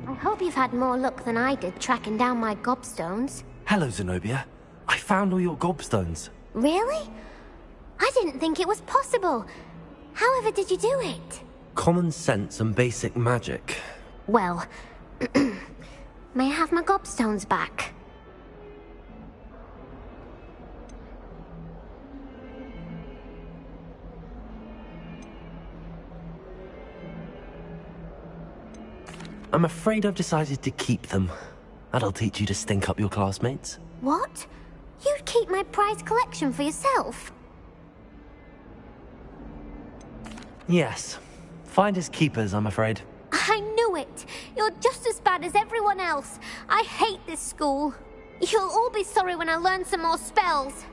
[SPEAKER 17] I hope you've had more luck than I did tracking down my gobstones.
[SPEAKER 3] Hello, Zenobia. I found all your gobstones.
[SPEAKER 17] Really? I didn't think it was possible. However did you do it?
[SPEAKER 3] Common sense and basic magic.
[SPEAKER 17] Well, may I have my gobstones back?
[SPEAKER 3] I'm afraid I've decided to keep them. That'll teach you to stink up your classmates.
[SPEAKER 17] What? You'd keep my prized collection for yourself?
[SPEAKER 3] Yes. Finders keepers, I'm afraid.
[SPEAKER 17] I knew it. You're just as bad as everyone else. I hate this school. You'll all be sorry when I learn some more spells.